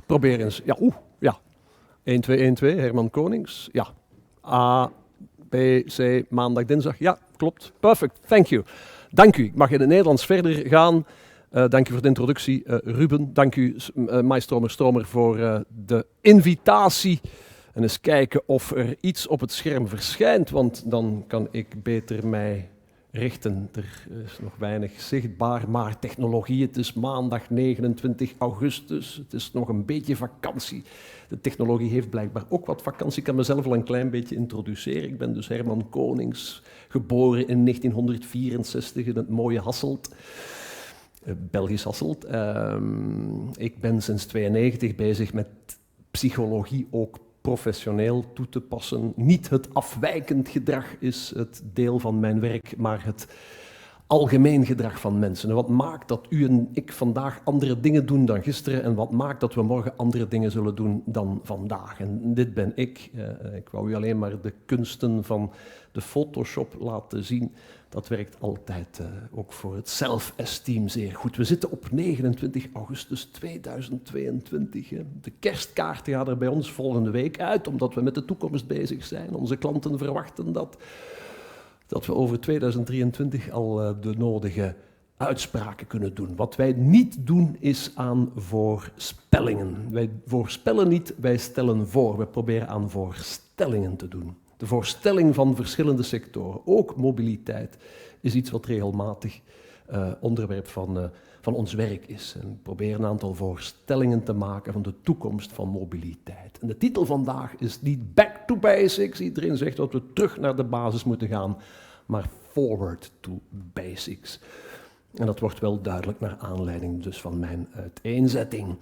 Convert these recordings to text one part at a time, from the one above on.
Probeer eens. Ja, ja. 1, 2, 1, 2, Herman Konings. Ja. A, B, C, maandag, dinsdag. Ja, klopt. Perfect. Thank you. Dank u. Ik mag in het Nederlands verder gaan. Dank u voor de introductie, Ruben. Dank u, myStromer, voor de invitatie. En eens kijken of er iets op het scherm verschijnt, want dan kan ik beter mij richten. Er is nog weinig zichtbaar, maar technologie, het is maandag 29 augustus. Het is nog een beetje vakantie. De technologie heeft blijkbaar ook wat vakantie. Ik kan mezelf al een klein beetje introduceren. Ik ben dus Herman Konings, geboren in 1964 in het mooie Hasselt. Belgisch Hasselt. Ik ben sinds 1992 bezig met psychologie ook professioneel toe te passen. Niet het afwijkend gedrag is het deel van mijn werk, maar het algemeen gedrag van mensen. En wat maakt dat u en ik vandaag andere dingen doen dan gisteren en wat maakt dat we morgen andere dingen zullen doen dan vandaag. En dit ben ik. Ik wou u alleen maar de kunsten van de Photoshop laten zien. Dat werkt altijd ook voor het self-esteem zeer goed. We zitten op 29 augustus 2022. Hè. De kerstkaarten gaan er bij ons volgende week uit, omdat we met de toekomst bezig zijn. Onze klanten verwachten dat we over 2023 al de nodige uitspraken kunnen doen. Wat wij niet doen is aan voorspellingen. Wij voorspellen niet, wij stellen voor. We proberen aan voorstellingen te doen. De voorstelling van verschillende sectoren, ook mobiliteit, is iets wat regelmatig onderwerp van ons werk is. En we proberen een aantal voorstellingen te maken van de toekomst van mobiliteit. En de titel vandaag is niet Back to Basics. Iedereen zegt dat we terug naar de basis moeten gaan, maar Forward to Basics. En dat wordt wel duidelijk naar aanleiding dus van mijn uiteenzetting.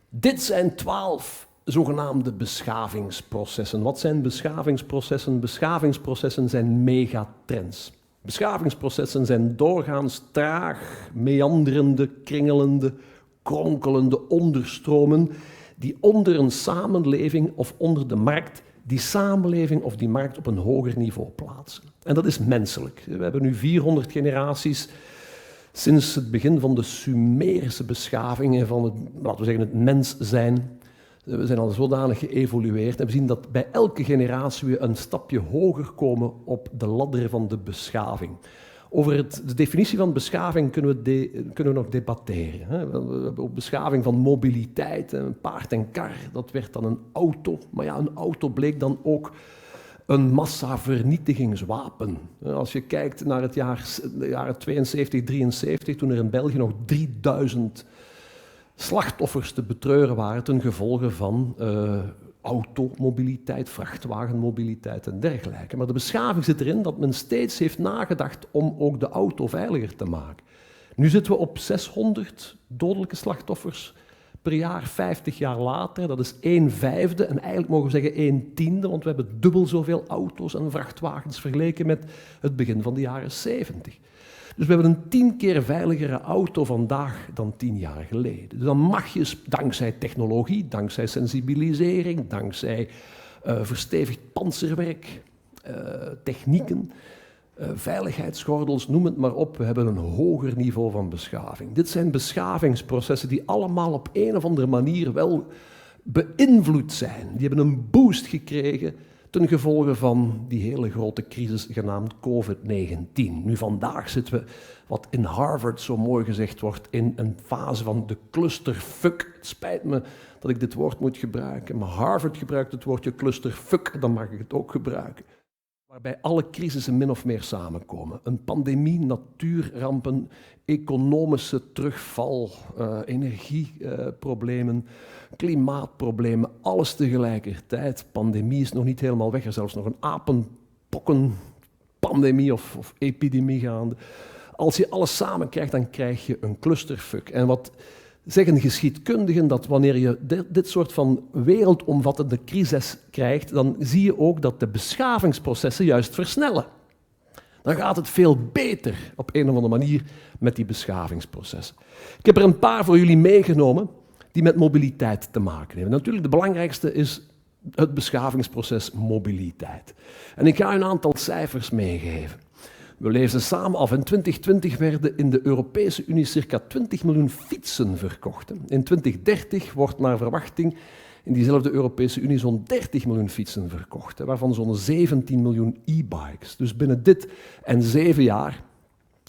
Dit zijn 12 zogenaamde beschavingsprocessen. Wat zijn beschavingsprocessen? Beschavingsprocessen zijn megatrends. Beschavingsprocessen zijn doorgaans traag, meanderende, kringelende, kronkelende onderstromen die onder een samenleving of onder de markt die samenleving of die markt op een hoger niveau plaatsen. En dat is menselijk. We hebben nu 400 generaties sinds het begin van de Sumerische beschaving en van het, laten we zeggen, het mens zijn. We zijn al zodanig geëvolueerd en we zien dat bij elke generatie we een stapje hoger komen op de ladder van de beschaving. Over de definitie van beschaving kunnen we nog debatteren. Hè. We hebben ook beschaving van mobiliteit, een paard en kar, dat werd dan een auto. Maar ja, een auto bleek dan ook een massavernietigingswapen. Als je kijkt naar de jaren 72, 73, toen er in België nog 3000 slachtoffers te betreuren waren ten gevolge van automobiliteit, vrachtwagenmobiliteit en dergelijke. Maar de beschaving zit erin dat men steeds heeft nagedacht om ook de auto veiliger te maken. Nu zitten we op 600 dodelijke slachtoffers per jaar, 50 jaar later. Dat is 1/5 en eigenlijk mogen we zeggen 1/10, want we hebben dubbel zoveel auto's en vrachtwagens vergeleken met het begin van de jaren 70. Dus we hebben een 10 keer veiligere auto vandaag dan 10 jaar geleden. Dus dan mag je, dankzij technologie, dankzij sensibilisering, dankzij verstevigd panzerwerk, technieken, veiligheidsgordels, noem het maar op, we hebben een hoger niveau van beschaving. Dit zijn beschavingsprocessen die allemaal op een of andere manier wel beïnvloed zijn. Die hebben een boost gekregen ten gevolge van die hele grote crisis genaamd COVID-19. Nu, vandaag zitten we, wat in Harvard zo mooi gezegd wordt, in een fase van de clusterfuck. Het spijt me dat ik dit woord moet gebruiken, maar Harvard gebruikt het woordje clusterfuck, dan mag ik het ook gebruiken. Waarbij alle crisissen min of meer samenkomen. Een pandemie, natuurrampen, economische terugval, energieproblemen, klimaatproblemen, alles tegelijkertijd. Pandemie is nog niet helemaal weg, er is zelfs nog een apenpokkenpandemie of epidemie gaande. Als je alles samen krijgt, dan krijg je een clusterfuck. En wat zeggen geschiedkundigen, dat wanneer je dit soort van wereldomvattende crisis krijgt, dan zie je ook dat de beschavingsprocessen juist versnellen. Dan gaat het veel beter op een of andere manier met die beschavingsprocessen. Ik heb er een paar voor jullie meegenomen die met mobiliteit te maken hebben. Natuurlijk, de belangrijkste is het beschavingsproces mobiliteit. En ik ga u een aantal cijfers meegeven. We lezen samen af. In 2020 werden in de Europese Unie circa 20 miljoen fietsen verkocht. In 2030 wordt naar verwachting in diezelfde Europese Unie zo'n 30 miljoen fietsen verkocht, waarvan zo'n 17 miljoen e-bikes. Dus binnen dit en 7 jaar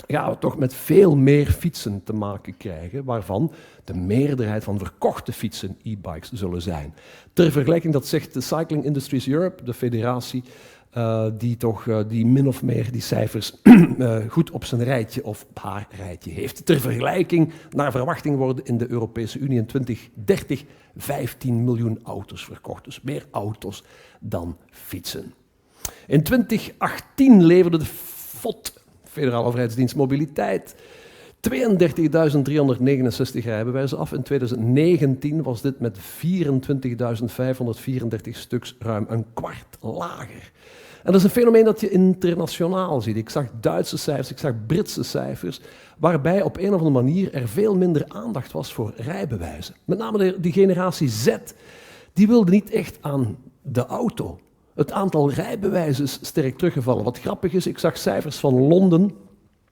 gaan we toch met veel meer fietsen te maken krijgen, waarvan de meerderheid van verkochte fietsen e-bikes zullen zijn. Ter vergelijking, dat zegt de Cycling Industries Europe, de federatie, die min of meer die cijfers goed op zijn rijtje of op haar rijtje heeft. Ter vergelijking, naar verwachting worden in de Europese Unie in 2030 15 miljoen auto's verkocht. Dus meer auto's dan fietsen. In 2018 leverde de FOD, Federale Overheidsdienst Mobiliteit, 32.369 rijbewijzen af. In 2019 was dit met 24.534 stuks ruim een kwart lager. En dat is een fenomeen dat je internationaal ziet. Ik zag Duitse cijfers, ik zag Britse cijfers, waarbij op een of andere manier er veel minder aandacht was voor rijbewijzen. Met name die generatie Z, die wilde niet echt aan de auto. Het aantal rijbewijzen is sterk teruggevallen. Wat grappig is, ik zag cijfers van Londen.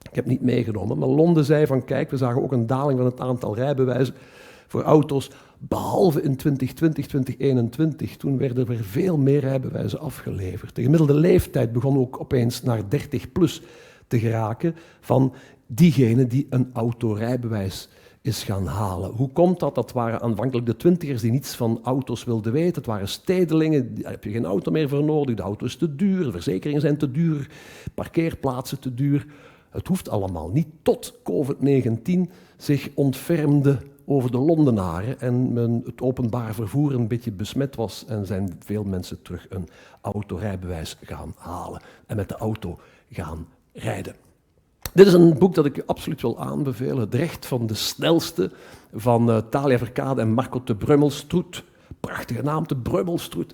Ik heb niet meegenomen, maar Londen zei van kijk, we zagen ook een daling van het aantal rijbewijzen voor auto's, behalve in 2020, 2021. Toen werden er veel meer rijbewijzen afgeleverd. De gemiddelde leeftijd begon ook opeens naar 30 plus te geraken van diegene die een autorijbewijs is gaan halen. Hoe komt dat? Dat waren aanvankelijk de twintigers die niets van auto's wilden weten. Het waren stedelingen, daar heb je geen auto meer voor nodig. De auto is te duur, de verzekeringen zijn te duur, parkeerplaatsen te duur. Het hoeft allemaal niet, tot COVID-19 zich ontfermde over de Londenaren en het openbaar vervoer een beetje besmet was en zijn veel mensen terug een autorijbewijs gaan halen en met de auto gaan rijden. Dit is een boek dat ik je absoluut wil aanbevelen, Het recht van de snelste, van Thalia Verkade en Marco de Brummelstroet. Prachtige naam, de Brummelstroet.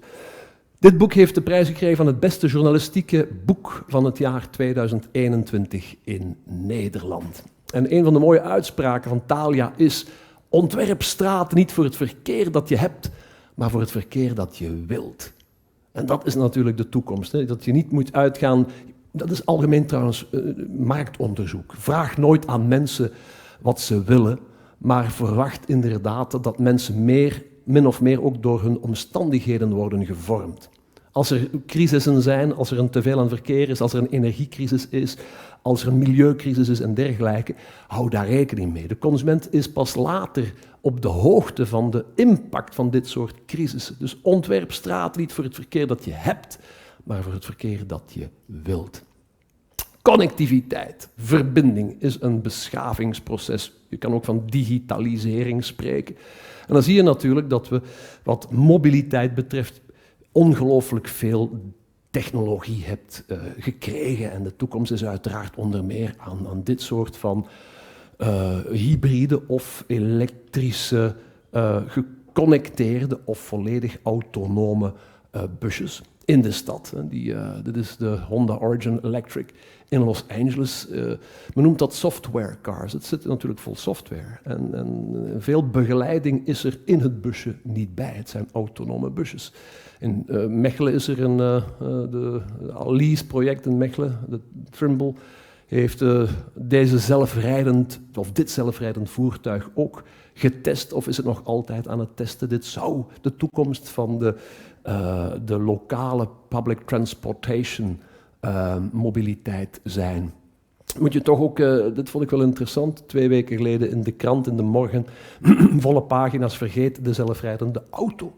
Dit boek heeft de prijs gekregen van het beste journalistieke boek van het jaar 2021 in Nederland. En een van de mooie uitspraken van Thalia is: ontwerp straten niet voor het verkeer dat je hebt, maar voor het verkeer dat je wilt. En dat is natuurlijk de toekomst, hè? Dat je niet moet uitgaan. Dat is algemeen trouwens marktonderzoek. Vraag nooit aan mensen wat ze willen, maar verwacht inderdaad dat mensen min of meer ook door hun omstandigheden worden gevormd. Als er crisissen zijn, als er een teveel aan verkeer is, als er een energiecrisis is, als er een milieucrisis is en dergelijke, hou daar rekening mee. De consument is pas later op de hoogte van de impact van dit soort crisissen. Dus ontwerp straat niet voor het verkeer dat je hebt, maar voor het verkeer dat je wilt. Connectiviteit, verbinding, is een beschavingsproces. Je kan ook van digitalisering spreken. En dan zie je natuurlijk dat we, wat mobiliteit betreft, ongelooflijk veel technologie hebt gekregen. En de toekomst is uiteraard onder meer aan dit soort van hybride of elektrische, geconnecteerde of volledig autonome busjes in de stad. Dit is de Honda Origin Electric in Los Angeles. Men noemt dat software cars. Het zit natuurlijk vol software. En veel begeleiding is er in het busje niet bij. Het zijn autonome busjes. In Mechelen is er de Alice-project in Mechelen, de Trimble, heeft dit zelfrijdend voertuig ook getest, of is het nog altijd aan het testen. Dit zou de toekomst van de lokale public transportation mobiliteit zijn. Moet je toch ook, dit vond ik wel interessant, 2 weken geleden in de krant in de morgen, volle pagina's, vergeet de zelfrijdende auto.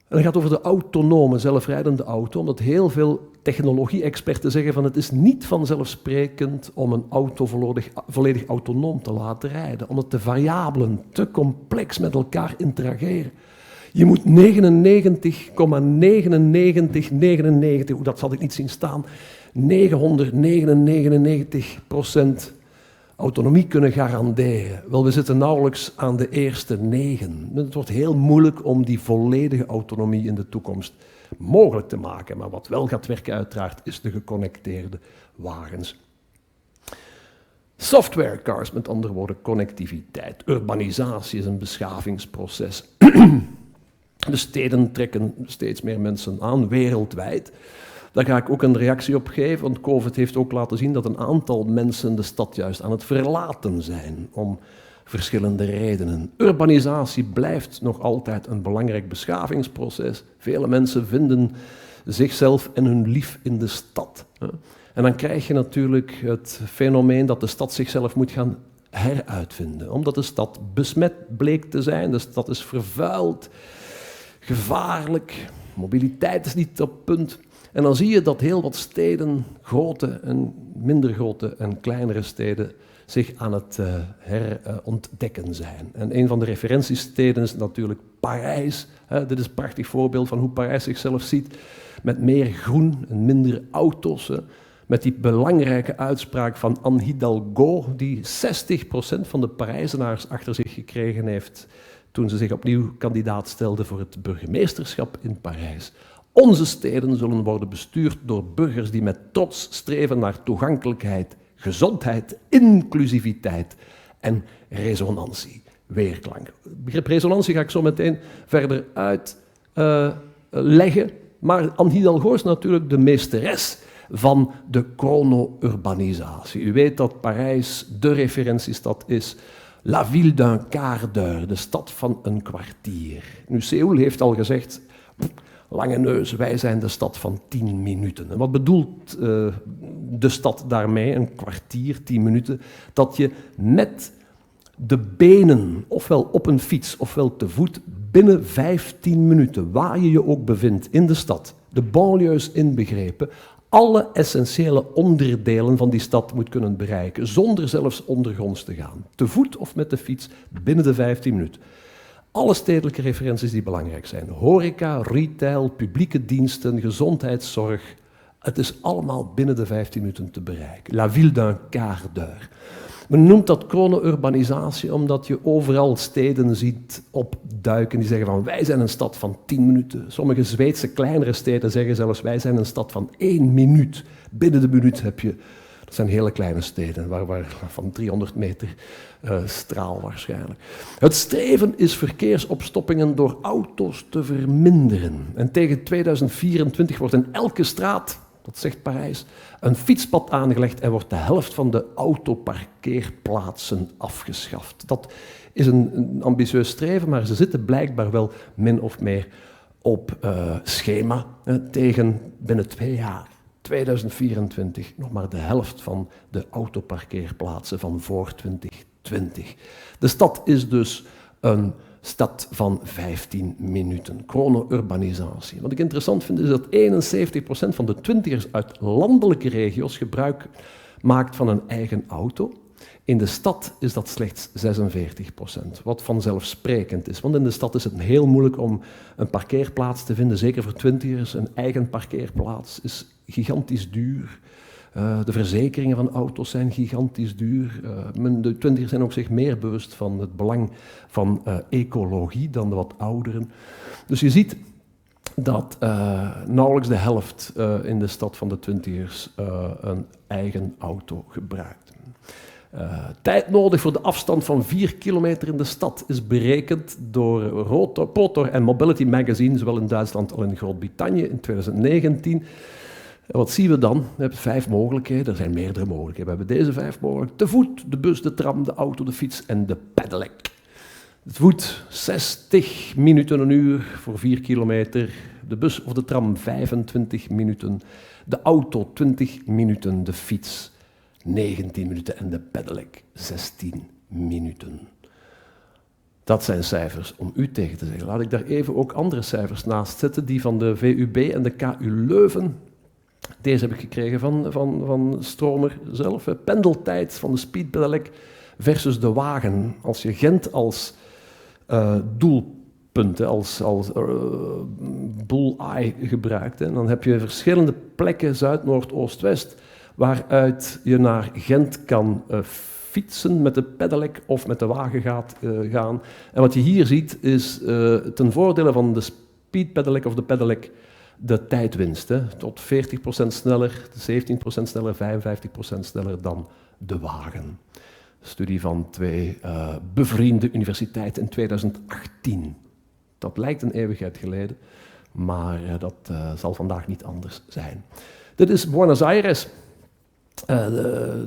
En dat gaat over de autonome zelfrijdende auto, omdat heel veel technologie-experten zeggen van het is niet vanzelfsprekend om een auto volledig autonoom te laten rijden, omdat de variabelen te complex met elkaar interageren. Je moet 99,9999, dat zal ik niet zien staan, 999% autonomie kunnen garanderen. Wel, we zitten nauwelijks aan de eerste 9. Het wordt heel moeilijk om die volledige autonomie in de toekomst mogelijk te maken. Maar wat wel gaat werken uiteraard is de geconnecteerde wagens. Software cars, met andere woorden connectiviteit. Urbanisatie is een beschavingsproces. De steden trekken steeds meer mensen aan, wereldwijd. Daar ga ik ook een reactie op geven, want COVID heeft ook laten zien dat een aantal mensen de stad juist aan het verlaten zijn, om verschillende redenen. Urbanisatie blijft nog altijd een belangrijk beschavingsproces. Vele mensen vinden zichzelf en hun lief in de stad. En dan krijg je natuurlijk het fenomeen dat de stad zichzelf moet gaan heruitvinden, omdat de stad besmet bleek te zijn, de stad is vervuild, gevaarlijk, mobiliteit is niet op punt. En dan zie je dat heel wat steden, grote en minder grote en kleinere steden, zich aan het herontdekken zijn. En een van de referentiesteden is natuurlijk Parijs. Dit is een prachtig voorbeeld van hoe Parijs zichzelf ziet, met meer groen en minder auto's. Met die belangrijke uitspraak van Anne Hidalgo, die 60% van de Parijzenaars achter zich gekregen heeft toen ze zich opnieuw kandidaat stelde voor het burgemeesterschap in Parijs. Onze steden zullen worden bestuurd door burgers die met trots streven naar toegankelijkheid, gezondheid, inclusiviteit en resonantie. Weerklank. Het begrip resonantie ga ik zo meteen verder uitleggen. Maar Anne Hidalgo is natuurlijk de meesteres van de chrono-urbanisatie. U weet dat Parijs de referentiestad is. La ville d'un quart d'heure, de stad van een kwartier. Nu, Seoul heeft al gezegd, lange neus, wij zijn de stad van 10 minuten. En wat bedoelt de stad daarmee, een kwartier, 10 minuten? Dat je met de benen, ofwel op een fiets, ofwel te voet, binnen 15 minuten, waar je je ook bevindt in de stad, de banlieues inbegrepen, alle essentiële onderdelen van die stad moet kunnen bereiken, zonder zelfs ondergronds te gaan. Te voet of met de fiets, binnen de 15 minuten. Alle stedelijke referenties die belangrijk zijn. Horeca, retail, publieke diensten, gezondheidszorg. Het is allemaal binnen de 15 minuten te bereiken. La ville d'un quart d'heure. Men noemt dat chrono-urbanisatie omdat je overal steden ziet opduiken die zeggen van wij zijn een stad van 10 minuten. Sommige Zweedse kleinere steden zeggen zelfs wij zijn een stad van 1 minuut. Binnen de minuut heb je, dat zijn hele kleine steden, waar van 300 meter straal waarschijnlijk. Het streven is verkeersopstoppingen door auto's te verminderen. En tegen 2024 wordt in elke straat, dat zegt Parijs, een fietspad aangelegd en wordt de helft van de autoparkeerplaatsen afgeschaft. Dat is een ambitieus streven, maar ze zitten blijkbaar wel min of meer op schema. Tegen binnen 2 jaar, 2024, nog maar de helft van de autoparkeerplaatsen van voor 2020. De stad is dus een stad van 15 minuten. Chrono-urbanisatie. Wat ik interessant vind is dat 71% van de twintigers uit landelijke regio's gebruik maakt van een eigen auto. In de stad is dat slechts 46%, wat vanzelfsprekend is. Want in de stad is het heel moeilijk om een parkeerplaats te vinden, zeker voor twintigers. Een eigen parkeerplaats is gigantisch duur. De verzekeringen van auto's zijn gigantisch duur. De twintigers zijn ook zich meer bewust van het belang van ecologie dan de wat ouderen. Dus je ziet dat nauwelijks de helft in de stad van de twintigers een eigen auto gebruikt. Tijd nodig voor de afstand van 4 kilometer in de stad is berekend door Rotor en Mobility Magazine, zowel in Duitsland als in Groot-Brittannië in 2019. Wat zien we dan? We hebben 5 mogelijkheden. Er zijn meerdere mogelijkheden. We hebben deze 5 mogelijkheden. Te voet, de bus, de tram, de auto, de fiets en de pedelec. Te voet 60 minuten een uur voor 4 kilometer. De bus of de tram 25 minuten. De auto 20 minuten. De fiets 19 minuten en de pedelec 16 minuten. Dat zijn cijfers om u tegen te zeggen. Laat ik daar even ook andere cijfers naast zetten, die van de VUB en de KU Leuven. Deze heb ik gekregen van Stromer zelf. Pendeltijd van de speedpedelec versus de wagen. Als je Gent als doelpunt, als bullseye gebruikt, dan heb je verschillende plekken, Zuid, Noord, Oost, West, waaruit je naar Gent kan fietsen met de pedelec of met de wagen gaan. En wat je hier ziet is ten voordele van de speedpedelec of de pedelec de tijdwinst. Tot 40% sneller, 17% sneller, 55% sneller dan de wagen. Studie van 2 bevriende universiteiten in 2018. Dat lijkt een eeuwigheid geleden, Maar dat zal vandaag niet anders zijn. Dit is Buenos Aires.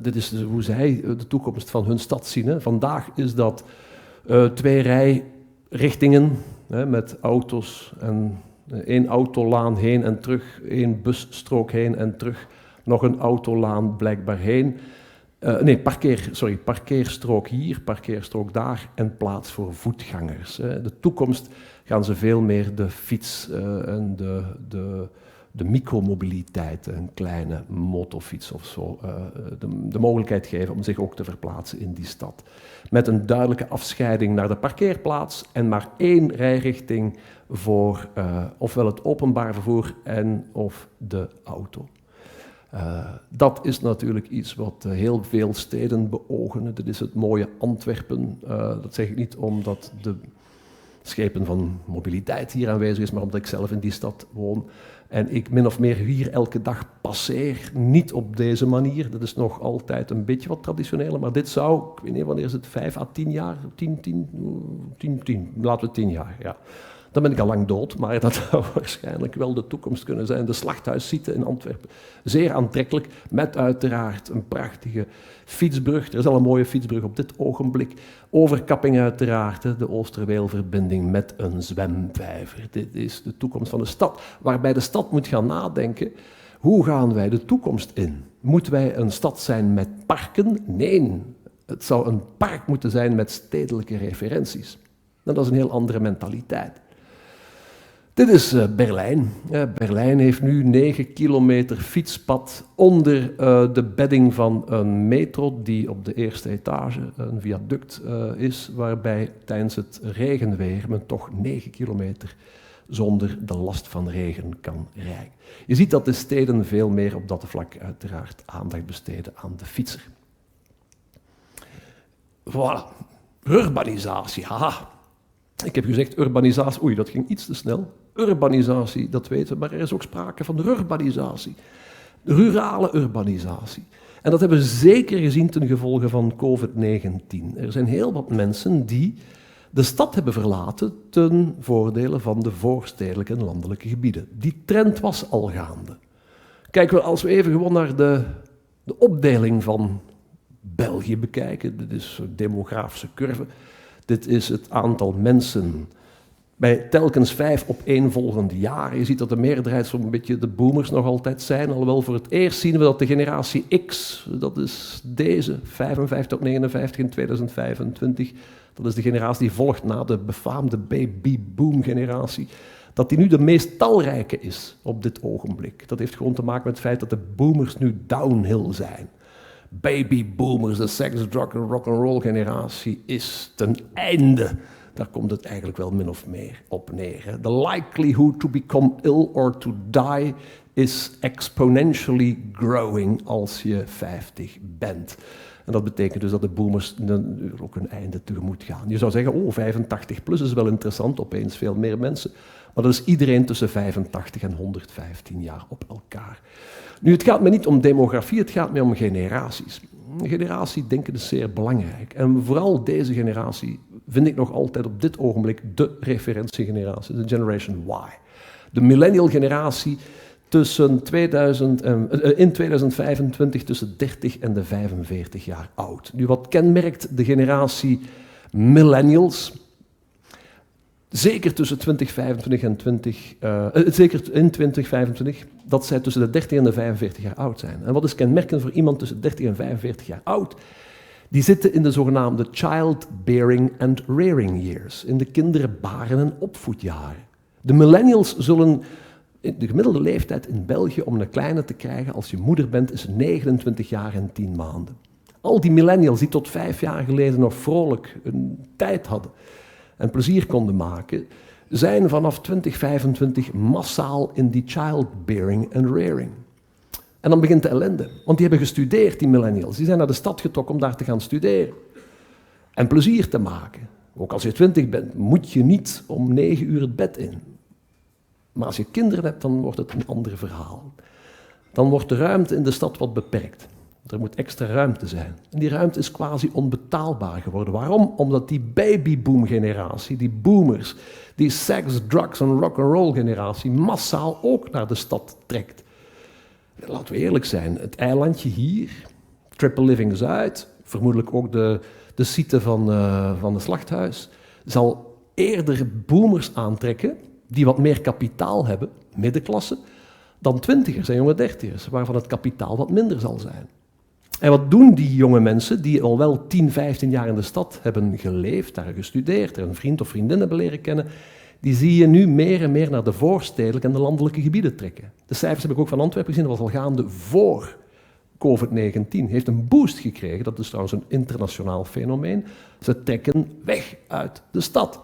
Dit is hoe zij de toekomst van hun stad zien. Hè. Vandaag is dat 2 rijrichtingen met auto's en 1 autolaan heen en terug, 1 busstrook heen en terug, nog een autolaan blijkbaar heen. Parkeerstrook hier, parkeerstrook daar en plaats voor voetgangers. De toekomst gaan ze veel meer de fiets en de micromobiliteit, een kleine motorfiets of zo, de mogelijkheid geven om zich ook te verplaatsen in die stad. Met een duidelijke afscheiding naar de parkeerplaats en maar 1 rijrichting voor ofwel het openbaar vervoer en of de auto. Dat is natuurlijk iets wat heel veel steden beogen. Dit is het mooie Antwerpen. Dat zeg ik niet omdat de schepen van mobiliteit hier aanwezig is, maar omdat ik zelf in die stad woon. En ik min of meer hier elke dag passeer, niet op deze manier. Dat is nog altijd een beetje wat traditioneler, maar dit zou, ik weet niet wanneer is het, 5 à 10 jaar? 10, laten we 10 jaar, ja. Dan ben ik al lang dood, maar dat zou waarschijnlijk wel de toekomst kunnen zijn. De slachthuissite in Antwerpen, zeer aantrekkelijk, met uiteraard een prachtige fietsbrug. Er is al een mooie fietsbrug op dit ogenblik. Overkapping uiteraard, de Oosterweelverbinding met een zwemvijver. Dit is de toekomst van de stad, waarbij de stad moet gaan nadenken. Hoe gaan wij de toekomst in? Moeten wij een stad zijn met parken? Nee, het zou een park moeten zijn met stedelijke referenties. En dat is een heel andere mentaliteit. Dit is Berlijn. Berlijn heeft nu 9 kilometer fietspad onder de bedding van een metro die op de eerste etage een viaduct is, waarbij tijdens het regenweer men toch 9 kilometer zonder de last van regen kan rijden. Je ziet dat de steden veel meer op dat vlak uiteraard aandacht besteden aan de fietser. Voilà, urbanisatie, haha. Ik heb gezegd urbanisatie, oei, dat ging iets te snel. Urbanisatie, dat weten we, maar er is ook sprake van rurbanisatie. Rurale urbanisatie. En dat hebben we zeker gezien ten gevolge van COVID-19. Er zijn heel wat mensen die de stad hebben verlaten ten voordele van de voorstedelijke en landelijke gebieden. Die trend was al gaande. Kijken we, als we even gewoon naar de opdeling van België bekijken, dit is een demografische curve. Dit is het aantal mensen bij telkens 5 opeenvolgende jaren. Je ziet dat de meerderheid zo'n beetje de boomers nog altijd zijn. Alhoewel voor het eerst zien we dat de generatie X, dat is deze, 55 tot 59 in 2025, dat is de generatie die volgt na de befaamde baby-boom-generatie, dat die nu de meest talrijke is op dit ogenblik. Dat heeft gewoon te maken met het feit dat de boomers nu downhill zijn. Babyboomers, de seks, drug en rock'n'roll generatie is ten einde. Daar komt het eigenlijk wel min of meer op neer. The likelihood to become ill or to die is exponentially growing als je 50 bent. En dat betekent dus dat de boomers ook een einde tegemoet gaan. Je zou zeggen, 85 plus is wel interessant, opeens veel meer mensen. Maar dat is iedereen tussen 85 en 115 jaar op elkaar. Nu, het gaat me niet om demografie, het gaat me om generaties. Generatiedenken is zeer belangrijk. En vooral deze generatie vind ik nog altijd op dit ogenblik de referentiegeneratie, de Generation Y. De millennial generatie in 2025 tussen 30 en de 45 jaar oud. Nu, wat kenmerkt de generatie millennials? Zeker tussen 2025 en zeker in 2025, dat zij tussen de 30 en de 45 jaar oud zijn. En wat is kenmerkend voor iemand tussen 30 en 45 jaar oud? Die zitten in de zogenaamde childbearing and rearing years, in de kinderbaren- en opvoedjaren. De millennials zullen, de gemiddelde leeftijd in België om een kleine te krijgen als je moeder bent, is 29 jaar en 10 maanden. Al die millennials die tot 5 jaar geleden nog vrolijk een tijd hadden en plezier konden maken, zijn vanaf 2025 massaal in die childbearing and rearing. En dan begint de ellende, want die hebben gestudeerd, die millennials. Die zijn naar de stad getrokken om daar te gaan studeren en plezier te maken. Ook als je 20 bent, moet je niet om 9 uur het bed in. Maar als je kinderen hebt, dan wordt het een ander verhaal. Dan wordt de ruimte in de stad wat beperkt. Er moet extra ruimte zijn. En die ruimte is quasi onbetaalbaar geworden. Waarom? Omdat die babyboom-generatie, die boomers, die sex, drugs en rock'n'roll generatie massaal ook naar de stad trekt. Laten we eerlijk zijn, het eilandje hier, Triple Living Zuid, vermoedelijk ook de site van het slachthuis, zal eerder boomers aantrekken die wat meer kapitaal hebben, middenklasse, dan twintigers en jonge dertigers, waarvan het kapitaal wat minder zal zijn. En wat doen die jonge mensen die al wel 10, 15 jaar in de stad hebben geleefd, daar gestudeerd, er een vriend of vriendin hebben leren kennen, die zie je nu meer en meer naar de voorstedelijke en de landelijke gebieden trekken. De cijfers heb ik ook van Antwerpen gezien, dat was al gaande voor COVID-19. Heeft een boost gekregen, dat is trouwens een internationaal fenomeen. Ze trekken weg uit de stad.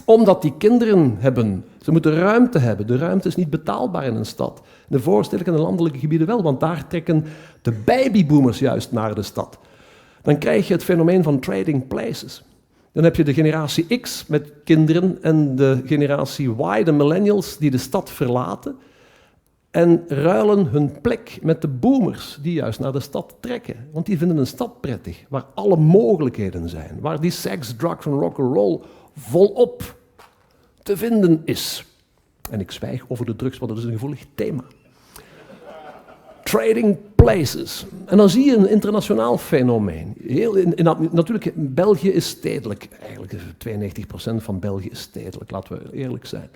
Omdat die kinderen hebben, ze moeten ruimte hebben. De ruimte is niet betaalbaar in een stad. In de voorstedelijke en de landelijke gebieden wel, want daar trekken de babyboomers juist naar de stad. Dan krijg je het fenomeen van trading places. Dan heb je de generatie X met kinderen en de generatie Y, de millennials, die de stad verlaten en ruilen hun plek met de boomers die juist naar de stad trekken. Want die vinden een stad prettig, waar alle mogelijkheden zijn, waar die seks, drugs en rock'n'roll volop te vinden is. En ik zwijg over de drugs, want dat is een gevoelig thema. Trading places. En dan zie je een internationaal fenomeen. Natuurlijk, België is stedelijk. Eigenlijk 92% van België is stedelijk, laten we eerlijk zijn.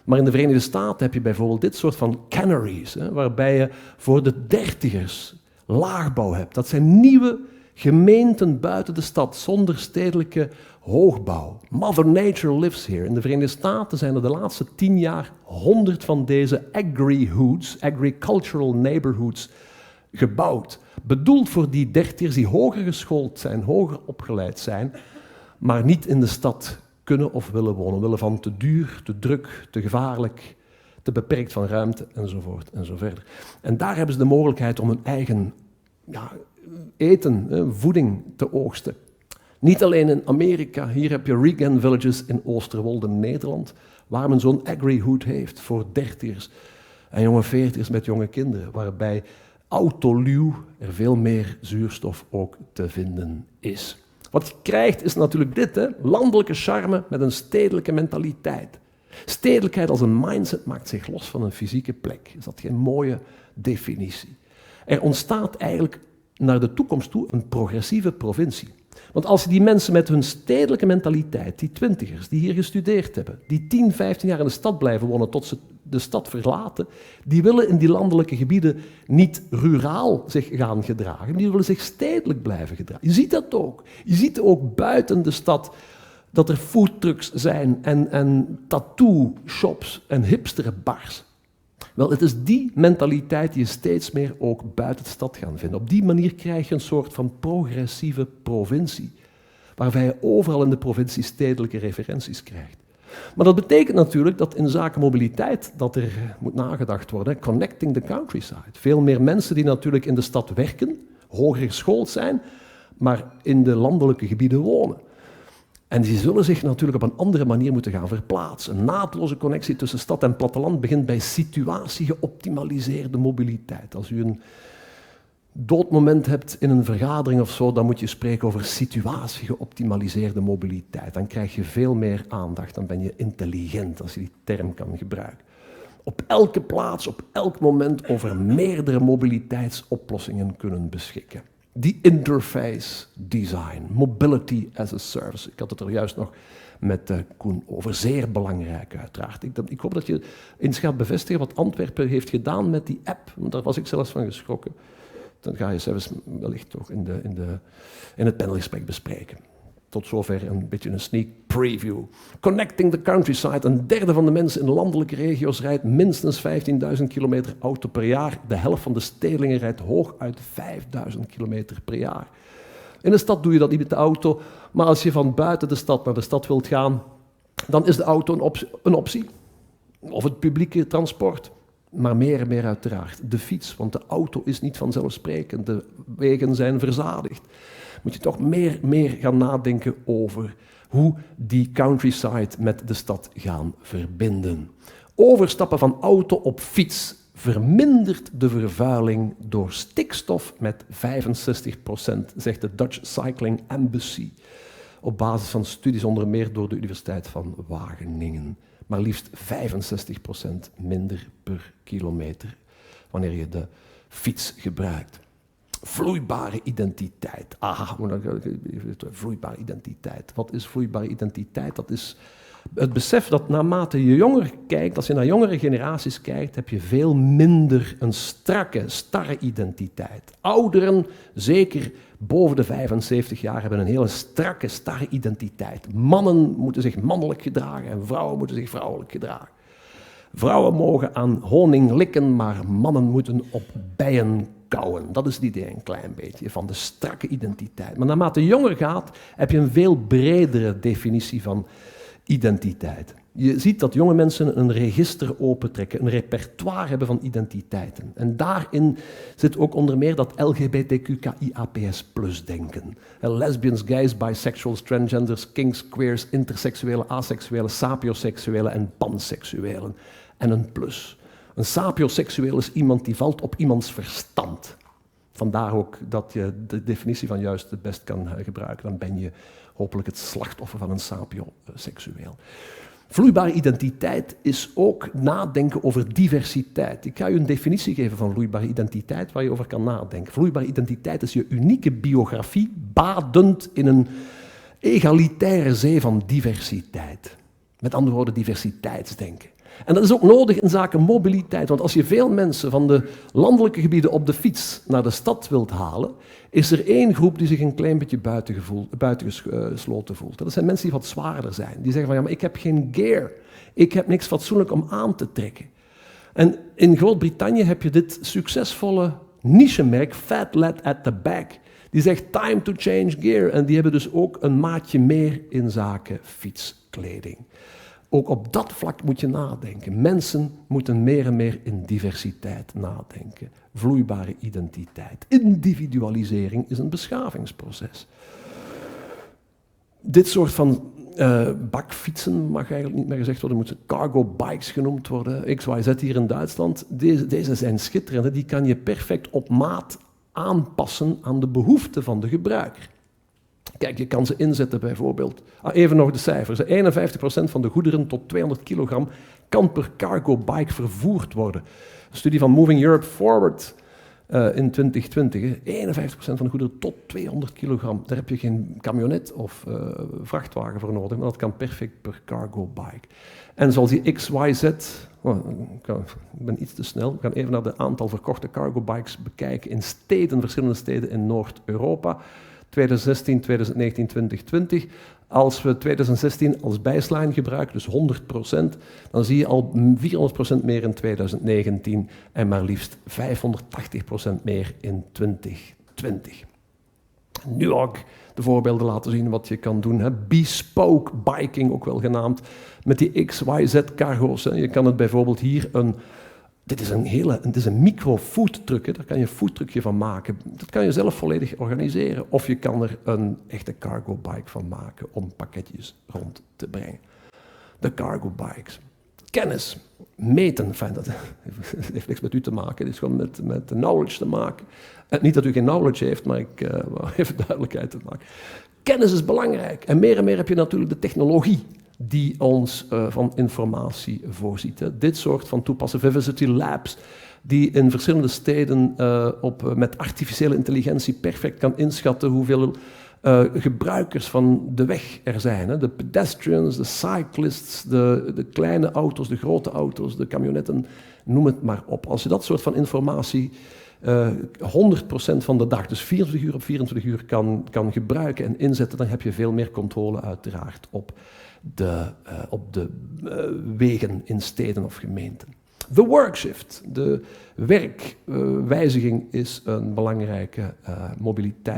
Maar in de Verenigde Staten heb je bijvoorbeeld dit soort van canneries, waarbij je voor de dertigers laagbouw hebt. Dat zijn nieuwe gemeenten buiten de stad, zonder stedelijke hoogbouw. Mother Nature lives here. In de Verenigde Staten zijn er de laatste 10 jaar 100 van deze agri-hoods, agricultural neighborhoods, gebouwd. Bedoeld voor die dertigers die hoger geschoold zijn, hoger opgeleid zijn, maar niet in de stad kunnen of willen wonen, omwille van te duur, te druk, te gevaarlijk, te beperkt van ruimte, enzovoort en zo verder. En daar hebben ze de mogelijkheid om hun eigen eten, voeding te oogsten. Niet alleen in Amerika, hier heb je Regan Villages in Oosterwolde, Nederland, waar men zo'n agri-hood heeft voor dertigers en jonge veertigers met jonge kinderen, waarbij autoluw er veel meer zuurstof ook te vinden is. Wat je krijgt is natuurlijk dit, landelijke charme met een stedelijke mentaliteit. Stedelijkheid als een mindset maakt zich los van een fysieke plek. Is dat geen mooie definitie? Er ontstaat eigenlijk naar de toekomst toe een progressieve provincie. Want als je die mensen met hun stedelijke mentaliteit, die twintigers, die hier gestudeerd hebben, die 10, 15 jaar in de stad blijven wonen tot ze de stad verlaten, die willen in die landelijke gebieden niet ruraal zich gaan gedragen, die willen zich stedelijk blijven gedragen. Je ziet dat ook. Je ziet ook buiten de stad dat er foodtrucks zijn en tattoo-shops en hipsterenbars. Wel, het is die mentaliteit die je steeds meer ook buiten de stad gaan vinden. Op die manier krijg je een soort van progressieve provincie, waarbij je overal in de provincie stedelijke referenties krijgt. Maar dat betekent natuurlijk dat in zaken mobiliteit dat er moet nagedacht worden. Connecting the countryside. Veel meer mensen die natuurlijk in de stad werken, hoger geschoold zijn, maar in de landelijke gebieden wonen. En die zullen zich natuurlijk op een andere manier moeten gaan verplaatsen. Een naadloze connectie tussen stad en platteland begint bij situatie-geoptimaliseerde mobiliteit. Als u een doodmoment hebt in een vergadering of zo, dan moet je spreken over situatie-geoptimaliseerde mobiliteit. Dan krijg je veel meer aandacht, dan ben je intelligent, als je die term kan gebruiken. Op elke plaats, op elk moment over meerdere mobiliteitsoplossingen kunnen beschikken. Die interface design, mobility as a service. Ik had het er juist nog met Koen over. Zeer belangrijk uiteraard. Ik hoop dat je eens gaat bevestigen wat Antwerpen heeft gedaan met die app. Want daar was ik zelfs van geschrokken. Dan ga je zelfs wellicht toch in het panelgesprek bespreken. Tot zover een beetje een sneak preview. Connecting the countryside. Een derde van de mensen in landelijke regio's rijdt minstens 15.000 kilometer auto per jaar. De helft van de stedelingen rijdt hooguit 5.000 kilometer per jaar. In de stad doe je dat niet met de auto, maar als je van buiten de stad naar de stad wilt gaan, dan is de auto een optie. Of het publieke transport. Maar meer en meer uiteraard de fiets, want de auto is niet vanzelfsprekend. De wegen zijn verzadigd. Moet je toch meer gaan nadenken over hoe die countryside met de stad gaan verbinden. Overstappen van auto op fiets vermindert de vervuiling door stikstof met 65%, zegt de Dutch Cycling Embassy. Op basis van studies onder meer door de Universiteit van Wageningen. Maar liefst 65% minder per kilometer wanneer je de fiets gebruikt. Vloeibare identiteit. Vloeibare identiteit. Wat is vloeibare identiteit? Dat is het besef dat naarmate je jonger kijkt, als je naar jongere generaties kijkt, heb je veel minder een strakke, starre identiteit. Ouderen, zeker boven de 75 jaar, hebben een hele strakke, starre identiteit. Mannen moeten zich mannelijk gedragen en vrouwen moeten zich vrouwelijk gedragen. Vrouwen mogen aan honing likken, maar mannen moeten op bijen kauwen. Dat is het idee een klein beetje van de strakke identiteit. Maar naarmate je jonger gaat, heb je een veel bredere definitie van identiteit. Je ziet dat jonge mensen een register opentrekken, een repertoire hebben van identiteiten. En daarin zit ook onder meer dat LGBTQIAPS+ denken. Lesbians, gays, bisexuals, transgenders, kinks, queers, interseksuelen, asexuelen, sapioseksuelen en panseksuelen. En een plus. Een sapioseksueel is iemand die valt op iemands verstand. Vandaar ook dat je de definitie van juist het best kan gebruiken. Dan ben je hopelijk het slachtoffer van een sapioseksueel. Vloeibare identiteit is ook nadenken over diversiteit. Ik ga u een definitie geven van vloeibare identiteit waar je over kan nadenken. Vloeibare identiteit is je unieke biografie, badend in een egalitaire zee van diversiteit. Met andere woorden, diversiteitsdenken. En dat is ook nodig in zaken mobiliteit, want als je veel mensen van de landelijke gebieden op de fiets naar de stad wilt halen, is er één groep die zich een klein beetje buitengesloten voelt. Dat zijn mensen die wat zwaarder zijn. Die zeggen van ja, maar ik heb geen gear. Ik heb niks fatsoenlijk om aan te trekken. En in Groot-Brittannië heb je dit succesvolle nichemerk, Fat Lad at the Back. Die zegt time to change gear. En die hebben dus ook een maatje meer in zaken fietskleding. Ook op dat vlak moet je nadenken. Mensen moeten meer en meer in diversiteit nadenken. Vloeibare identiteit. Individualisering is een beschavingsproces. Dit soort van bakfietsen mag eigenlijk niet meer gezegd worden, moeten cargo bikes genoemd worden. XYZ hier in Duitsland. Deze zijn schitterend. Die kan je perfect op maat aanpassen aan de behoeften van de gebruiker. Kijk, je kan ze inzetten bijvoorbeeld. Even nog de cijfers. 51% van de goederen tot 200 kilogram kan per cargo bike vervoerd worden. Een studie van Moving Europe Forward in 2020. 51% van de goederen tot 200 kilogram. Daar heb je geen camionet of vrachtwagen voor nodig, maar dat kan perfect per cargo bike. En zoals die XYZ... ik ben iets te snel. We gaan even naar de aantal verkochte cargo bikes bekijken in steden, verschillende steden in Noord-Europa. 2016, 2019, 2020. Als we 2016 als baseline gebruiken, dus 100%, dan zie je al 400% meer in 2019 en maar liefst 580% meer in 2020. Nu ook de voorbeelden laten zien wat je kan doen. Bespoke biking, ook wel genaamd, met die XYZ-cargo's. Je kan het bijvoorbeeld hier Dit is een micro-foodtruck, daar kan je een foodtruckje van maken. Dat kan je zelf volledig organiseren. Of je kan er een echte cargo bike van maken om pakketjes rond te brengen. De cargo bikes. Kennis. Meten. Dat heeft niks met u te maken, het is gewoon met knowledge te maken. Niet dat u geen knowledge heeft, maar ik wil even duidelijkheid te maken. Kennis is belangrijk. En meer heb je natuurlijk de technologie die ons van informatie voorziet. Dit soort van toepassen, Vivacity Labs, die in verschillende steden met artificiële intelligentie perfect kan inschatten hoeveel gebruikers van de weg er zijn. De pedestrians, de cyclists, de kleine auto's, de grote auto's, de camionetten, noem het maar op. Als je dat soort van informatie 100% van de dag, dus 24 uur op 24 uur kan gebruiken en inzetten, dan heb je veel meer controle uiteraard op de wegen in steden of gemeenten. De workshift, de werkwijziging, is een belangrijke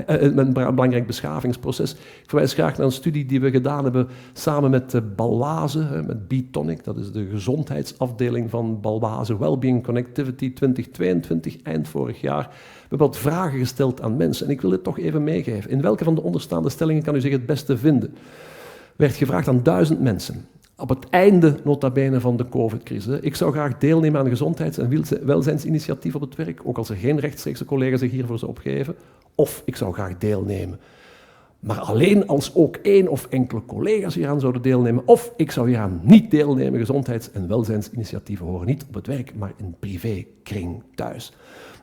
een belangrijk beschavingsproces. Ik verwijs graag naar een studie die we gedaan hebben samen met Balwaze, met B-Tonic, dat is de gezondheidsafdeling van Balwaze, Wellbeing Connectivity 2022, eind vorig jaar. We hebben wat vragen gesteld aan mensen en ik wil dit toch even meegeven. In welke van de onderstaande stellingen kan u zich het beste vinden? Werd gevraagd aan 1000 mensen. op het einde, nota bene, van de COVID-crisis. Ik zou graag deelnemen aan gezondheids- en welzijnsinitiatief op het werk, ook als er geen rechtstreekse collega's zich hiervoor zou opgeven. Of ik zou graag deelnemen. Maar alleen als ook één of enkele collega's hieraan zouden deelnemen. Of ik zou hieraan niet deelnemen. Gezondheids- en welzijnsinitiatieven horen niet op het werk, maar in privékring thuis.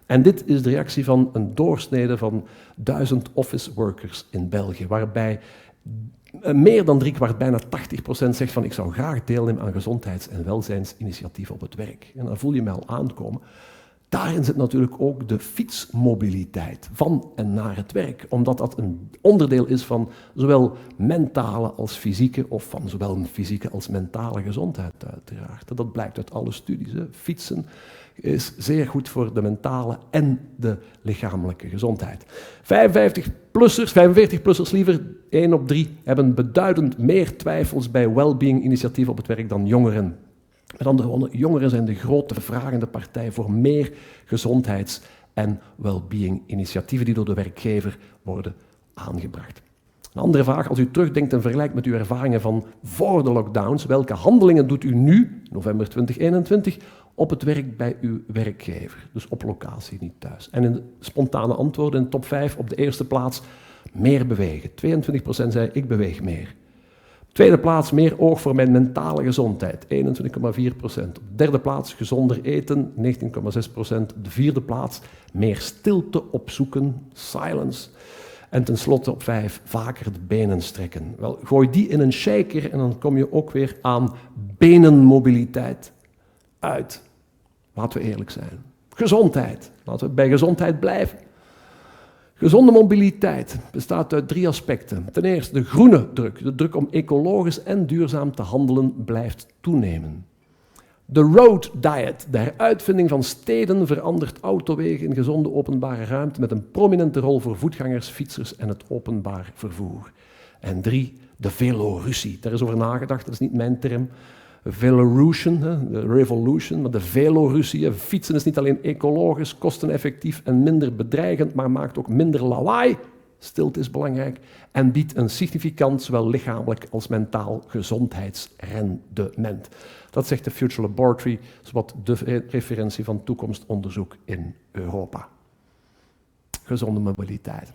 En dit is de reactie van een doorsnede van 1000 office workers in België, waarbij meer dan 3/4, bijna 80% zegt van ik zou graag deelnemen aan gezondheids- en welzijnsinitiatieven op het werk. En dan voel je mij al aankomen. Daarin zit natuurlijk ook de fietsmobiliteit van en naar het werk, omdat dat een onderdeel is van zowel mentale als fysieke, of van zowel fysieke als mentale gezondheid uiteraard. Dat blijkt uit alle studies. Fietsen is zeer goed voor de mentale en de lichamelijke gezondheid. 45-plussers liever, 1 op 3, hebben beduidend meer twijfels bij well-being initiatieven op het werk dan jongeren. Met andere woorden, jongeren zijn de grote vragende partij voor meer gezondheids- en well-being initiatieven die door de werkgever worden aangebracht. Een andere vraag, als u terugdenkt en vergelijkt met uw ervaringen van voor de lockdowns, welke handelingen doet u nu, november 2021, op het werk bij uw werkgever? Dus op locatie, niet thuis. En in de spontane antwoorden in de top 5 op de eerste plaats meer bewegen. 22% zei ik beweeg meer. Tweede plaats, meer oog voor mijn mentale gezondheid, 21,4%. Op de derde plaats, gezonder eten, 19,6%. Op de vierde plaats, meer stilte opzoeken, silence. En tenslotte op 5, vaker de benen strekken. Wel, gooi die in een shaker en dan kom je ook weer aan benenmobiliteit uit. Laten we eerlijk zijn. Gezondheid. Laten we bij gezondheid blijven. Gezonde mobiliteit bestaat uit 3 aspecten. Ten eerste de groene druk. De druk om ecologisch en duurzaam te handelen blijft toenemen. De road diet. De heruitvinding van steden verandert autowegen in gezonde openbare ruimte met een prominente rol voor voetgangers, fietsers en het openbaar vervoer. En 3, de velorussie. Daar is over nagedacht, dat is niet mijn term. Velorution, de revolution, maar de velorussie. Fietsen is niet alleen ecologisch, kosteneffectief en minder bedreigend, maar maakt ook minder lawaai. Stilte is belangrijk. En biedt een significant, zowel lichamelijk als mentaal gezondheidsrendement. Dat zegt de Future Laboratory, zowat de referentie van toekomstonderzoek in Europa. Gezonde mobiliteit.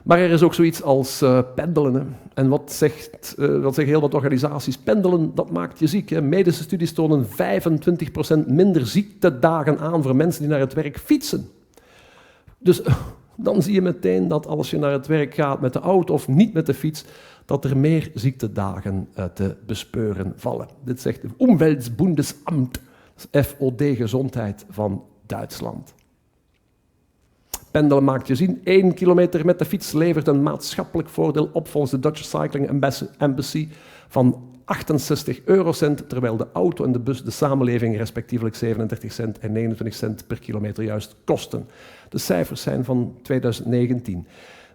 Maar er is ook zoiets als pendelen. Hè. En wat zeggen heel wat organisaties? Pendelen, dat maakt je ziek. Hè. Medische studies tonen 25% minder ziektedagen aan voor mensen die naar het werk fietsen. Dus dan zie je meteen dat als je naar het werk gaat met de auto of niet met de fiets, dat er meer ziektedagen te bespeuren vallen. Dit zegt het Umweltbundesamt, FOD Gezondheid van Duitsland. Pendelen maakt je zien. 1 kilometer met de fiets levert een maatschappelijk voordeel op volgens de Dutch Cycling Embassy van 68 eurocent, terwijl de auto en de bus de samenleving respectievelijk 37 cent en 29 cent per kilometer juist kosten. De cijfers zijn van 2019.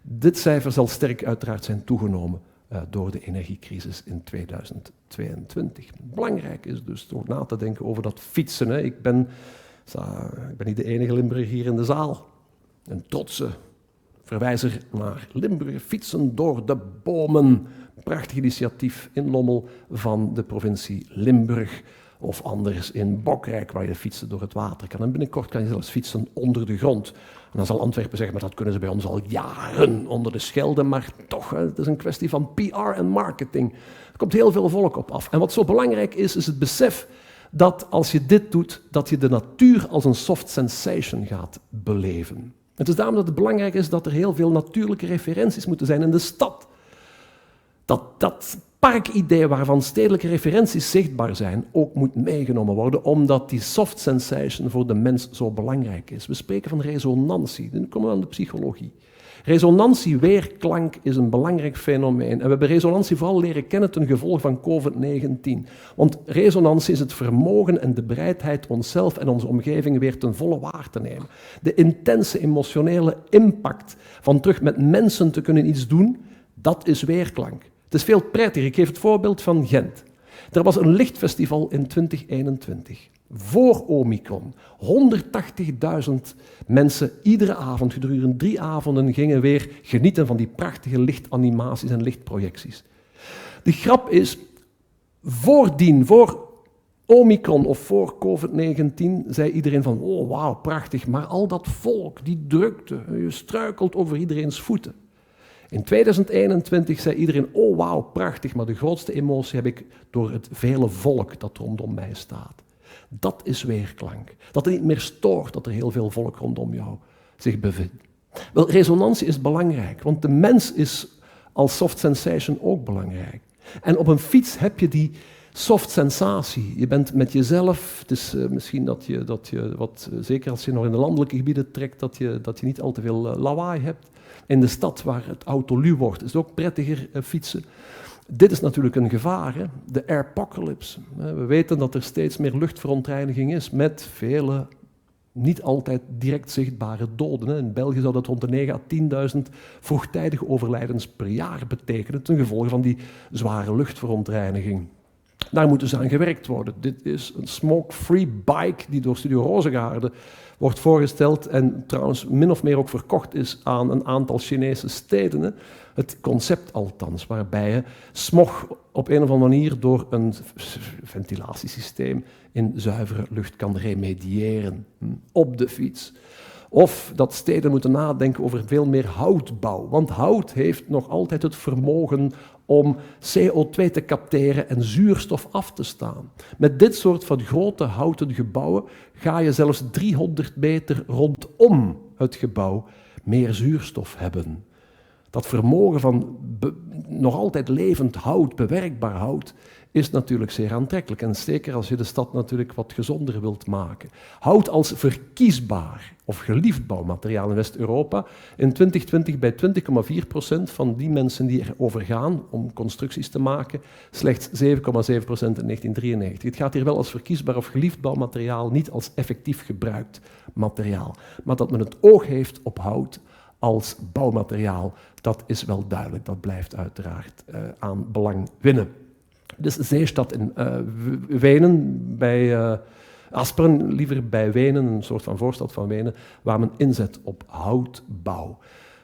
Dit cijfer zal sterk uiteraard zijn toegenomen door de energiecrisis in 2022. Belangrijk is dus ook na te denken over dat fietsen. Hè. Ik ben niet de enige Limburger hier in de zaal. Een trotse verwijzer naar Limburg. Fietsen door de bomen. Prachtig initiatief in Lommel van de provincie Limburg. Of anders in Bokrijk, waar je fietsen door het water kan. En binnenkort kan je zelfs fietsen onder de grond. En dan zal Antwerpen zeggen, maar dat kunnen ze bij ons al jaren onder de Schelde. Maar toch, het is een kwestie van PR en marketing. Er komt heel veel volk op af. En wat zo belangrijk is, is het besef dat als je dit doet, dat je de natuur als een soft sensation gaat beleven. Het is daarom dat het belangrijk is dat er heel veel natuurlijke referenties moeten zijn in de stad. Dat parkidee waarvan stedelijke referenties zichtbaar zijn, ook moet meegenomen worden, omdat die soft sensation voor de mens zo belangrijk is. We spreken van resonantie. Dan komen we aan de psychologie. Resonantie, weerklank, is een belangrijk fenomeen. En we hebben resonantie vooral leren kennen ten gevolge van COVID-19. Want resonantie is het vermogen en de bereidheid onszelf en onze omgeving weer ten volle waar te nemen. De intense emotionele impact van terug met mensen te kunnen iets doen, dat is weerklank. Het is veel prettiger. Ik geef het voorbeeld van Gent. Er was een lichtfestival in 2021. Voor Omicron. 180.000 mensen iedere avond, gedurende 3 avonden, gingen weer genieten van die prachtige lichtanimaties en lichtprojecties. De grap is, Voordien, voor Omicron of voor COVID-19, zei iedereen van, oh wauw, prachtig, maar al dat volk, die drukte, je struikelt over iedereen's voeten. In 2021 zei iedereen, oh wauw, prachtig, maar de grootste emotie heb ik door het vele volk dat rondom mij staat. Dat is weerklank. Dat het niet meer stoort dat er heel veel volk rondom jou zich bevindt. Wel, resonantie is belangrijk, want de mens is als soft sensation ook belangrijk. En op een fiets heb je die soft sensatie. Je bent met jezelf. Het is misschien dat je wat, zeker als je nog in de landelijke gebieden trekt, dat je niet al te veel lawaai hebt. In de stad waar het autolu wordt, is het ook prettiger fietsen. Dit is natuurlijk een gevaar, hè? De airpocalypse. We weten dat er steeds meer luchtverontreiniging is met vele, niet altijd direct zichtbare doden. In België zou dat rond de 9.000 à 10.000 vroegtijdige overlijdens per jaar betekenen, ten gevolge van die zware luchtverontreiniging. Daar moet dus aan gewerkt worden. Dit is een smoke-free bike die door Studio Rozengaarde wordt voorgesteld en trouwens min of meer ook verkocht is aan een aantal Chinese steden. Hè. Het concept althans, waarbij je smog op een of andere manier door een ventilatiesysteem in zuivere lucht kan remediëren op de fiets. Of dat steden moeten nadenken over veel meer houtbouw, want hout heeft nog altijd het vermogen om CO2 te capteren en zuurstof af te staan. Met dit soort van grote houten gebouwen ga je zelfs 300 meter rondom het gebouw meer zuurstof hebben. Dat vermogen van nog altijd levend hout, bewerkbaar hout, is natuurlijk zeer aantrekkelijk. En zeker als je de stad natuurlijk wat gezonder wilt maken. Hout als verkiesbaar of geliefd bouwmateriaal in West-Europa. In 2020 bij 20,4% van die mensen die erover gaan om constructies te maken, slechts 7,7% in 1993. Het gaat hier wel als verkiesbaar of geliefd bouwmateriaal, niet als effectief gebruikt materiaal. Maar dat men het oog heeft op hout als bouwmateriaal, dat is wel duidelijk. Dat blijft uiteraard aan belang winnen. Dus Zeestad in Wenen, bij Asperen, liever bij Wenen, een soort van voorstad van Wenen, waar men inzet op houtbouw.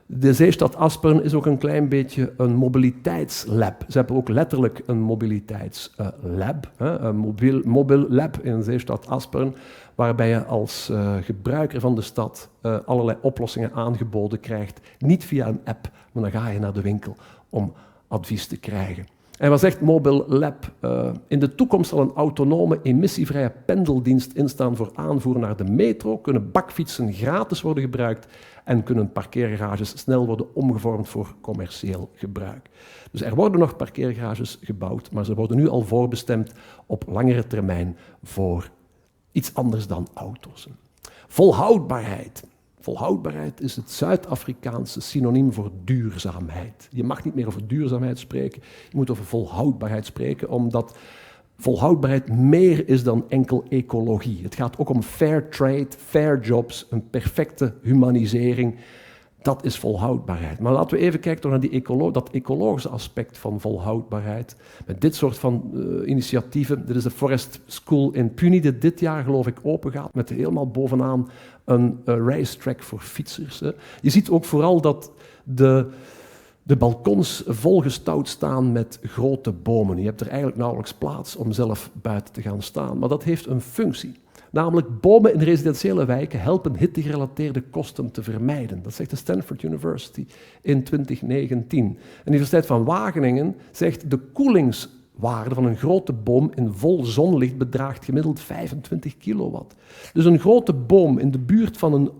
De Zeestad Asperen is ook een klein beetje een mobiliteitslab. Ze hebben ook letterlijk een mobiliteitslab, een mobiel lab in Zeestad Asperen, waarbij je als gebruiker van de stad allerlei oplossingen aangeboden krijgt. Niet via een app, maar dan ga je naar de winkel om advies te krijgen. En wat zegt Mobile Lab? In de toekomst zal een autonome, emissievrije pendeldienst instaan voor aanvoer naar de metro, kunnen bakfietsen gratis worden gebruikt en kunnen parkeergarages snel worden omgevormd voor commercieel gebruik. Dus er worden nog parkeergarages gebouwd, maar ze worden nu al voorbestemd op langere termijn voor iets anders dan auto's. Volhoudbaarheid. Volhoudbaarheid is het Zuid-Afrikaanse synoniem voor duurzaamheid. Je mag niet meer over duurzaamheid spreken, je moet over volhoudbaarheid spreken, omdat volhoudbaarheid meer is dan enkel ecologie. Het gaat ook om fair trade, fair jobs, een perfecte humanisering. Dat is volhoudbaarheid. Maar laten we even kijken naar dat ecologische aspect van volhoudbaarheid. Met dit soort van initiatieven. Dit is de Forest School in Puni, die dit jaar geloof ik open gaat, met helemaal bovenaan een racetrack voor fietsers. Hè. Je ziet ook vooral dat de balkons volgestouwd staan met grote bomen. Je hebt er eigenlijk nauwelijks plaats om zelf buiten te gaan staan. Maar dat heeft een functie. Namelijk, bomen in residentiële wijken helpen hittegerelateerde kosten te vermijden. Dat zegt de Stanford University in 2019. En de Universiteit van Wageningen zegt de koelingswaarde van een grote boom in vol zonlicht bedraagt gemiddeld 25 kilowatt. Dus een grote boom in de buurt van een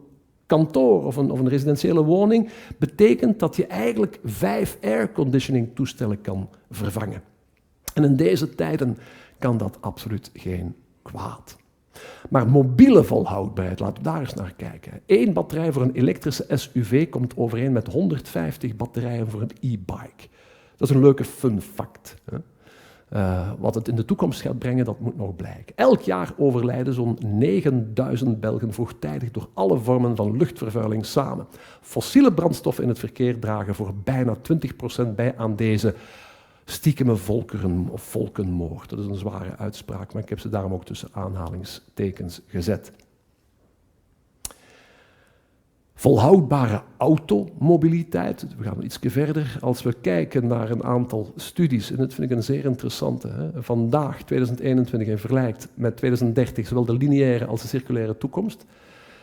kantoor of een residentiële woning betekent dat je eigenlijk 5 airconditioning toestellen kan vervangen. En in deze tijden kan dat absoluut geen kwaad. Maar mobiele volhoudbaarheid, laten we daar eens naar kijken. 1 batterij voor een elektrische SUV komt overeen met 150 batterijen voor een e-bike. Dat is een leuke fun fact. Hè? Wat het in de toekomst gaat brengen, dat moet nog blijken. Elk jaar overlijden zo'n 9000 Belgen vroegtijdig door alle vormen van luchtvervuiling samen. Fossiele brandstoffen in het verkeer dragen voor bijna 20% bij aan deze stiekeme volkenmoord. Dat is een zware uitspraak, maar ik heb ze daarom ook tussen aanhalingstekens gezet. Volhoudbare automobiliteit. We gaan iets verder. Als we kijken naar een aantal studies, en dat vind ik een zeer interessante, hè. Vandaag, 2021, en vergelijkt met 2030, zowel de lineaire als de circulaire toekomst.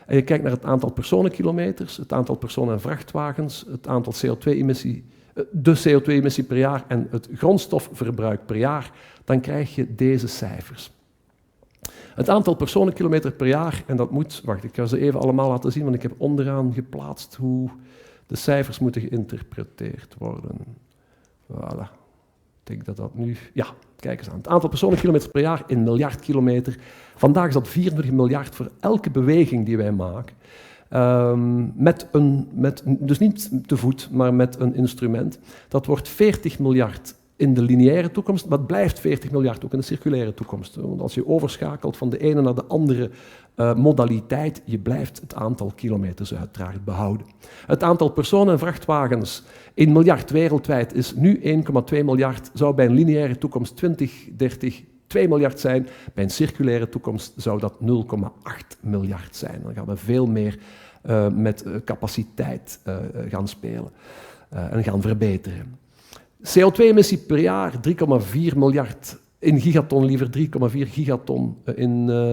En je kijkt naar het aantal personenkilometers, het aantal personen- en vrachtwagens, het aantal de CO2-emissie per jaar en het grondstofverbruik per jaar, dan krijg je deze cijfers. Het aantal personenkilometer per jaar, en dat moet, wacht, ik ga ze even allemaal laten zien, want ik heb onderaan geplaatst hoe de cijfers moeten geïnterpreteerd worden. Voilà. Ik denk dat dat nu... Ja, kijk eens aan. Het aantal personenkilometers per jaar in miljard kilometer. Vandaag is dat 24 miljard voor elke beweging die wij maken. Dus niet te voet, maar met een instrument. Dat wordt 40 miljard in de lineaire toekomst, maar het blijft 40 miljard ook in de circulaire toekomst. Want als je overschakelt van de ene naar de andere modaliteit, je blijft het aantal kilometers uiteraard behouden. Het aantal personen- en vrachtwagens in miljard wereldwijd is nu 1,2 miljard, zou bij een lineaire toekomst 2030 2 miljard zijn. Bij een circulaire toekomst zou dat 0,8 miljard zijn. Dan gaan we veel meer met capaciteit gaan spelen en gaan verbeteren. CO2-emissie per jaar, 3,4 miljard in gigaton, liever 3,4 gigaton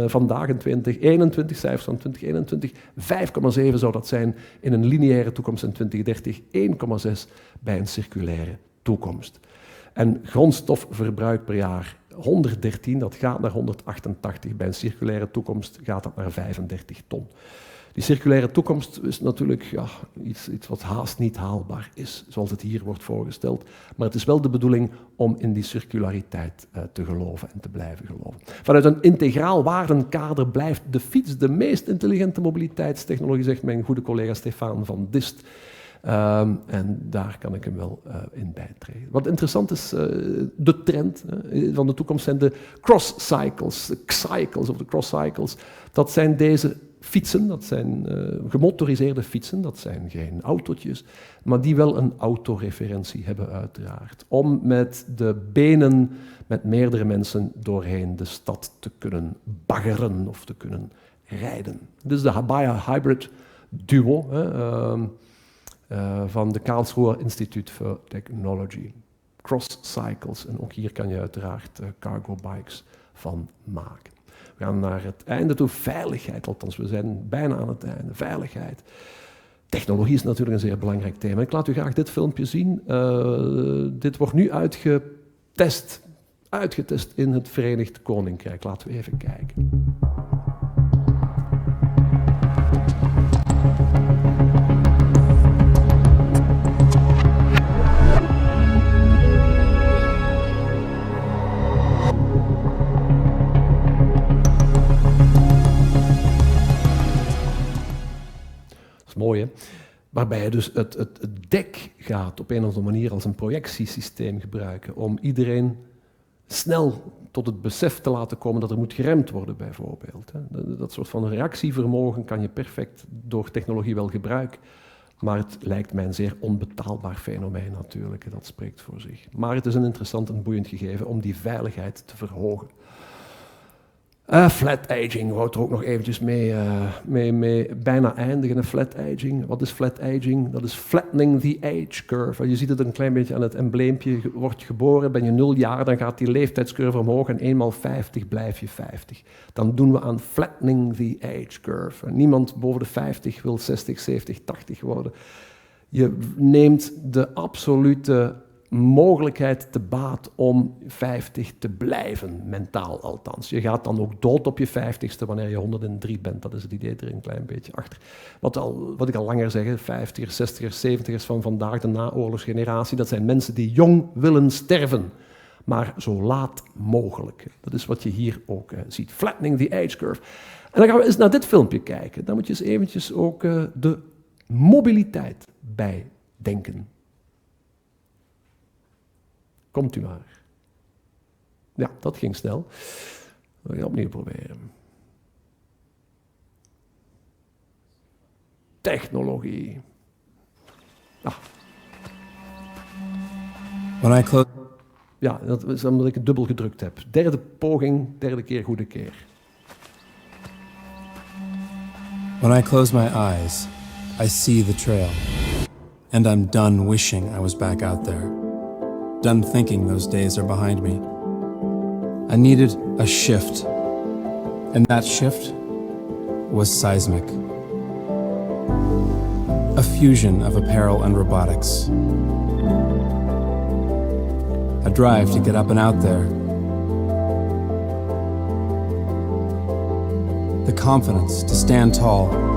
vandaag in 2021, cijfers van 2021. 5,7 zou dat zijn in een lineaire toekomst in 2030, 1,6 bij een circulaire toekomst. En grondstofverbruik per jaar, 113, dat gaat naar 188. Bij een circulaire toekomst gaat dat naar 35 ton. Die circulaire toekomst is natuurlijk iets wat haast niet haalbaar is, zoals het hier wordt voorgesteld. Maar het is wel de bedoeling om in die circulariteit te geloven en te blijven geloven. Vanuit een integraal waardenkader blijft de fiets de meest intelligente mobiliteitstechnologie, zegt mijn goede collega Stefan van Dist. En daar kan ik hem wel in bijtreden. Wat interessant is, de trend van de toekomst zijn de cross-cycles, de cycles of de cross-cycles. Dat zijn deze fietsen, dat zijn gemotoriseerde fietsen, dat zijn geen autootjes, maar die wel een autoreferentie hebben uiteraard. Om met de benen met meerdere mensen doorheen de stad te kunnen baggeren of te kunnen rijden. Dit is de Habaya Hybrid Duo van de Karlsruher Institute for Technology. Cross cycles, en ook hier kan je uiteraard cargo bikes van maken. We gaan naar het einde toe. Veiligheid, althans, we zijn bijna aan het einde. Veiligheid. Technologie is natuurlijk een zeer belangrijk thema. Ik laat u graag dit filmpje zien. Dit wordt nu uitgetest in het Verenigd Koninkrijk. Laten we even kijken. Mooi, hè? Waarbij je dus het dek gaat op een of andere manier als een projectiesysteem gebruiken om iedereen snel tot het besef te laten komen dat er moet geremd worden, bijvoorbeeld. Dat soort van reactievermogen kan je perfect door technologie wel gebruiken, maar het lijkt mij een zeer onbetaalbaar fenomeen natuurlijk, dat spreekt voor zich. Maar het is een interessant en boeiend gegeven om die veiligheid te verhogen. Flat aging, we houden er ook nog eventjes mee bijna eindigen. Flat aging, wat is flat aging? Dat is flattening the age curve. Je ziet het een klein beetje aan het embleempje. Je wordt geboren, ben je 0 jaar, dan gaat die leeftijdscurve omhoog en eenmaal 50 blijf je 50. Dan doen we aan flattening the age curve. Niemand boven de 50 wil 60, 70, 80 worden. Je neemt de absolute mogelijkheid te baat om 50 te blijven, mentaal althans. Je gaat dan ook dood op je 50ste wanneer je 103 bent. Dat is het idee er een klein beetje achter. Wat ik al langer zeg, 50ers, 60ers, 70ers van vandaag, de naoorlogsgeneratie, dat zijn mensen die jong willen sterven, maar zo laat mogelijk. Dat is wat je hier ook ziet. Flattening the age curve. En dan gaan we eens naar dit filmpje kijken. Dan moet je eens eventjes ook de mobiliteit bijdenken. Komt u maar. Ja, dat ging snel. We gaan opnieuw proberen. Technologie. When I close... Ja, dat is omdat ik het dubbel gedrukt heb. Derde poging, derde keer goede keer. When I close my eyes, I see the trail, and I'm done wishing I was back out there. Done thinking those days are behind me. I needed a shift, and that shift was seismic. A fusion of apparel and robotics. A drive to get up and out there. The confidence to stand tall.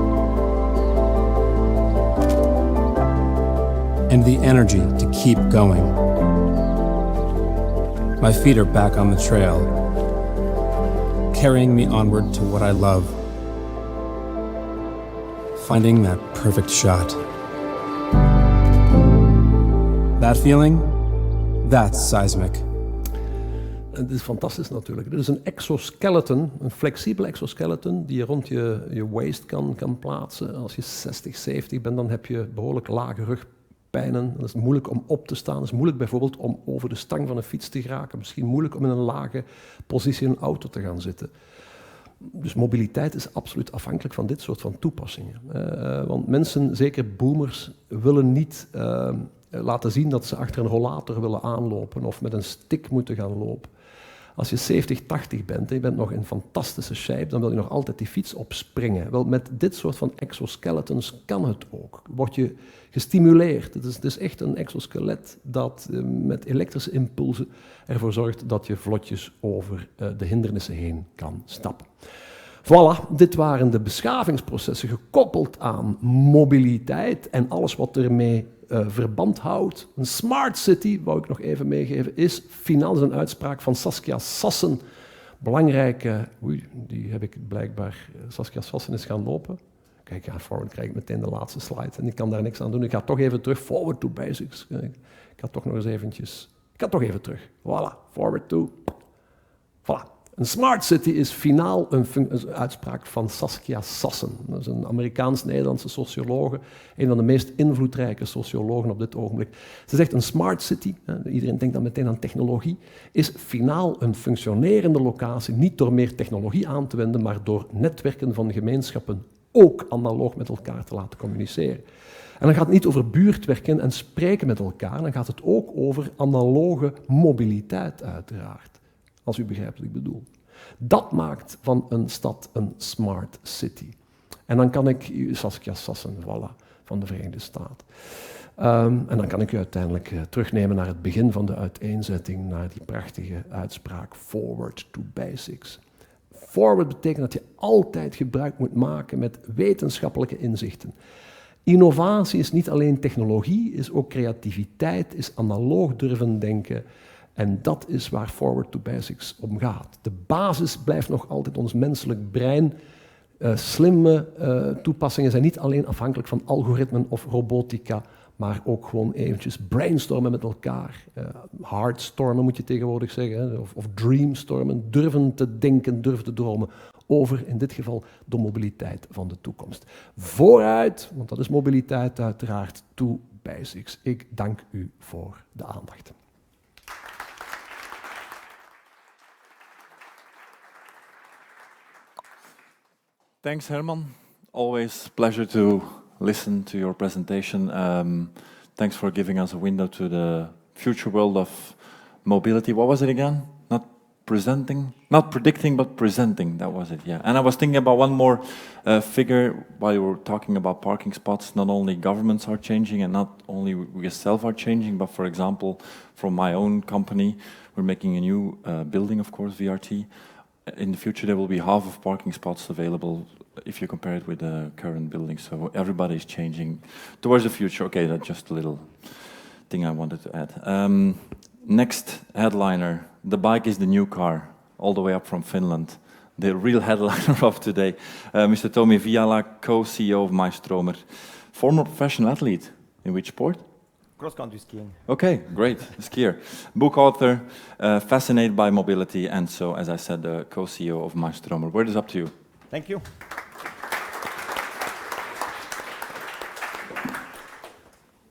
And the energy to keep going. My feet are back on the trail, carrying me onward to what I love. Finding that perfect shot. That feeling, that's seismic. Het is fantastisch natuurlijk. Dit is een exoskeleton, een flexibel exoskeleton die je rond je waist kan plaatsen. Als je 60, 70 bent, dan heb je behoorlijk lage rugpijnen. Dat is moeilijk om op te staan. Het is moeilijk bijvoorbeeld om over de stang van een fiets te geraken. Misschien moeilijk om in een lage positie in een auto te gaan zitten. Dus mobiliteit is absoluut afhankelijk van dit soort van toepassingen. Want mensen, zeker boomers, willen niet laten zien dat ze achter een rollator willen aanlopen of met een stick moeten gaan lopen. Als je 70, 80 bent en je bent nog in fantastische shape, dan wil je nog altijd die fiets opspringen. Wel, met dit soort van exoskeletons kan het ook. Word je gestimuleerd. Het is echt een exoskelet dat met elektrische impulsen ervoor zorgt dat je vlotjes over de hindernissen heen kan stappen. Voilà, dit waren de beschavingsprocessen gekoppeld aan mobiliteit en alles wat ermee verband houdt. Een smart city, wou ik nog even meegeven, is finaal een uitspraak van Saskia Sassen. Belangrijke, die heb ik blijkbaar, Saskia Sassen is gaan lopen. Kijk, ja, forward krijg ik meteen de laatste slide en ik kan daar niks aan doen. Ik ga toch even terug, forward to basics. Ik ga toch nog eens eventjes, ik ga toch even terug. Voilà, forward to, voilà. Een smart city is finaal een uitspraak van Saskia Sassen. Dat is een Amerikaans-Nederlandse sociologe, een van de meest invloedrijke sociologen op dit ogenblik. Ze zegt een smart city, iedereen denkt dan meteen aan technologie, is finaal een functionerende locatie, niet door meer technologie aan te wenden, maar door netwerken van gemeenschappen ook analoog met elkaar te laten communiceren. En dan gaat het niet over buurtwerken en spreken met elkaar, dan gaat het ook over analoge mobiliteit uiteraard. Als u begrijpt wat ik bedoel. Dat maakt van een stad een smart city. En dan kan ik u, Saskia Sassen, voilà, van de Verenigde Staten. En dan kan ik u uiteindelijk terugnemen naar het begin van de uiteenzetting, naar die prachtige uitspraak forward to basics. Forward betekent dat je altijd gebruik moet maken met wetenschappelijke inzichten. Innovatie is niet alleen technologie, is ook creativiteit, is analoog durven denken. En dat is waar forward to basics om gaat. De basis blijft nog altijd ons menselijk brein. Slimme toepassingen zijn niet alleen afhankelijk van algoritmen of robotica, maar ook gewoon eventjes brainstormen met elkaar. Hardstormen moet je tegenwoordig zeggen, hè, of dreamstormen. Durven te denken, durven te dromen over, in dit geval, de mobiliteit van de toekomst. Vooruit, want dat is mobiliteit uiteraard, to basics. Ik dank u voor de aandacht. Thanks, Herman. Always pleasure to listen to your presentation. Thanks for giving us a window to the future world of mobility. What was it again? Not predicting, but presenting. That was it, yeah. And I was thinking about one more figure while you were talking about parking spots. Not only governments are changing and not only we ourselves are changing, but for example, from my own company, we're making a new building, of course, VRT. In the future, there will be half of parking spots available if you compare it with the current building. So everybody is changing towards the future. Okay, that's just a little thing I wanted to add. Next headliner, the bike is the new car, all the way up from Finland. The real headliner of today, Mr. Tomi Viiala, co-CEO of myStromer, former professional athlete. In which sport? Cross-country skiing. Okay, great, skier. Book author, fascinated by mobility, and so, as I said, the co-CEO of myStromer. Word is up to you. Thank you.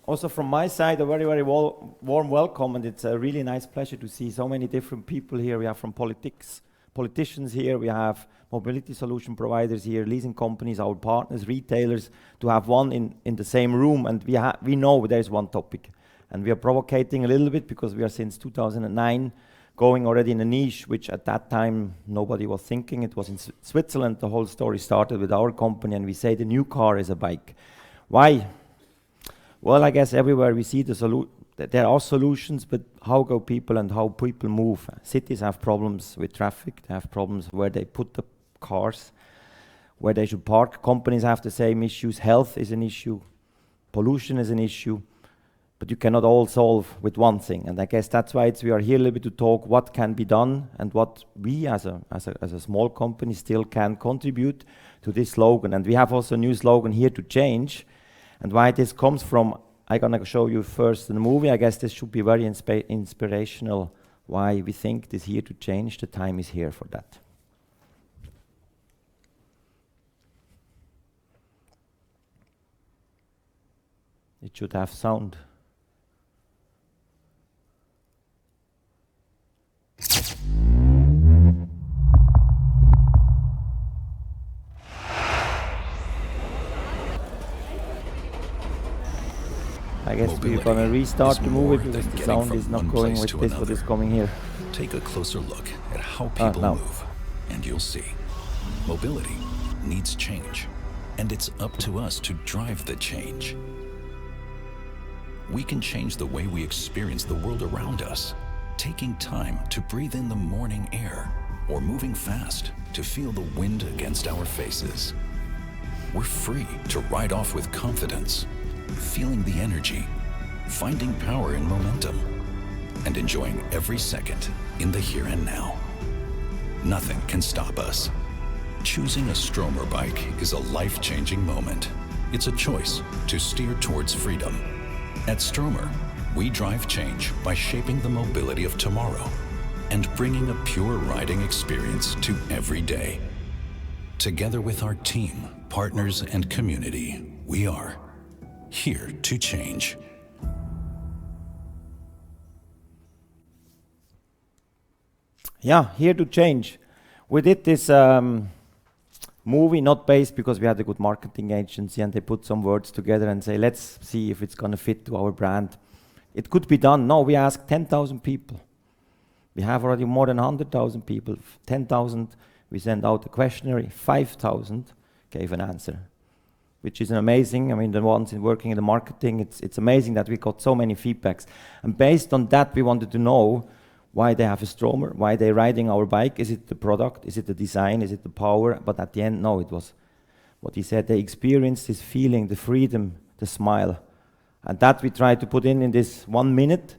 Also from my side, a very, very warm welcome, and it's a really nice pleasure to see so many different people here. We have from politics, politicians here, we have mobility solution providers here, leasing companies, our partners, retailers, to have one in the same room, and we know there's one topic. And we are provocating a little bit because we are since 2009 going already in a niche which at that time nobody was thinking. It was in Switzerland. The whole story started with our company, and we say the new car is a bike. Why? Well, I guess everywhere we see there are solutions, but how go people and how people move? Cities have problems with traffic. They have problems where they put the cars, where they should park. Companies have the same issues. Health is an issue. Pollution is an issue. But you cannot all solve with one thing. And I guess that's why we are here a little bit to talk what can be done and what we as a small company still can contribute to this slogan. And we have also a new slogan, here to change. And why this comes from, I'm gonna show you first in the movie. I guess this should be very inspirational why we think this here to change. The time is here for that. It should have sound. I guess we're gonna restart the movie because the sound is not going with this, what is coming here. Take a closer look at how people move, and you'll see. Mobility needs change, and it's up to us to drive the change. We can change the way we experience the world around us, taking time to breathe in the morning air, or moving fast to feel the wind against our faces. We're free to ride off with confidence, feeling the energy, finding power in momentum, and enjoying every second in the here and now. Nothing can stop us. Choosing a Stromer bike is a life-changing moment. It's a choice to steer towards freedom. At Stromer, we drive change by shaping the mobility of tomorrow and bringing a pure riding experience to every day. Together with our team, partners, and community, we are here to change. Yeah, here to change. We did this movie not based because we had a good marketing agency and they put some words together and say, let's see if it's going to fit to our brand. It could be done. No, we asked 10,000 people. We have already more than 100,000 people. 10,000, we sent out a questionnaire. 5,000 gave an answer, which is amazing. I mean, the ones working in the marketing, it's amazing that we got so many feedbacks. And based on that, we wanted to know why they have a Stromer, why they're riding our bike. Is it the product? Is it the design? Is it the power? But at the end, no, it was what he said. They experienced this feeling, the freedom, the smile. And that we tried to put in this 1 minute.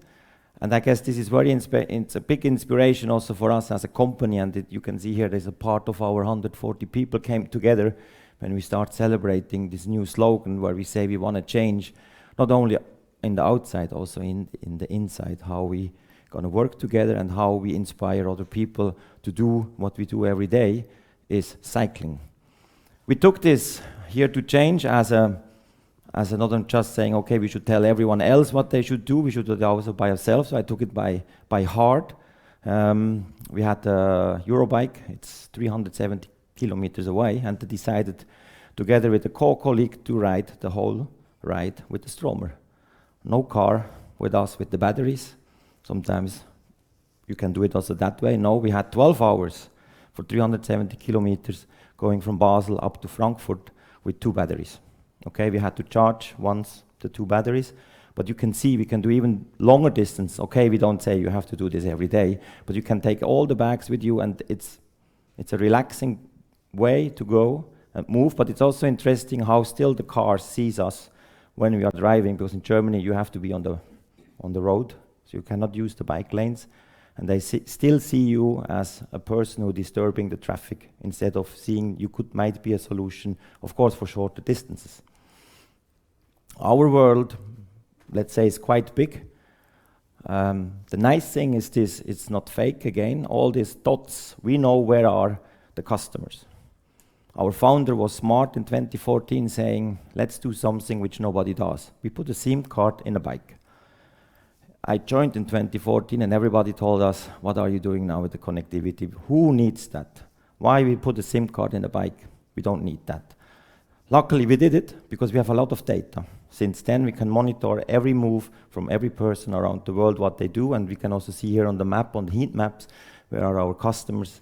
And I guess this is it's a big inspiration also for us as a company. And you can see here, there's a part of our 140 people came together when we start celebrating this new slogan where we say we want to change, not only in the outside, also in the inside, how we going to work together and how we inspire other people to do what we do every day is cycling. We took this here to change as another just saying, okay, we should tell everyone else what they should do. We should do it also by ourselves. So I took it by heart. We had a Eurobike. It's 370 kilometers away, and they decided together with a colleague to ride the whole ride with the Stromer. No car with us with the batteries. Sometimes you can do it also that way. No, we had 12 hours for 370 kilometers going from Basel up to Frankfurt with 2 batteries. Okay, we had to charge once the 2 batteries, but you can see we can do even longer distance. Okay, we don't say you have to do this every day, but you can take all the bags with you, and it's a relaxing way to go and move, but it's also interesting how still the car sees us when we are driving, because in Germany you have to be on the road. So you cannot use the bike lanes, and they still see you as a person who is disturbing the traffic instead of seeing you might be a solution, of course, for shorter distances. Our world, let's say, is quite big. The nice thing is this, it's not fake again. All these dots, we know where are the customers. Our founder was smart in 2014 saying, let's do something which nobody does. We put a SIM card in a bike. I joined in 2014 and everybody told us, what are you doing now with the connectivity? Who needs that? Why we put a SIM card in the bike? We don't need that. Luckily we did it because we have a lot of data. Since then we can monitor every move from every person around the world, what they do, and we can also see here on the map, on the heat maps, where are our customers.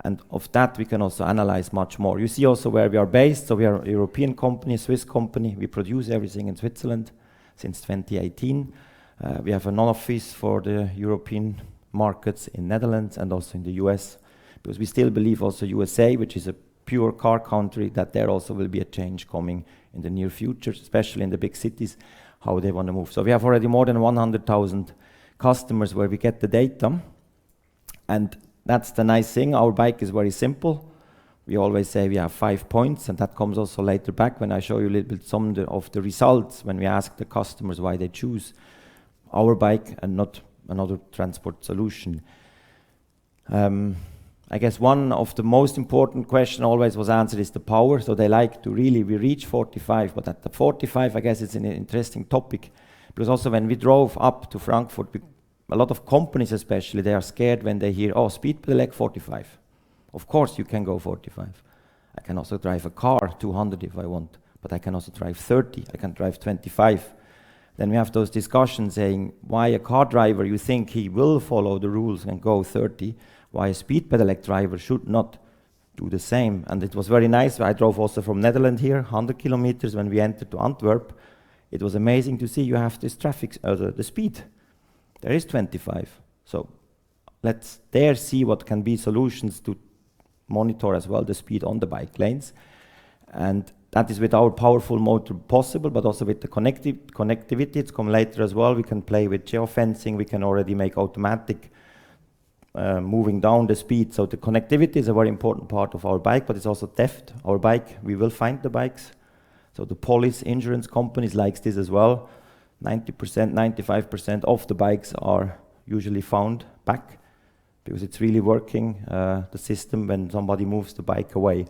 And of that we can also analyze much more. You see also where we are based, so we are a European company, a Swiss company. We produce everything in Switzerland since 2018. We have an office for the European markets in Netherlands and also in the US, because we still believe also USA, which is a pure car country, that there also will be a change coming in the near future, especially in the big cities, how they want to move. So we have already more than 100,000 customers where we get the data. And that's the nice thing, our bike is very simple. We always say we have 5 points, and that comes also later back when I show you a little bit some of the results, when we ask the customers why they choose our bike and not another transport solution. I guess one of the most important question always was answered is the power. So they like to really, we reach 45, but at the 45, I guess it's an interesting topic. Because also when we drove up to Frankfurt, a lot of companies especially, they are scared when they hear, oh, speed pedelec 45. Of course you can go 45. I can also drive a car 200 if I want, but I can also drive 30, I can drive 25. Then we have those discussions saying, why a car driver, you think he will follow the rules and go 30, why a speed pedelec driver should not do the same. And it was very nice. I drove also from Netherlands here, 100 kilometers. When we entered to Antwerp, it was amazing to see you have this traffic, the speed. There is 25. So let's there see what can be solutions to monitor as well the speed on the bike lanes. And that is with our powerful motor possible, but also with the connectivity. It's come later as well. We can play with geofencing. We can already make automatic moving down the speed. So the connectivity is a very important part of our bike, but it's also theft. Our bike, we will find the bikes. So the police, insurance companies likes this as well. 90%, 95% of the bikes are usually found back because it's really working, the system, when somebody moves the bike away.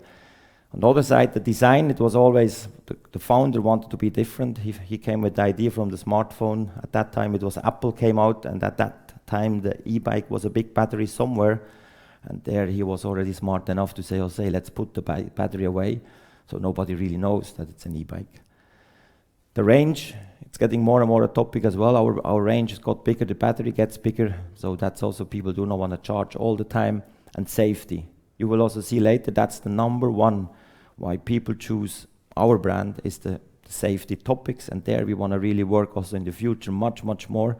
On the other side, the design, it was always, the founder wanted to be different. He came with the idea from the smartphone. At that time, it was Apple came out, and at that time, the e-bike was a big battery somewhere. And there he was already smart enough to say, oh, say, let's put the battery away, so nobody really knows that it's an e-bike. The range, it's getting more and more a topic as well. Our range has got bigger, the battery gets bigger, so that's also people do not want to charge all the time. And safety. You will also see later, that's the number one why people choose our brand is the safety topics, and there we want to really work also in the future much, much more.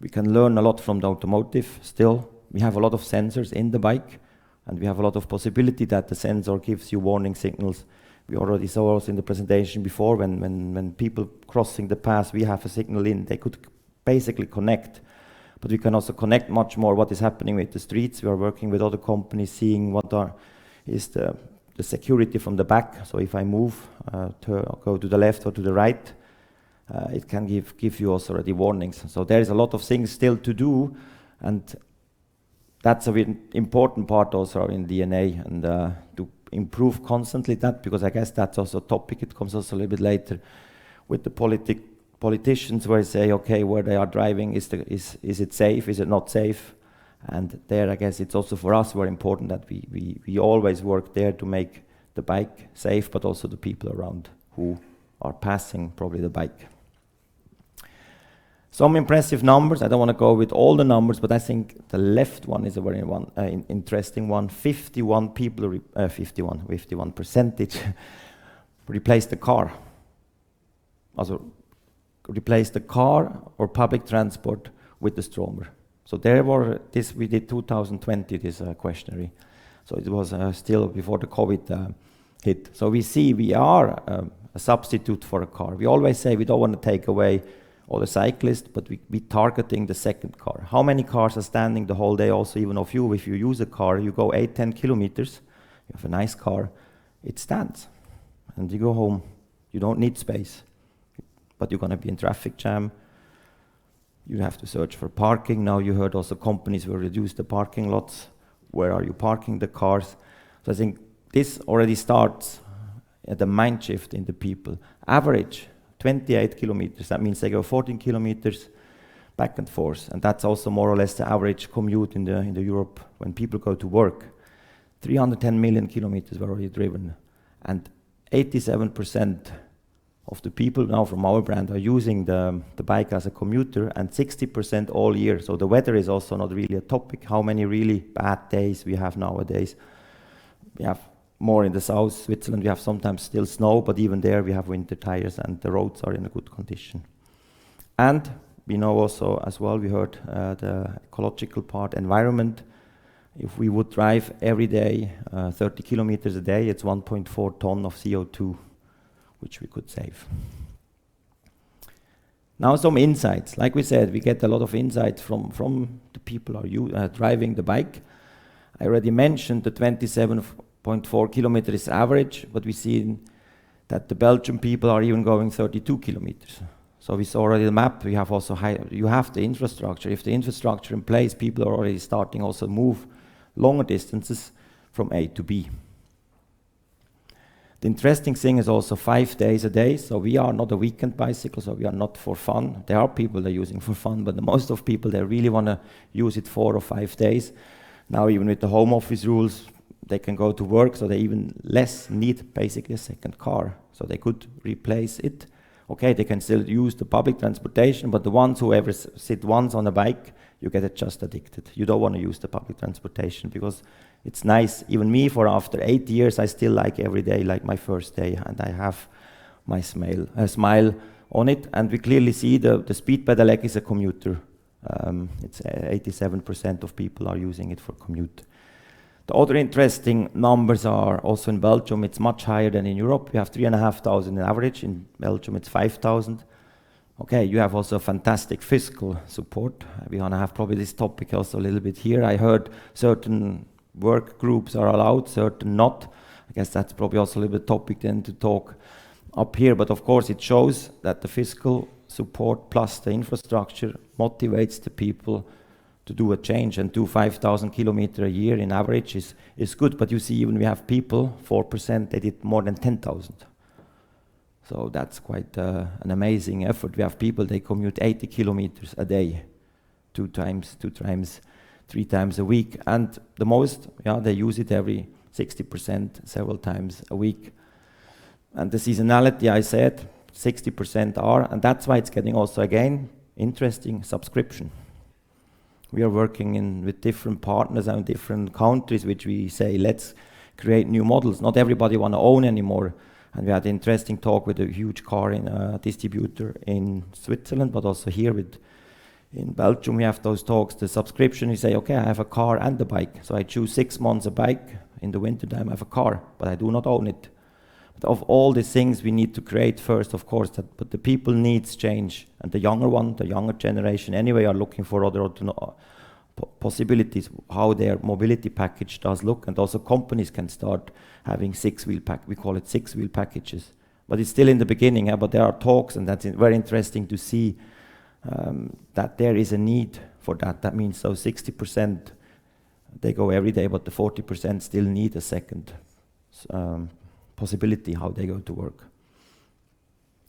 We can learn a lot from the automotive still. We have a lot of sensors in the bike, and we have a lot of possibility that the sensor gives you warning signals. We already saw also in the presentation before when people crossing the path, we have a signal in, they could basically connect. But we can also connect much more what is happening with the streets. We are working with other companies, seeing what is the security from the back. So if I move, go to the left or to the right, it can give you also already warnings. So there is a lot of things still to do, and that's an important part also in DNA, and to improve constantly that, because I guess that's also a topic. It comes also a little bit later with the politicians, where they say, okay, where they are driving, is it safe, is it not safe? And there, I guess it's also for us very important that we always work there to make the bike safe, but also the people around who are passing probably the bike. Some impressive numbers. I don't want to go with all the numbers, but I think the left one is a very interesting one. 51% replace the car. Also, replace the car or public transport with the Stromer. So there were this, we did 2020, this questionnaire. So it was still before the COVID hit. So we see we are a substitute for a car. We always say we don't want to take away all the cyclists, but we targeting the second car. How many cars are standing the whole day? Also, even if you use a car, you go 8-10 kilometers, you have a nice car, it stands. And you go home, you don't need space. But you're going to be in traffic jam. You have to search for parking. Now you heard also companies will reduce the parking lots. Where are you parking the cars? So I think this already starts at the mind shift in the people. Average 28 kilometers. That means they go 14 kilometers back and forth. And that's also more or less the average commute in the Europe when people go to work. 310 million kilometers were already driven. And 87% of the people now from our brand are using the bike as a commuter, and 60% all year. So the weather is also not really a topic. How many really bad days we have nowadays? We have more in the south, Switzerland, we have sometimes still snow, but even there we have winter tires and the roads are in a good condition. And we know also as well, we heard the ecological part, environment. If we would drive every day 30 kilometers a day, it's 1.4 ton of CO2, which we could save. Now some insights. Like we said, we get a lot of insights from the people who are driving the bike. I already mentioned the 27.4 kilometers average, but we see that the Belgian people are even going 32 kilometers. So we saw already the map. We have also you have the infrastructure. If the infrastructure in place, people are already starting also move longer distances from A to B. The interesting thing is also 5 days a day. So we are not a weekend bicycle, so we are not for fun. There are people that are using for fun, but the most of people, they really want to use it 4 or 5 days. Now even with the home office rules, they can go to work, so they even less need basically a second car. So they could replace it. Okay, they can still use the public transportation, but the ones who ever sit once on a bike, you get just addicted. You don't want to use the public transportation because it's nice. Even me, for after 8 years, I still like every day like my first day, and I have my smile on it. And we clearly see the speed pedelec is a commuter. It's 87% of people are using it for commute. The other interesting numbers are also in Belgium, it's much higher than in Europe. We have 3,500 in average. In Belgium, it's 5,000. Okay, you have also fantastic fiscal support. We're going to have probably this topic also a little bit here. I heard certain work groups are allowed, certain not. I guess that's probably also a little bit topic then to talk up here. But of course, it shows that the fiscal support plus the infrastructure motivates the people to do a change, and do 5,000 kilometers a year in average is good. But you see, even we have people, 4%, they did more than 10,000. So that's quite an amazing effort. We have people, they commute 80 kilometers a day, 3 times a week. And the most, they use it every 60%, several times a week. And the seasonality, I said, 60% are, and that's why it's getting also, again, interesting subscription. We are working with different partners and different countries, which we say, let's create new models. Not everybody want to own anymore. And we had an interesting talk with a huge car distributor in Switzerland, but also here in Belgium, we have those talks. The subscription, you say, okay, I have a car and a bike. So I choose 6 months a bike. In the wintertime, I have a car, but I do not own it. But of all these things, we need to create first, of course, but the people needs change. And the younger generation anyway are looking for other possibilities, how their mobility package does look. And also companies can start having 6-wheel we call it 6-wheel packages. But it's still in the beginning, but there are talks, and that's very interesting to see that there is a need for that. That means so 60%, they go every day, but the 40% still need a second possibility how they go to work.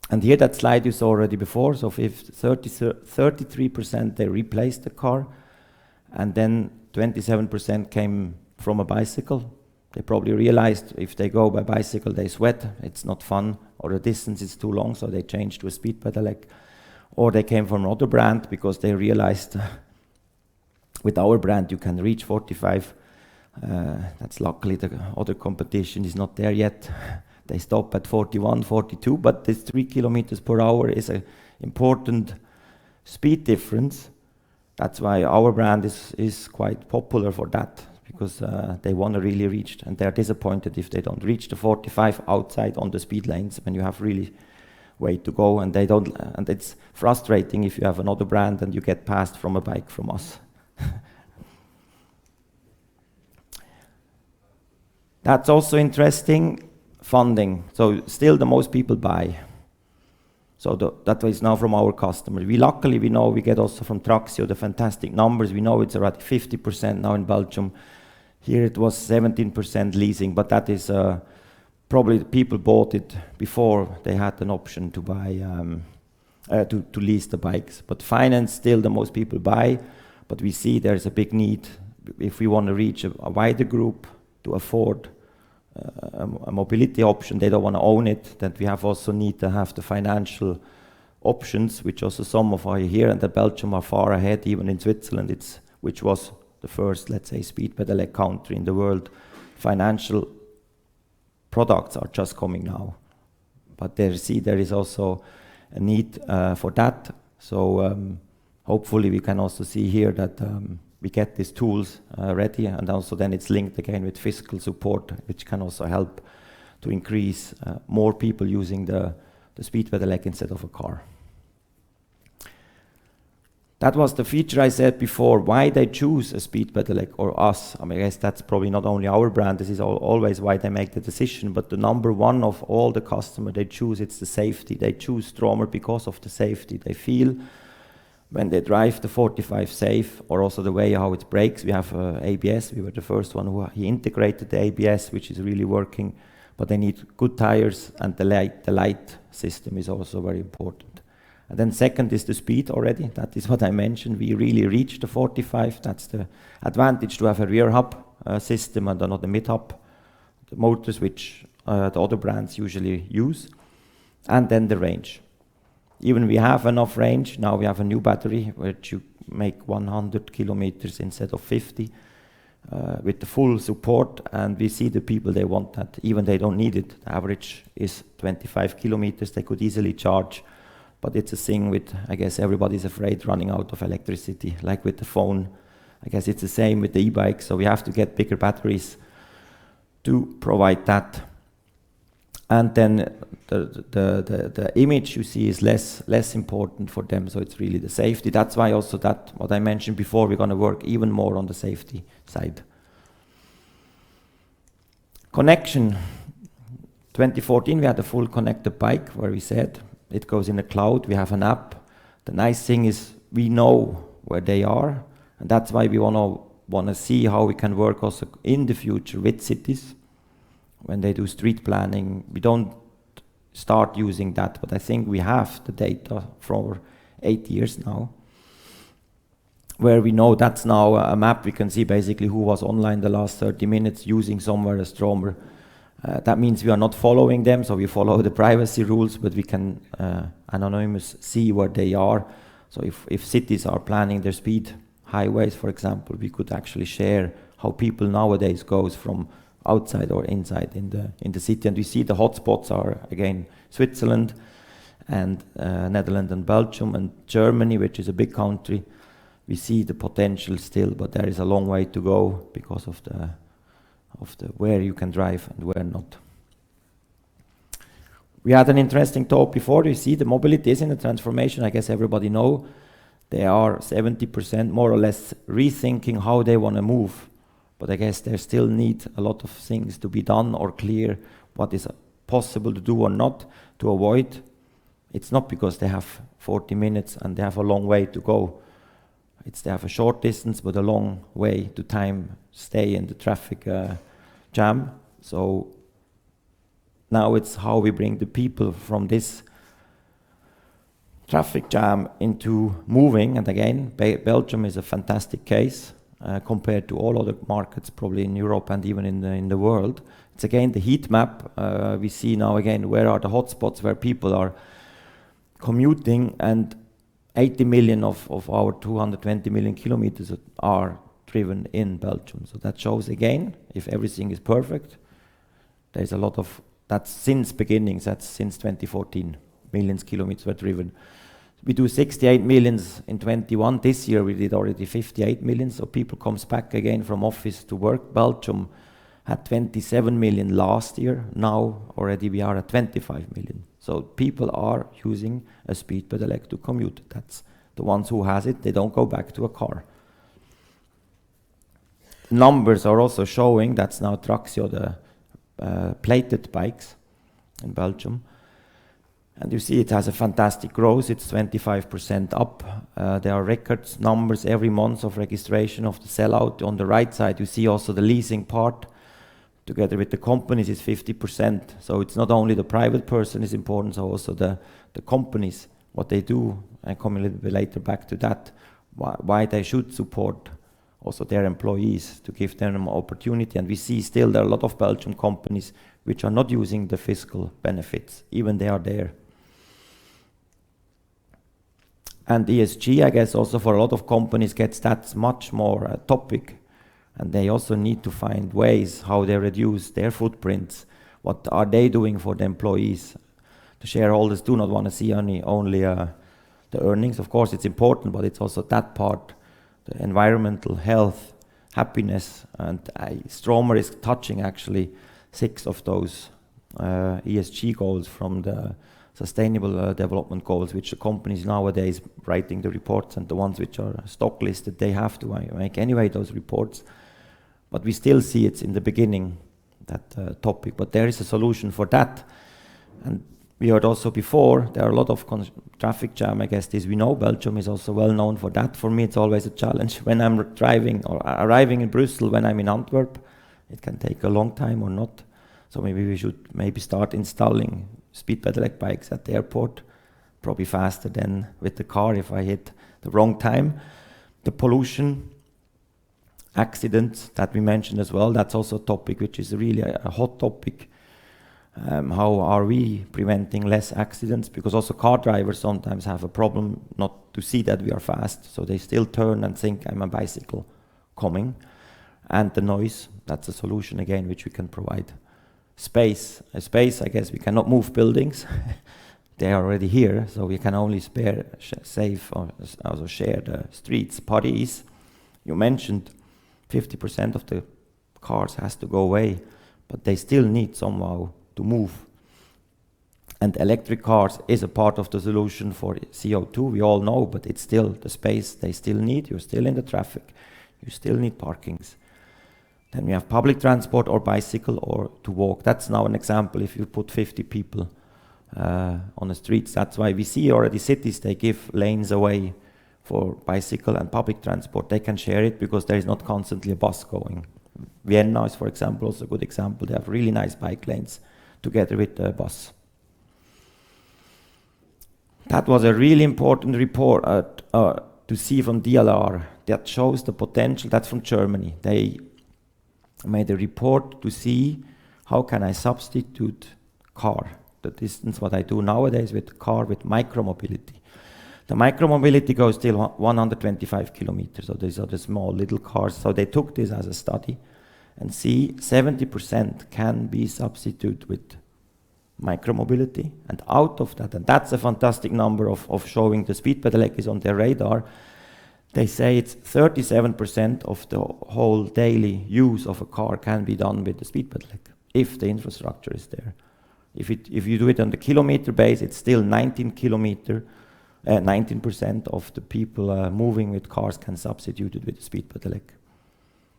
And here that slide you saw already before, so if 33% they replaced the car, and then 27% came from a bicycle. They probably realized if they go by bicycle they sweat, it's not fun, or the distance is too long, so they changed to a speed pedelec. Or they came from another brand because they realized with our brand you can reach 45. That's luckily the other competition is not there yet. They stop at 41, 42, but this 3 kilometers per hour is an important speed difference. That's why our brand is quite popular for that, because they want to really reach, and they're disappointed if they don't reach the 45 outside on the speed lanes when you have really way to go, and they don't, and it's frustrating if you have another brand and you get passed from a bike from us. That's also interesting, funding. So still the most people buy. So that is now from our customers. We know we get also from Traxio the fantastic numbers. We know it's around 50% now in Belgium. Here it was 17% leasing, but that is probably people bought it before they had an option to buy to lease the bikes. But finance still the most people buy, but we see there's a big need if we want to reach a wider group to afford a mobility option. They don't want to own it, that we have also need to have the financial options, which also some of our here and the Belgium are far ahead, even in Switzerland, which was the first, let's say, speed pedelec country in the world. Financial products are just coming now, but there is also a need for that. So hopefully we can also see here that we get these tools ready, and also then it's linked again with fiscal support, which can also help to increase more people using the speed pedelec instead of a car. That was the feature I said before, why they choose a speed pedelec or us. I mean, I guess that's probably not only our brand, this is always why they make the decision, but the number one of all the customer they choose, it's the safety. They choose Stromer because of the safety. They feel when they drive the 45 safe, or also the way how it brakes. We have ABS, we were the first one who integrated the ABS, which is really working, but they need good tires, and the light system is also very important. And then second is the speed already. That is what I mentioned. We really reached the 45. That's the advantage to have a rear hub system and not a mid hub, the motors which the other brands usually use. And then the range. Even we have enough range. Now we have a new battery which you make 100 kilometers instead of 50 with the full support. And we see the people, they want that. Even they don't need it. The average is 25 kilometers. They could easily charge. But it's a thing with, I guess everybody's afraid running out of electricity, like with the phone. I guess it's the same with the e-bike, so we have to get bigger batteries to provide that. And then the image you see is less important for them, so it's really the safety. That's why also that, what I mentioned before, we're going to work even more on the safety side. Connection. 2014 we had a full connected bike where we said, it goes in the cloud, we have an app. The nice thing is we know where they are, and that's why we want to see how we can work also in the future with cities. When they do street planning, we don't start using that, but I think we have the data for 8 years now, where we know that's now a map. We can see basically who was online the last 30 minutes using somewhere a Stromer. That means we are not following them, so we follow the privacy rules, but we can anonymous see where they are. So if cities are planning their speed highways, for example, we could actually share how people nowadays goes from outside or inside in the city. And we see the hotspots are, again, Switzerland and Netherlands and Belgium and Germany, which is a big country. We see the potential still, but there is a long way to go because of the where you can drive and where not. We had an interesting talk before. You see the mobility is in a transformation. I guess everybody know they are 70% more or less rethinking how they want to move. But I guess there still need a lot of things to be done or clear what is possible to do or not to avoid. It's not because they have 40 minutes and they have a long way to go. They have a short distance but a long way to time stay in the traffic jam. So now it's how we bring the people from this traffic jam into moving. And again, Belgium is a fantastic case compared to all other markets probably in Europe and even in the world. It's again the heat map. We see now again where are the hotspots where people are commuting, and 80 million of our 220 million kilometers are driven in Belgium. So that shows again, if everything is perfect, there's a lot of, that's since beginnings, that's since 2014, millions kilometers were driven. We do 68 millions in 21. This year we did already 58 million, so people comes back again from office to work. Belgium had 27 million last year. Now already we are at 25 million. So people are using a speed pedelec to commute. That's the ones who has it, they don't go back to a car. Numbers are also showing, that's now Traxio, the plated bikes in Belgium. And you see it has a fantastic growth, it's 25% up. There are records numbers every month of registration of the sellout. On the right side you see also the leasing part. Together with the companies is 50%. So it's not only the private person is important, so also the companies what they do, and come a little bit later back to that, why they should support also their employees to give them opportunity. And we see still there are a lot of Belgian companies which are not using the fiscal benefits, even they are there. And ESG, I guess, also for a lot of companies gets that much more a topic, and they also need to find ways how they reduce their footprints. What are they doing for the employees? The shareholders do not want to see only the earnings. Of course, it's important, but it's also that part, the environmental health, happiness, and Stromer is touching actually 6 of those ESG goals from the Sustainable Development Goals, which the companies nowadays writing the reports, and the ones which are stock listed, they have to make anyway those reports. But we still see it's in the beginning, that topic. But there is a solution for that. And we heard also before, there are a lot of traffic jam, I guess this we know. Belgium is also well known for that. For me, it's always a challenge when I'm driving or arriving in Brussels, when I'm in Antwerp. It can take a long time or not. So maybe we should start installing speed pedelec bikes at the airport, probably faster than with the car if I hit the wrong time. The pollution, accidents that we mentioned as well, that's also a topic which is really a hot topic. How are we preventing less accidents? Because also car drivers sometimes have a problem not to see that we are fast, so they still turn and think I'm a bicycle coming. And the noise, that's a solution again which we can provide. Space, I guess we cannot move buildings. They are already here, so we can only save or also share the streets. Paris, you mentioned 50% of the cars has to go away, but they still need somehow to move. And electric cars is a part of the solution for CO2, we all know, but it's still the space they still need. You're still in the traffic, you still need parkings. Then we have public transport or bicycle or to walk. That's now an example if you put 50 people on the streets. That's why we see already cities, they give lanes away for bicycle and public transport. They can share it because there is not constantly a bus going. Vienna is, for example, also a good example. They have really nice bike lanes together with the bus. That was a really important report to see from DLR that shows the potential. That's from Germany. They made a report to see how can I substitute car, the distance what I do nowadays with car with micromobility. The micromobility goes till 125 kilometers, so these are the small little cars. So they took this as a study and see 70% can be substituted with micromobility. And out of that, and that's a fantastic number of showing the speed pedelec is on their radar, they say it's 37% of the whole daily use of a car can be done with the speed pedelec, if the infrastructure is there. If you do it on the kilometer base, it's still 19% of the people moving with cars can substitute it with the speed pedelec.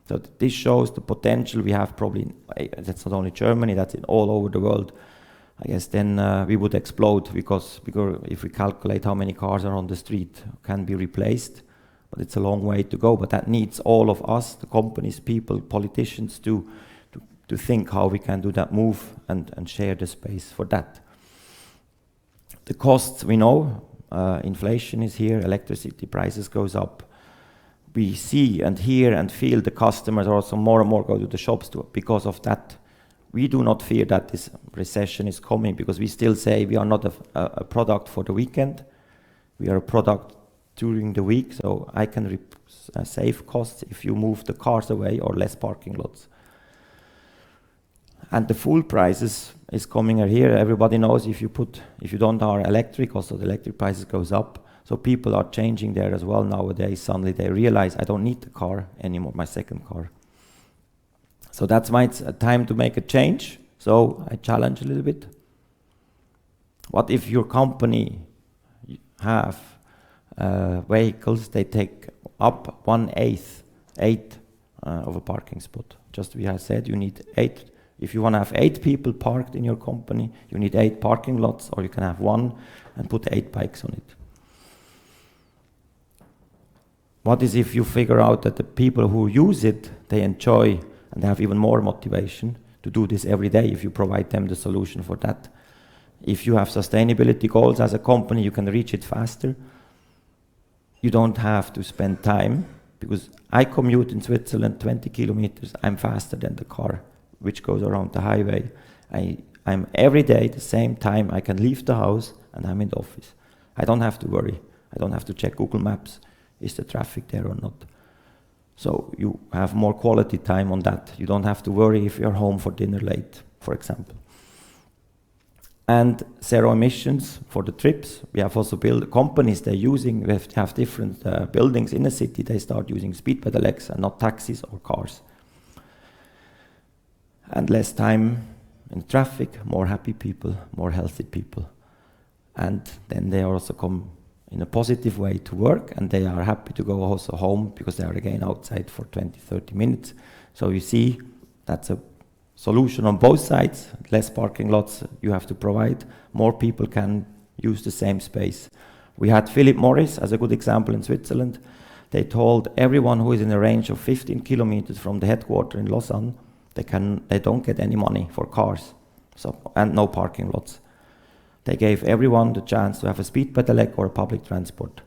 So this shows the potential we have probably, that's not only Germany, that's in all over the world. I guess then we would explode because if we calculate how many cars are on the street can be replaced, but it's a long way to go. But that needs all of us, the companies, people, politicians to think how we can do that move and share the space for that. The costs we know, inflation is here, electricity prices goes up. We see and hear and feel the customers also more and more go to the shops because of that. We do not fear that this recession is coming because we still say we are not a product for the weekend. We are a product during the week, so I can save costs if you move the cars away or less parking lots. And the full prices is coming here. Everybody knows if you don't are electric, also the electric prices goes up. So people are changing there as well nowadays. Suddenly they realize I don't need the car anymore, my second car. So that's why it's a time to make a change. So I challenge a little bit. What if your company have vehicles, they take up 1/8 of a parking spot. Just we have said, you need 8. If you want to have 8 people parked in your company, you need 8 parking lots, or you can have 1 and put 8 bikes on it. What is if you figure out that the people who use it, they enjoy and they have even more motivation to do this every day if you provide them the solution for that? If you have sustainability goals as a company, you can reach it faster. You don't have to spend time, because I commute in Switzerland 20 kilometers. I'm faster than the car, which goes around the highway. I'm every day the same time. I can leave the house and I'm in the office. I don't have to worry. I don't have to check Google Maps. Is the traffic there or not? So you have more quality time on that. You don't have to worry if you're home for dinner late, for example. And zero emissions for the trips. We have also built companies, we have different buildings in a city. They start using speed pedelecs and not taxis or cars. And less time in traffic, more happy people, more healthy people. And then they also come in a positive way to work, and they are happy to go also home because they are again outside for 20, 30 minutes. So you see, that's a solution on both sides. Less parking lots you have to provide. More people can use the same space. We had Philip Morris as a good example in Switzerland. They told everyone who is in a range of 15 kilometers from the headquarters in Lausanne, they don't get any money for cars, and no parking lots. They gave everyone the chance to have a speed pedelec or a public transport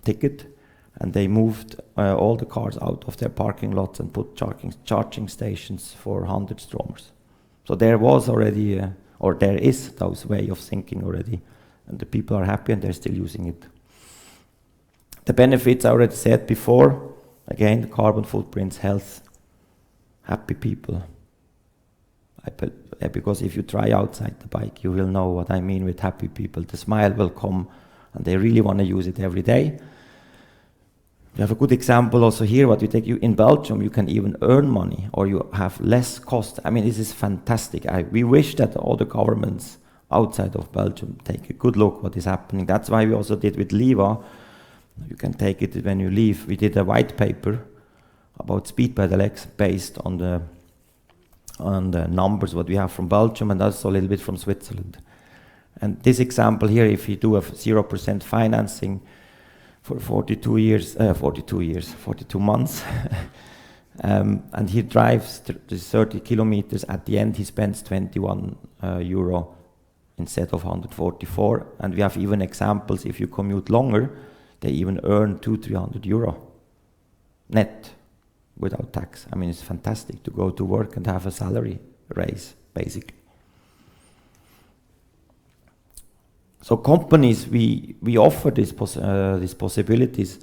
ticket, and they moved all the cars out of their parking lots and put charging stations for 100 Stromers. So there was already, or there is those way of thinking already, and the people are happy and they're still using it. The benefits I already said before, again, the carbon footprints, health, happy people. Because if you try outside the bike, you will know what I mean with happy people. The smile will come, and they really want to use it every day. We have a good example also here. What we take you in Belgium, you can even earn money, or you have less cost. I mean, this is fantastic. We wish that all the governments outside of Belgium take a good look what is happening. That's why we also did with Liva. You can take it when you leave. We did a white paper about speed pedelecs based on the numbers what we have from Belgium and also a little bit from Switzerland. And this example here, if you do a 0% financing for 42 months, and he drives 30 kilometers, at the end he spends 21 euro instead of 144. And we have even examples, if you commute longer, they even earn 200-300 euro net without tax. I mean, it's fantastic to go to work and have a salary raise, basically. So companies, we offer these possibilities.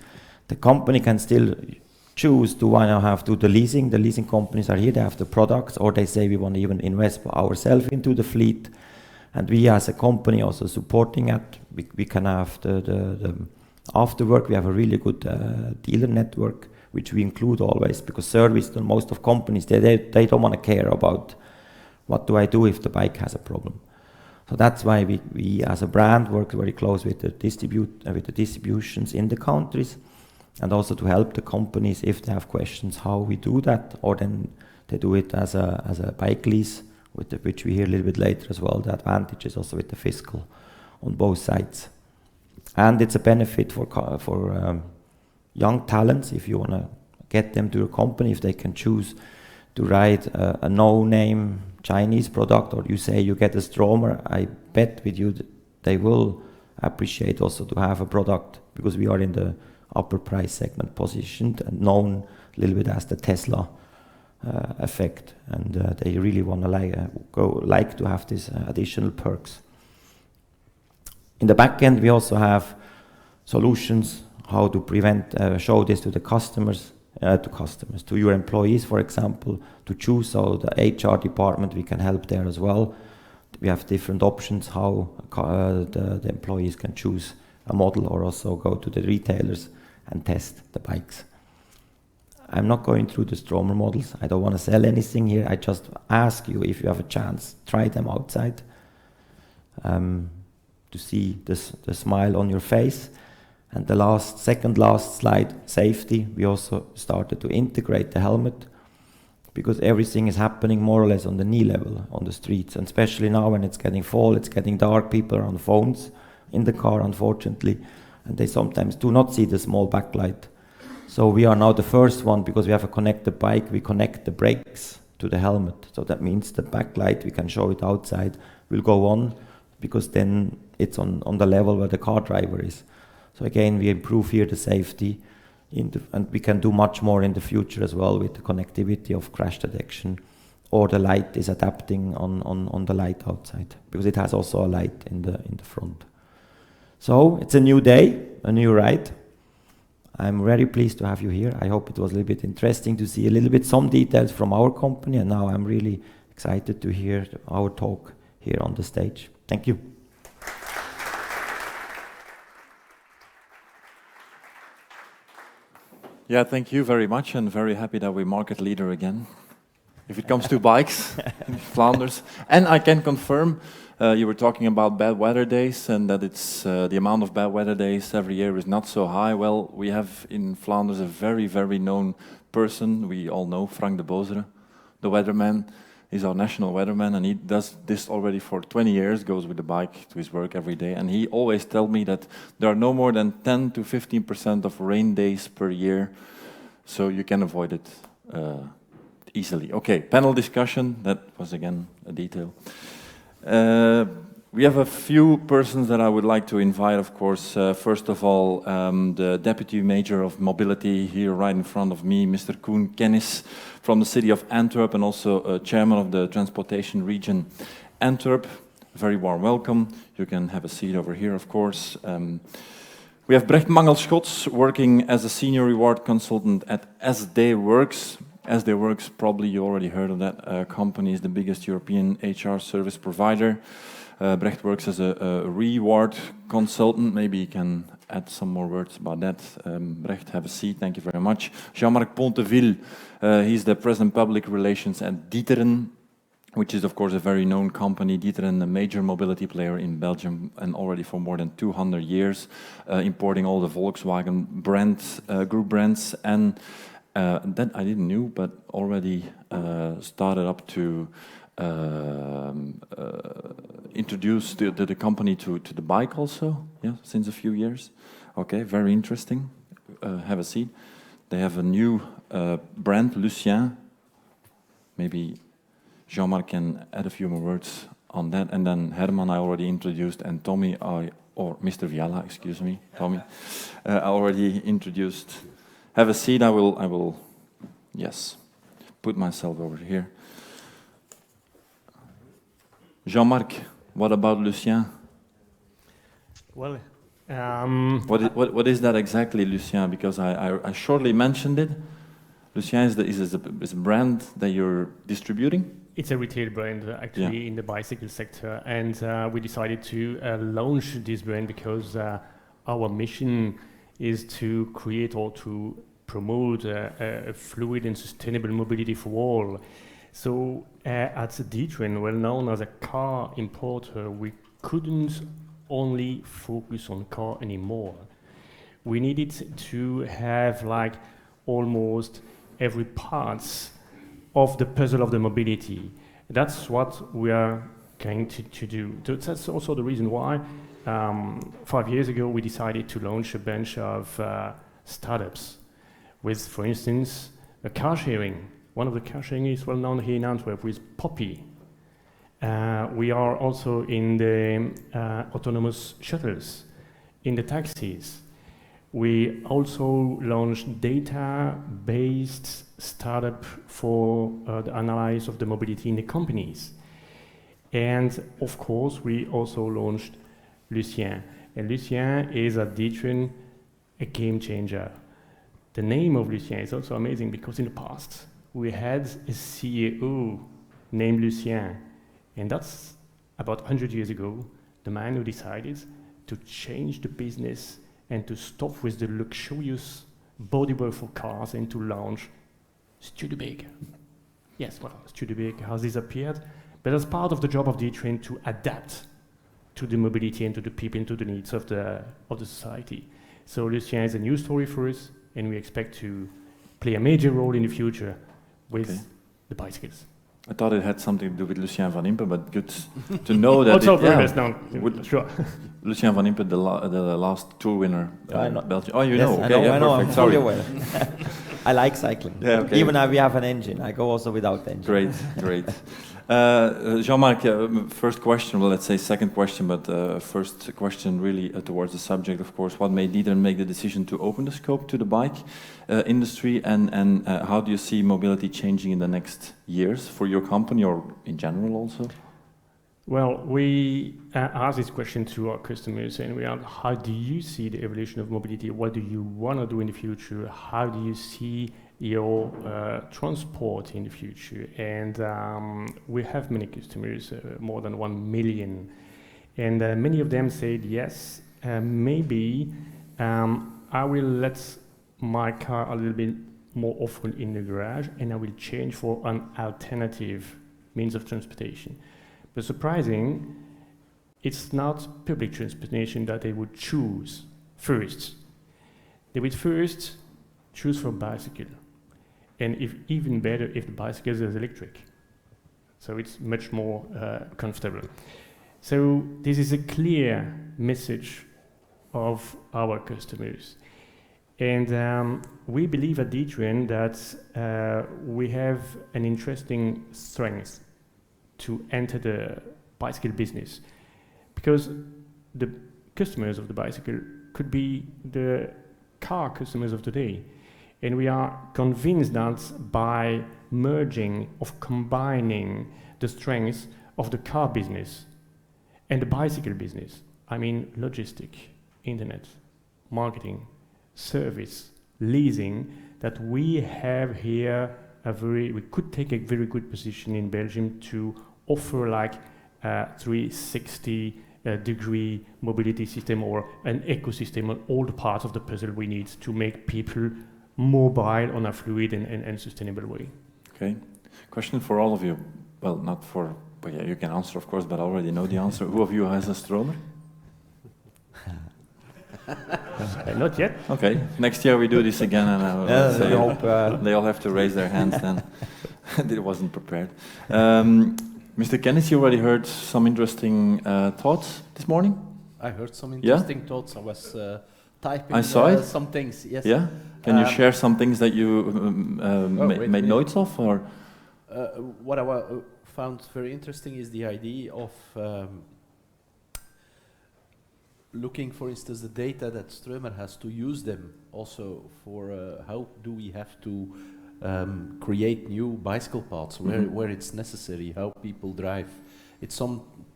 The company can still choose to want to do the leasing. The leasing companies are here, they have the products, or they say we want to even invest ourselves into the fleet. And we as a company also supporting it. We can have the after work, we have a really good dealer network, which we include always, because service, most of companies, they don't want to care about what do I do if the bike has a problem. So that's why we as a brand work very close with the distributions in the countries, and also to help the companies if they have questions how we do that, or then they do it as a bike lease, which we hear a little bit later as well. The advantages also with the fiscal on both sides, and it's a benefit for young talents, if you want to get them to your company, if they can choose to ride a no-name Chinese product, or you say you get a Stromer, I bet with you they will appreciate also to have a product, because we are in the upper price segment positioned and known a little bit as the Tesla effect, and they really want to like to have these additional perks. In the back end, we also have solutions how to show this to the customers, to your employees, for example, to choose. So the HR department, we can help there as well. We have different options how the employees can choose a model, or also go to the retailers and test the bikes. I'm not going through the Stromer models. I don't want to sell anything here. I just ask you, if you have a chance, try them outside to see the smile on your face. And the second last slide, safety. We also started to integrate the helmet, because everything is happening more or less on the knee level on the streets, and especially now when it's getting fall, it's getting dark, people are on phones in the car, unfortunately, and they sometimes do not see the small backlight. So we are now the first one, because we have a connected bike, we connect the brakes to the helmet. So that means the backlight, we can show it outside, will go on, because then it's on the level where the car driver is. So again, we improve here the safety, and we can do much more in the future as well with the connectivity of crash detection, or the light is adapting on the light outside, because it has also a light in the front. So it's a new day, a new ride. I'm very pleased to have you here. I hope it was a little bit interesting to see a little bit some details from our company, and now I'm really excited to hear our talk here on the stage. Thank you. Yeah, thank you very much, and very happy that we're market leader again, if it comes to bikes in Flanders. And I can confirm, you were talking about bad weather days, and that it's the amount of bad weather days every year is not so high. Well, we have in Flanders a very, very known person. We all know Frank de Bozere, the weatherman. He's our national weatherman, and he does this already for 20 years, goes with the bike to his work every day. And he always tells me that there are no more than 10 to 15% of rain days per year, so you can avoid it easily. Okay, panel discussion, that was again a detail. We have a few persons that I would like to invite, of course. First of all, the Deputy Major of Mobility here right in front of me, Mr. Koen Kennis from the city of Antwerp, and also Chairman of the Transportation Region Antwerp. Very warm welcome. You can have a seat over here, of course. We have Brecht Mangelschots working as a Senior Reward Consultant at SD Worx. SD Worx, probably you already heard of that company, is the biggest European HR service provider. Brecht works as a reward consultant. Maybe you can add some more words about that. Brecht, have a seat. Thank you very much. Jean-Marc Ponteville, he's the President Public Relations at D'Ieteren, which is, of course, a very known company. D'Ieteren, a major mobility player in Belgium, and already for more than 200 years, importing all the Volkswagen brands, group brands, and that I didn't know, but already started up to introduce the company to the bike also, yeah, since a few years. Okay, very interesting. Have a seat. They have a new brand, Lucien. Maybe Jean-Marc can add a few more words on that. And then Herman I already introduced, and Tomi, or Mr. Viiala, excuse me, Tomi, I already introduced. Have a seat. I will, yes, put myself over here. Jean-Marc, what about Lucien? Well, what is that exactly, Lucien? Because I shortly mentioned it. Lucien is a brand that you're distributing? it's a retail brand actually in the bicycle sector, and we decided to launch this brand because our mission is to create or to promote a fluid and sustainable mobility for all. So at D'Ieteren, well known as a car importer, we couldn't only focus on car anymore. We needed to have like almost every part of the puzzle of the mobility. That's what we are going to do. That's also the reason why 5 years ago we decided to launch a bunch of startups with, for instance, a car sharing. One of the car sharing is well known here in Antwerp with Poppy. We are also in the autonomous shuttles, in the taxis. We also launched data-based startup for the analysis of the mobility in the companies. And of course, we also launched Lucien. And Lucien is at D'Ieteren a game changer. The name of Lucien is also amazing because in the past, we had a CEO named Lucien. And that's about 100 years ago, the man who decided to change the business and to stop with the luxurious bodywork for cars and to launch Studebaker. Yes, well, Studebaker has disappeared, but as part of the job of D'Ieteren to adapt to the mobility and to the people and to the needs of the society. So Lucien is a new story for us, and we expect to play a major role in the future with the bicycles. I thought it had something to do with Lucien van Impe, but good to know that. Also very best known, sure. Lucien van Impe, the last tour winner, I know. Belgium. Oh, you Yes, know. Okay, I know. perfect. I'm Sorry. fully aware. I like cycling. Yeah, okay. Even if we have an engine, I go also without engine. Great, great. Jean-Marc, first question, well, let's say second question, but first question really towards the subject, of course. What made D'Ieteren make the decision to open the scope to the bike industry, and how do you see mobility changing in the next years for your company or in general also? Well, we ask this question to our customers, and we ask, how do you see the evolution of mobility? What do you want to do in the future? How do you see your transport in the future? And we have many customers, more than 1 million. And many of them said, yes, maybe I will let my car a little bit more often in the garage, and I will change for an alternative means of transportation. But surprising, it's not public transportation that they would choose first. They would first choose for bicycle. And if even better, if the bicycle is electric. So it's much more comfortable. So this is a clear message of our customers. And we believe at D'Ieteren that we have an interesting strength to enter the bicycle business, because the customers of the bicycle could be the car customers of today. And we are convinced that by merging, of combining the strengths of the car business and the bicycle business, I mean logistic, internet, marketing, service, leasing, that we have here we could take a very good position in Belgium to offer like a 360 degree mobility system or an ecosystem on all the parts of the puzzle we need to make people mobile on a fluid and sustainable way. Okay. Question for all of you. Well, not for, but yeah, you can answer, of course, but I already know the answer. Who of you has a Stromer? Not yet. Okay. Next year we do this again, and I will say they all have to raise their hands then. It wasn't prepared. Mr. Kennis, you already heard some interesting thoughts this morning? I heard some interesting thoughts. I was typing I saw it. some things. Yes. Yeah? Can you share some things that you made notes of? Or? What I found very interesting is the idea of looking, for instance, the data that Stromer has, to use them also for how do we have to create new bicycle paths where it's necessary, how people drive. It's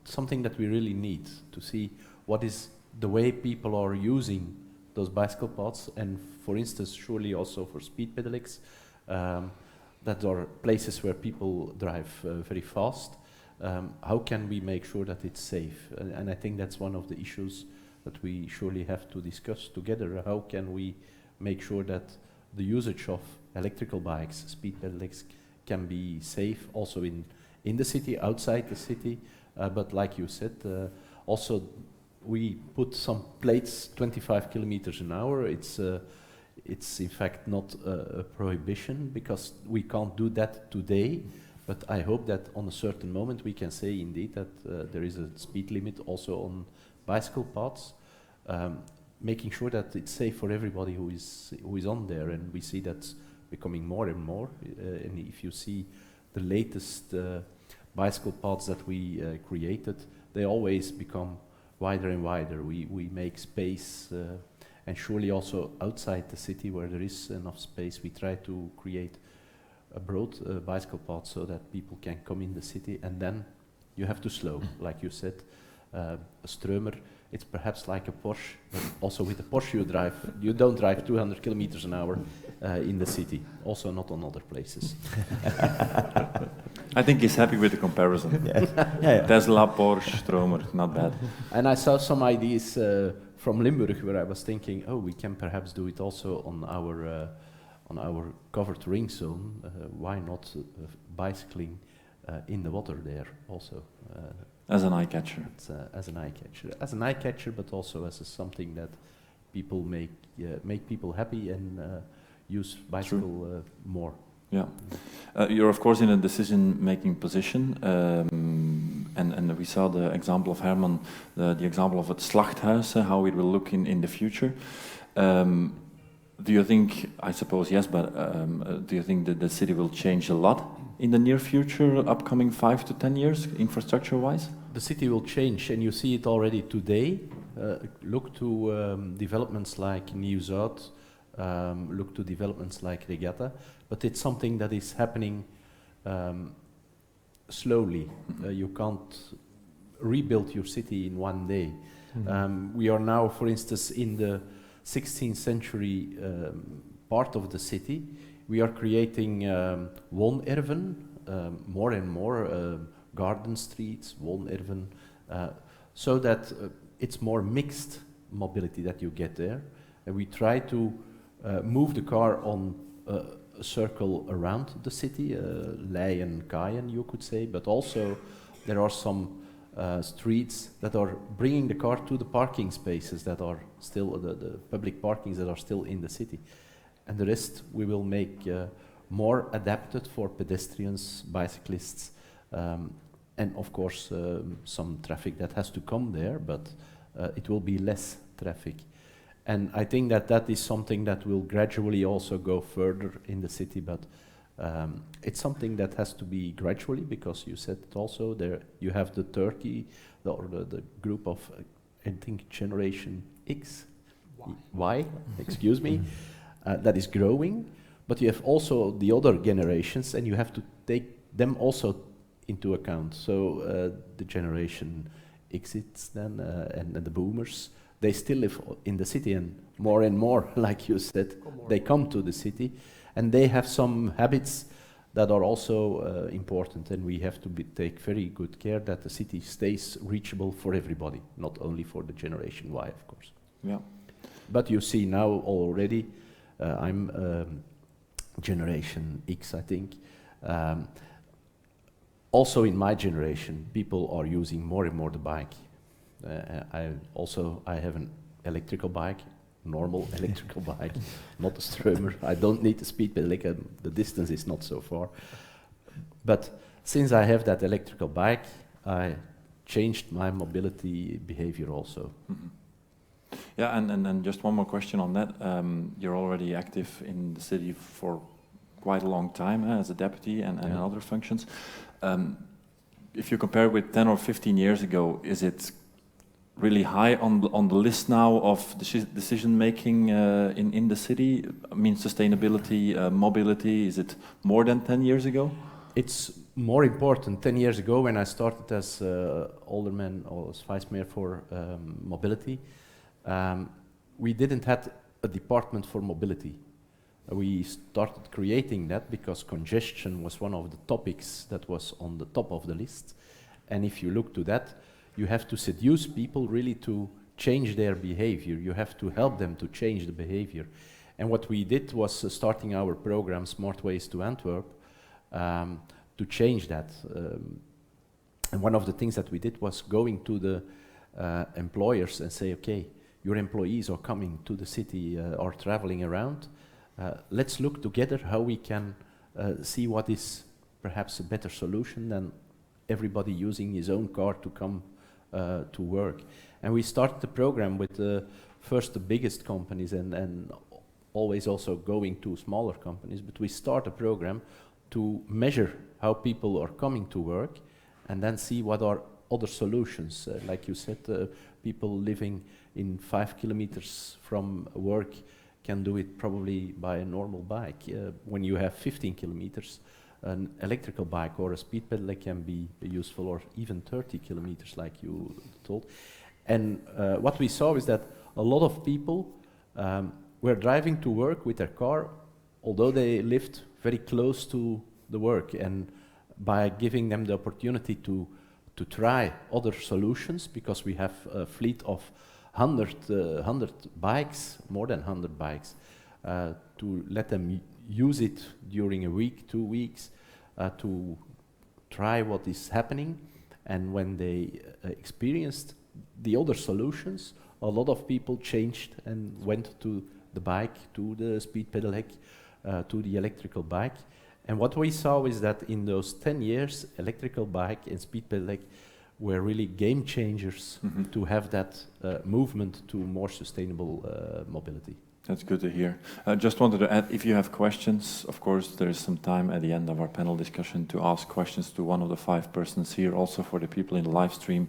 something that we really need to see what is the way people are using those bicycle paths, and for instance, surely also for speed pedelecs, that are places where people drive very fast. How can we make sure that it's safe? And I think that's one of the issues that we surely have to discuss together. How can we make sure that the usage of electrical bikes, speed pedelecs, can be safe also in the city, outside the city, but like you said, also we put some plates 25 kilometers an hour. It's in fact not a prohibition, because we can't do that today, but I hope that on a certain moment we can say indeed that there is a speed limit also on bicycle paths, making sure that it's safe for everybody who is on there, and we see that's becoming more and more. And if you see the latest bicycle paths that we created, they always become wider and wider. We make space, and surely also outside the city where there is enough space, we try to create a broad bicycle path so that people can come in the city, and then you have to slow, like you said. A Stromer, it's perhaps like a Porsche, but also with a Porsche you don't drive 200 kilometers an hour in the city, also not on other places. I think he's happy with the comparison. Yeah. Tesla, Porsche, Stromer, not bad. And I saw some ideas from Limburg where I was thinking, oh, we can perhaps do it also on our covered ring zone. Why not bicycling in the water there also? As an eye catcher. As an eye catcher, but also as something that people make people happy and use bicycle more. Yeah, you're of course in a decision-making position. And we saw the example of Herman, the example of het slachthuis, how it will look in the future. Do you think, I suppose yes, but do you think that the city will change a lot in the near future, upcoming 5 to 10 years, infrastructure-wise? The city will change, and you see it already today. Look to developments like Nieuw-Zuid, look to developments like Regatta, but it's something that is happening slowly. You can't rebuild your city in one day. We are now, for instance, in the 16th century part of the city. We are creating woonerven, more and more garden streets, woonerven, so that it's more mixed mobility that you get there. And we try to move the car on a circle around the city, Lei and Kaien, you could say, but also there are some streets that are bringing the car to the parking spaces that are still, the public parkings that are still in the city. And the rest we will make more adapted for pedestrians, bicyclists, and of course some traffic that has to come there, but it will be less traffic. And I think that that is something that will gradually also go further in the city, but it's something that has to be gradually, because you said it also, there you have the Turkey, the group of, I think, Generation X, Y, excuse me, that is growing, but you have also the other generations, and you have to take them also into account. So the Generation X's then, and the boomers, they still live in the city, and more, like you said, they come to the city, and they have some habits that are also important, and we have to take very good care that the city stays reachable for everybody, not only for the Generation Y, of course. Yeah. But you see now already, I'm Generation X, I think. Also in my generation, people are using more and more the bike. I have an electrical bike, normal electrical bike, not a Stromer. I don't need the speed pedal, the distance is not so far. But since I have that electrical bike, I changed my mobility behavior also. Mm-hmm. Yeah, and just one more question on that. You're already active in the city for quite a long time as a deputy and other functions. If you compare with 10 or 15 years ago, is it really high on the list now of decision making in the city? I mean, sustainability, mobility, is it more than 10 years ago? It's more important. 10 years ago, when I started as alderman or as vice mayor for mobility, we didn't have a department for mobility. We started creating that because congestion was one of the topics that was on the top of the list. And if you look to that, you have to seduce people really to change their behavior. You have to help them to change the behavior. And what we did was starting our program, Smart Ways to Antwerp, to change that. And one of the things that we did was going to the employers and say, okay, your employees are coming to the city, are traveling around. Let's look together how we can see what is perhaps a better solution than everybody using his own car to come to work. And we started the program with first the biggest companies and always also going to smaller companies, but we start a program to measure how people are coming to work and then see what are other solutions. Like you said, people living in 5 kilometers from work can do it probably by a normal bike. When you have 15 kilometers, an electrical bike or a speed pedelec can be useful, or even 30 kilometers like you told. And what we saw is that a lot of people were driving to work with their car, although they lived very close to the work. And by giving them the opportunity to try other solutions, because we have a fleet of 100 bikes, more than 100 bikes, to let them use it during a week, 2 weeks, to try what is happening. And when they experienced the other solutions, a lot of people changed and went to the bike, to the speed pedelec, to the electrical bike. And what we saw is that in those 10 years, electrical bike and speed pedelec were really game changers to have that movement to more sustainable mobility. That's good to hear. I just wanted to add, if you have questions, of course, there is some time at the end of our panel discussion to ask questions to one of the 5 persons here. Also for the people in the live stream,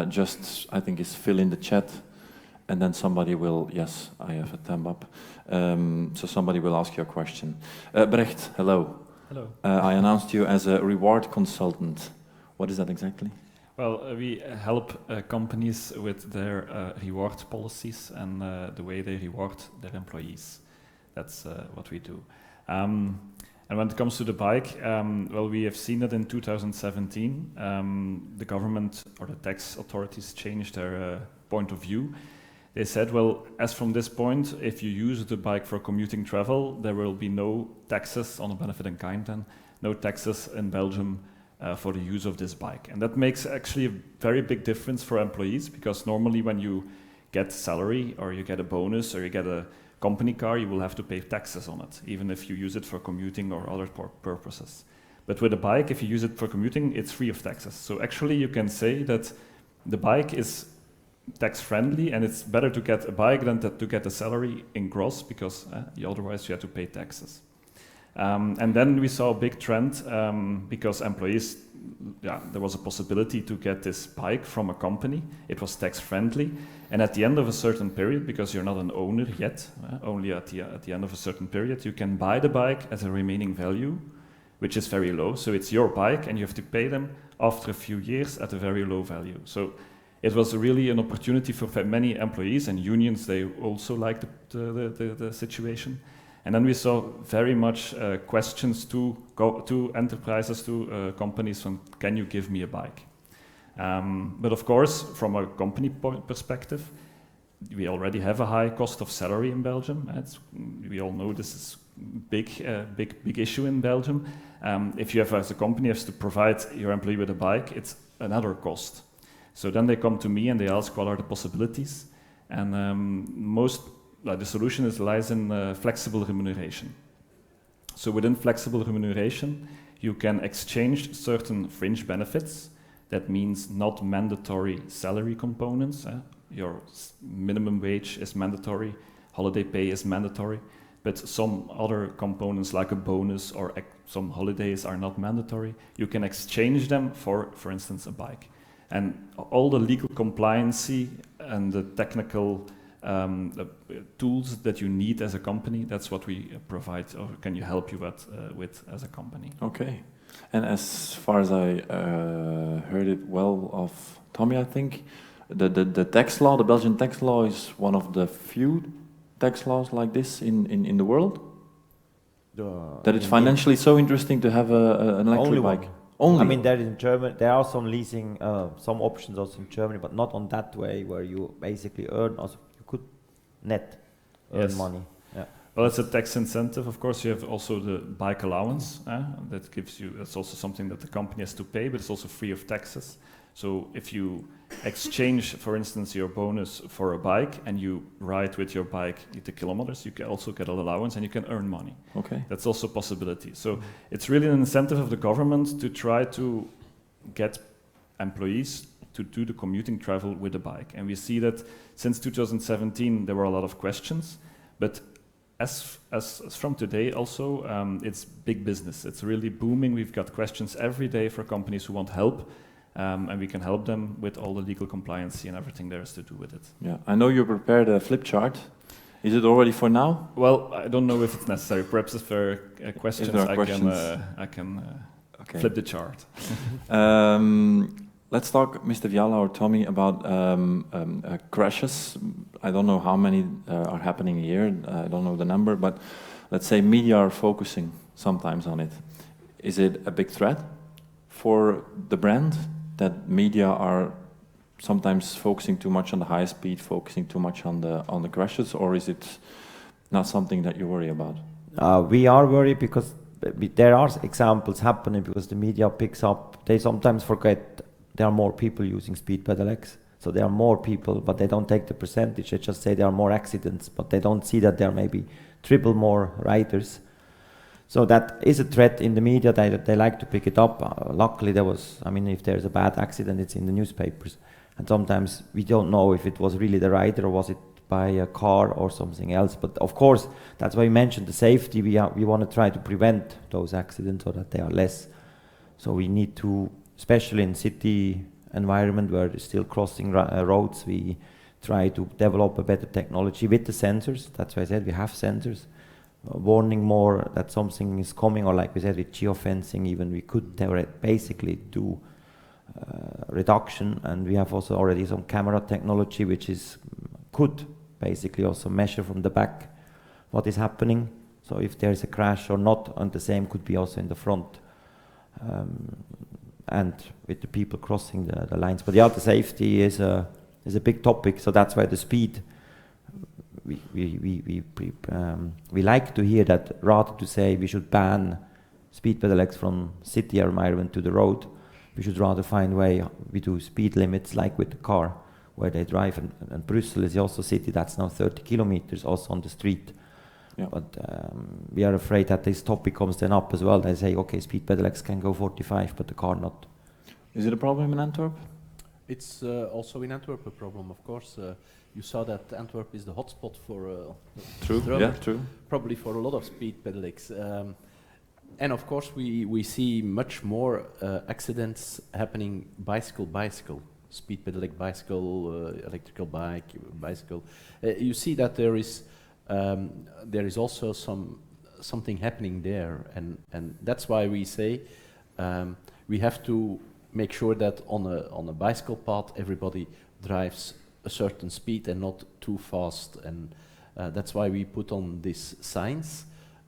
just, I think, is fill in the chat, and then somebody will, yes, I have a thumb up, so somebody will ask you a question. Brecht, hello. Hello. I announced you as a reward consultant. What is that exactly? Well, we help companies with their reward policies and the way they reward their employees. That's what we do. And when it comes to the bike, well, we have seen that in 2017, the government or the tax authorities changed their point of view. They said, well, as from this point, if you use the bike for commuting travel, there will be no taxes on a benefit in kind then, no taxes in Belgium for the use of this bike. And that makes actually a very big difference for employees, because normally when you get salary or you get a bonus or you get a company car, you will have to pay taxes on it, even if you use it for commuting or other purposes. But with a bike, if you use it for commuting, it's free of taxes. So actually you can say that the bike is tax-friendly, and it's better to get a bike than to get a salary in gross, because otherwise you have to pay taxes. And then we saw a big trend because employees, there was a possibility to get this bike from a company. It was tax-friendly, and at the end of a certain period, because you're not an owner yet, only at the end of a certain period, you can buy the bike at a remaining value, which is very low. So it's your bike, and you have to pay them after a few years at a very low value. So it was really an opportunity for many employees, and unions, they also liked the situation. And then we saw very much questions to enterprises, to companies from, can you give me a bike? But of course, from a company perspective, we already have a high cost of salary in Belgium. We all know this is big issue in Belgium. If you have, as a company, has to provide your employee with a bike, it's another cost. So then they come to me and they ask, what are the possibilities? And the solution lies in flexible remuneration. So within flexible remuneration, you can exchange certain fringe benefits. That means not mandatory salary components. Your minimum wage is mandatory, holiday pay is mandatory, but some other components like a bonus or some holidays are not mandatory. You can exchange them for instance, a bike. And all the legal compliancy and the technical tools that you need as a company, that's what we provide, or can you help you with as a company. Okay. And as far as I heard it well of Tomi, I think, the tax law, the Belgian tax law, is one of the few tax laws like this in the world? That it's financially so interesting to have an electric bike? Only. I mean, there in Germany, there are some leasing, some options also in Germany, but not on that way where you basically earn, also you could net earn money. Yeah. Well, it's a tax incentive. Of course, you have also the bike allowance that gives you. That's also something that the company has to pay, but it's also free of taxes. So if you exchange, for instance, your bonus for a bike and you ride with your bike the kilometers, you can also get an allowance and you can earn money. Okay. That's also a possibility. So it's really an incentive of the government to try to get employees to do the commuting travel with a bike. And we see that since 2017 there were a lot of questions, but as from today also, it's big business. It's really booming. We've got questions every day for companies who want help. And we can help them with all the legal compliance and everything there is to do with it. Yeah, I know you prepared a flip chart. Is it already for now? Well, I don't know if it's necessary. Perhaps if there are questions, I can flip the chart. Let's talk, Mr. Viiala or Tomi, about crashes. I don't know how many are happening a year. I don't know the number, but let's say media are focusing sometimes on it. Is it a big threat for the brand that media are sometimes focusing too much on the high speed, focusing too much on the crashes, or is it not something that you worry about? We are worried because there are examples happening because the media picks up. They sometimes forget there are more people using Speed Pedal X. So there are more people, but they don't take the percentage. They just say there are more accidents, but they don't see that there may be triple more riders. So that is a threat in the media. They like to pick it up. Luckily, there was, I mean, if there's a bad accident, it's in the newspapers. And sometimes we don't know if it was really the rider or was it by a car or something else. But of course, that's why you mentioned the safety. We want to try to prevent those accidents so that they are less. So we need to, especially in city environment where there's still crossing roads, we try to develop a better technology with the sensors. That's why I said we have sensors. Warning more that something is coming, or like we said with geofencing, even we could basically do reduction, and we have also already some camera technology which could basically also measure from the back what is happening. So if there's a crash or not, and the same could be also in the front, and with the people crossing the lines. But yeah, the safety is a big topic. So that's why the speed. We like to hear that rather to say we should ban speed pedelecs from city environment to the road. We should rather find a way we do speed limits like with the car where they drive. And Brussels is also a city that's now 30 kilometers also on the street. Yeah. But we are afraid that this topic comes then up as well. They say, okay, speed pedelecs can go 45, but the car not. Is it a problem in Antwerp? It's also in Antwerp a problem, of course. You saw that Antwerp is the hotspot for true, Stromer, yeah, true. Probably for a lot of speed pedelecs. And of course, we see much more accidents happening bicycle, speed pedelec bicycle, electrical bike, bicycle. You see that there is also something happening there, and that's why we say we have to make sure that on a bicycle path everybody drives a certain speed and not too fast, and that's why we put on these signs.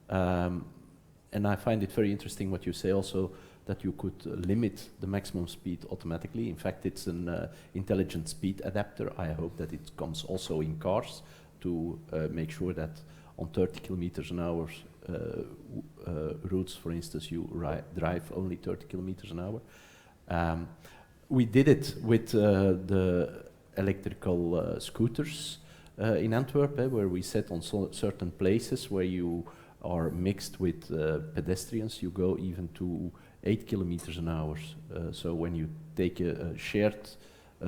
And I find it very interesting what you say also, that you could limit the maximum speed automatically. In fact, it's an intelligent speed adapter. I hope that it comes also in cars to make sure that on 30 kilometers an hour routes, for instance, you drive only 30 kilometers an hour. We did it with the electrical scooters in Antwerp, where we set on certain places where you are mixed with pedestrians. You go even to 8 kilometers an hour. So when you take a shared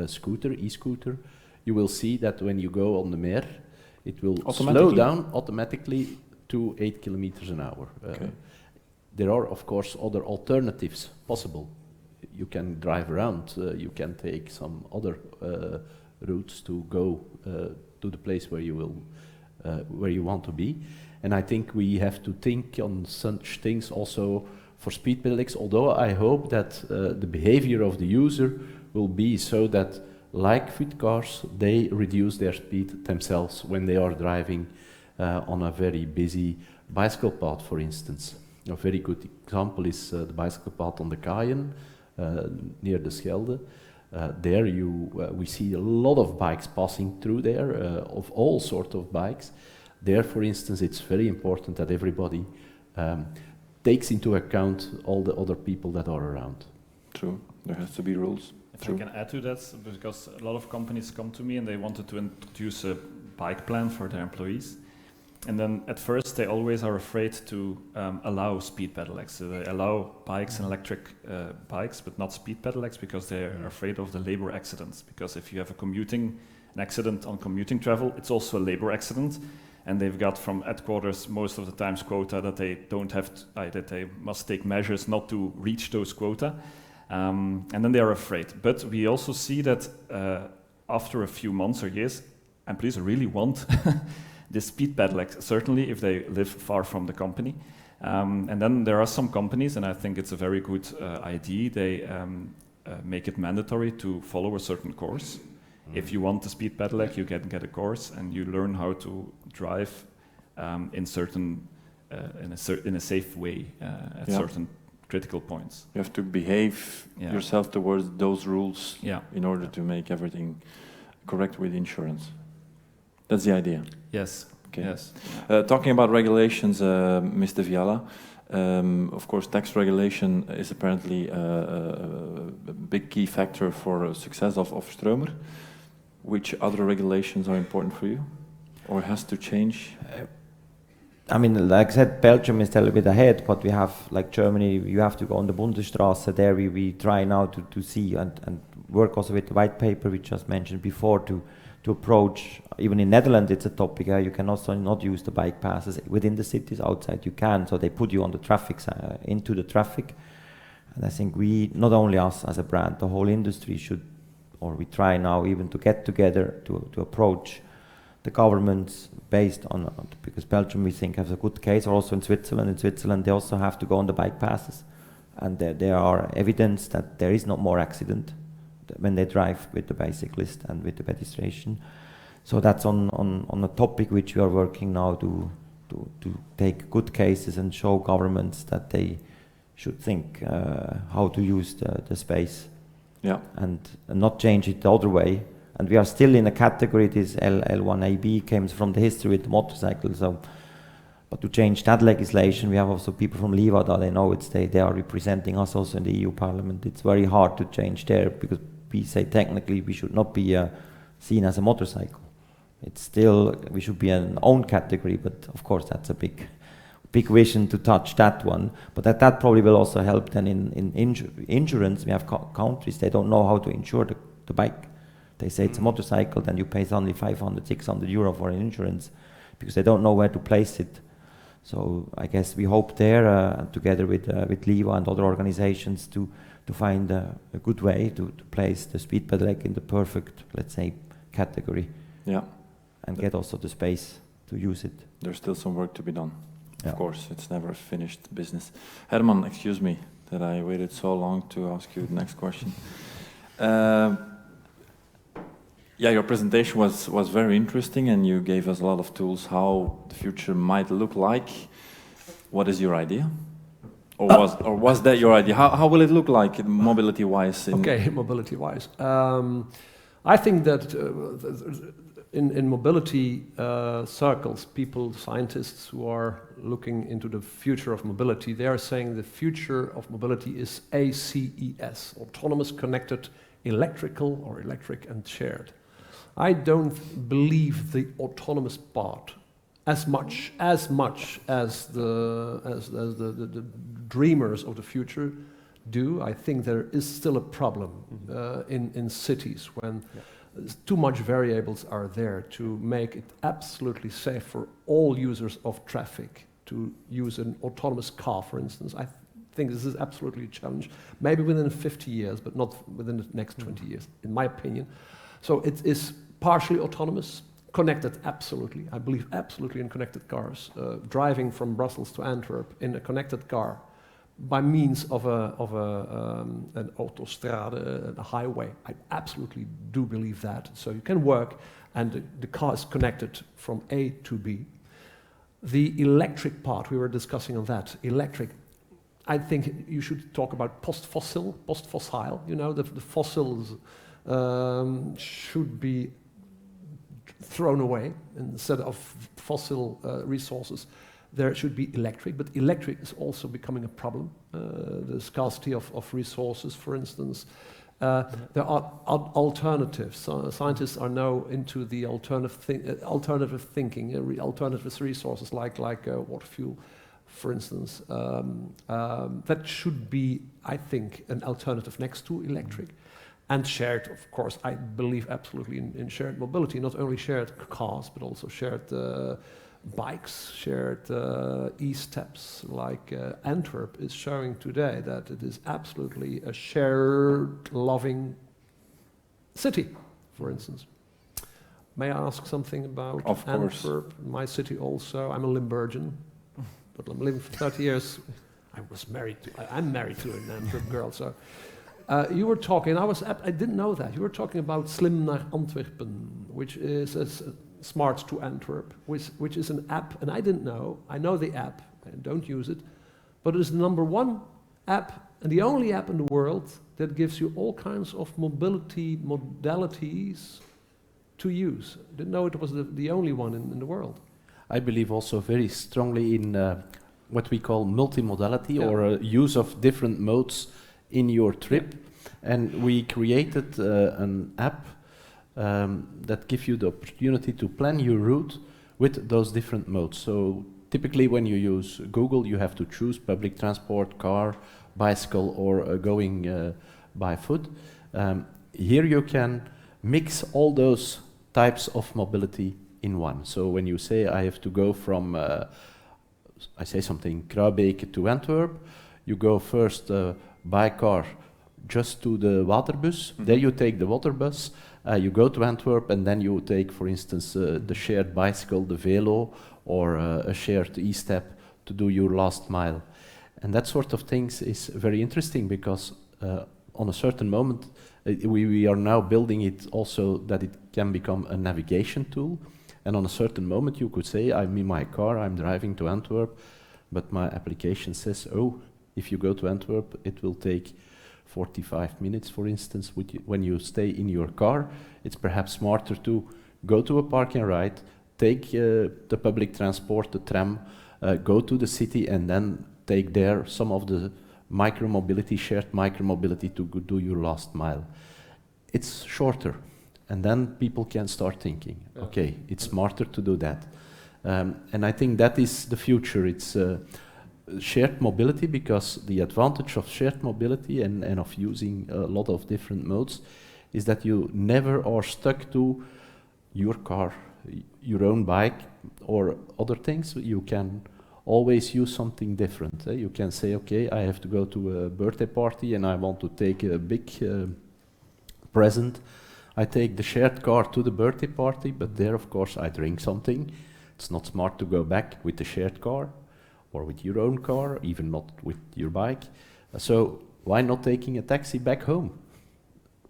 scooter, e-scooter, you will see that when you go on the Mer, it will slow down automatically to 8 kilometers an hour. Okay. There are, of course, other alternatives possible. You can drive around, you can take some other routes to go to the place where you will, where you want to be. And I think we have to think on such things also for speed pedelecs, although I hope that the behavior of the user will be so that, like with cars, they reduce their speed themselves when they are driving on a very busy bicycle path, for instance. A very good example is the bicycle path on the Cayenne, near the Schelde. There we see a lot of bikes passing through there, of all sorts of bikes. There, for instance, it's very important that everybody takes into account all the other people that are around. True, there has to be rules. If I can add to that, because a lot of companies come to me and they wanted to introduce a bike plan for their employees. And then at first they always are afraid to allow speed pedelecs. So they allow bikes and electric bikes, but not speed pedelecs, because they're afraid of the labor accidents. Because if you have an accident on commuting travel, it's also a labor accident. And they've got from headquarters most of the times quota that they don't have, that they must take measures not to reach those quota. And then they are afraid. But we also see that after a few months or years, employees really want the speed pedelec, certainly if they live far from the company. And then there are some companies, and I think it's a very good idea, they make it mandatory to follow a certain course. If you want the speed pedelec, you can get a course and you learn how to drive in a safe way at certain critical points. You have to behave yourself towards those rules in order to make everything correct with insurance. That's the idea. Yes. Okay. Yes. Talking about regulations, Mr. Viiala, of course, tax regulation is apparently a big key factor for success of Stromer. Which other regulations are important for you, or has to change? I mean, like I said, Belgium is a little bit ahead, but we have, like Germany, you have to go on the Bundesstraße. There we try now to see and work also with the white paper, we just mentioned before, to approach, even in Netherlands it's a topic, you can also not use the bike passes within the cities, outside you can, so they put you on the traffic, into the traffic. And I think we, not only us as a brand, the whole industry should, or we try now even to get together to approach the governments based on, because Belgium we think has a good case, or also in Switzerland. In Switzerland they also have to go on the bike passes, and there are evidence that there is not more accident when they drive with the bicyclist and with the pedestrian. So that's on a topic which we are working now to take good cases and show governments that they should think how to use the space, and not change it the other way. And we are still in a category, this L1AB comes from the history with the motorcycle. So, but to change that legislation, we have also people from Livada, they know they are representing us also in the EU Parliament. It's very hard to change there, because we say technically we should not be seen as a motorcycle. It's still, we should be an own category, but of course that's a big vision to touch that one. But that probably will also help then in insurance. We have countries, they don't know how to insure the bike. They say it's a motorcycle, then you pay only 500, 600 euro for an insurance, because they don't know where to place it. So I guess we hope there, together with LIVA and other organizations, to find a good way to place the speed pedelec in the perfect, let's say, category. Yeah. And get also the space to use it. There's still some work to be done. Yeah. Of course, it's never finished business. Herman, excuse me that I waited so long to ask you the next question. Yeah, your presentation was very interesting, and you gave us a lot of tools how the future might look like. What is your idea? Or was that your idea? How will it look like mobility-wise? Okay, mobility-wise. I think that in mobility circles, people, scientists who are looking into the future of mobility, they are saying the future of mobility is ACES, autonomous, connected, electrical or electric and shared. I don't believe the autonomous part as much as the dreamers of the future do. I think there is still a problem in cities when too much variables are there to make it absolutely safe for all users of traffic to use an autonomous car, for instance. I think this is absolutely a challenge, maybe within 50 years, but not within the next 20 years, in my opinion. So it is partially autonomous, connected, absolutely. I believe absolutely in connected cars. Driving from Brussels to Antwerp in a connected car by means of an autostrade, a highway. I absolutely do believe that. So you can work, and the car is connected from A to B. The electric part, we were discussing on that. Electric, I think you should talk about post-fossil, you know, the fossils should be thrown away. Instead of fossil resources, there should be electric, but electric is also becoming a problem. The scarcity of resources, for instance. There are alternatives. Scientists are now into the alternative thinking, alternative resources like water fuel, for instance. That should be, I think, an alternative next to electric. And shared, of course, I believe absolutely in shared mobility, not only shared cars, but also shared bikes, shared e-steps, like Antwerp is showing today that it is absolutely a shared, loving city, for instance. May I ask something about Antwerp, my city also? I'm a Limburgian, but I'm living for 30 years. I'm married to an Antwerp girl, so... you were talking, I didn't know that, you were talking about Slim naar Antwerpen, which is Smart to Antwerp, which is an app, and I didn't know. I know the app, I don't use it, but it is the #1 app, and the only app in the world that gives you all kinds of mobility modalities to use. I didn't know it was the only one in the world. I believe also very strongly in what we call multimodality, or use of different modes in your trip, and we created an app that gives you the opportunity to plan your route with those different modes. So typically when you use Google, you have to choose public transport, car, bicycle, or going by foot. Here you can mix all those types of mobility in one. So when you say I have to go from, I say something, Kruibeke to Antwerp, you go first by car just to the waterbus, then you take the waterbus, you go to Antwerp, and then you take, for instance, the shared bicycle, the Velo, or a shared e-step to do your last mile. And that sort of things is very interesting because on a certain moment, we are now building it also that it can become a navigation tool. And on a certain moment, you could say, I'm in my car, I'm driving to Antwerp, but my application says, oh, if you go to Antwerp, it will take 45 minutes, for instance. When you stay in your car, it's perhaps smarter to go to a park and ride, take the public transport, the tram, go to the city, and then take there some of the micromobility, shared micromobility to do your last mile. It's shorter. And then people can start thinking, okay, it's smarter to do that. And I think that is the future. It's shared mobility, because the advantage of shared mobility and of using a lot of different modes is that you never are stuck to your car, your own bike, or other things. You can always use something different. You can say, okay, I have to go to a birthday party and I want to take a big present. I take the shared car to the birthday party, but there, of course, I drink something. It's not smart to go back with the shared car or with your own car, even not with your bike. So why not taking a taxi back home?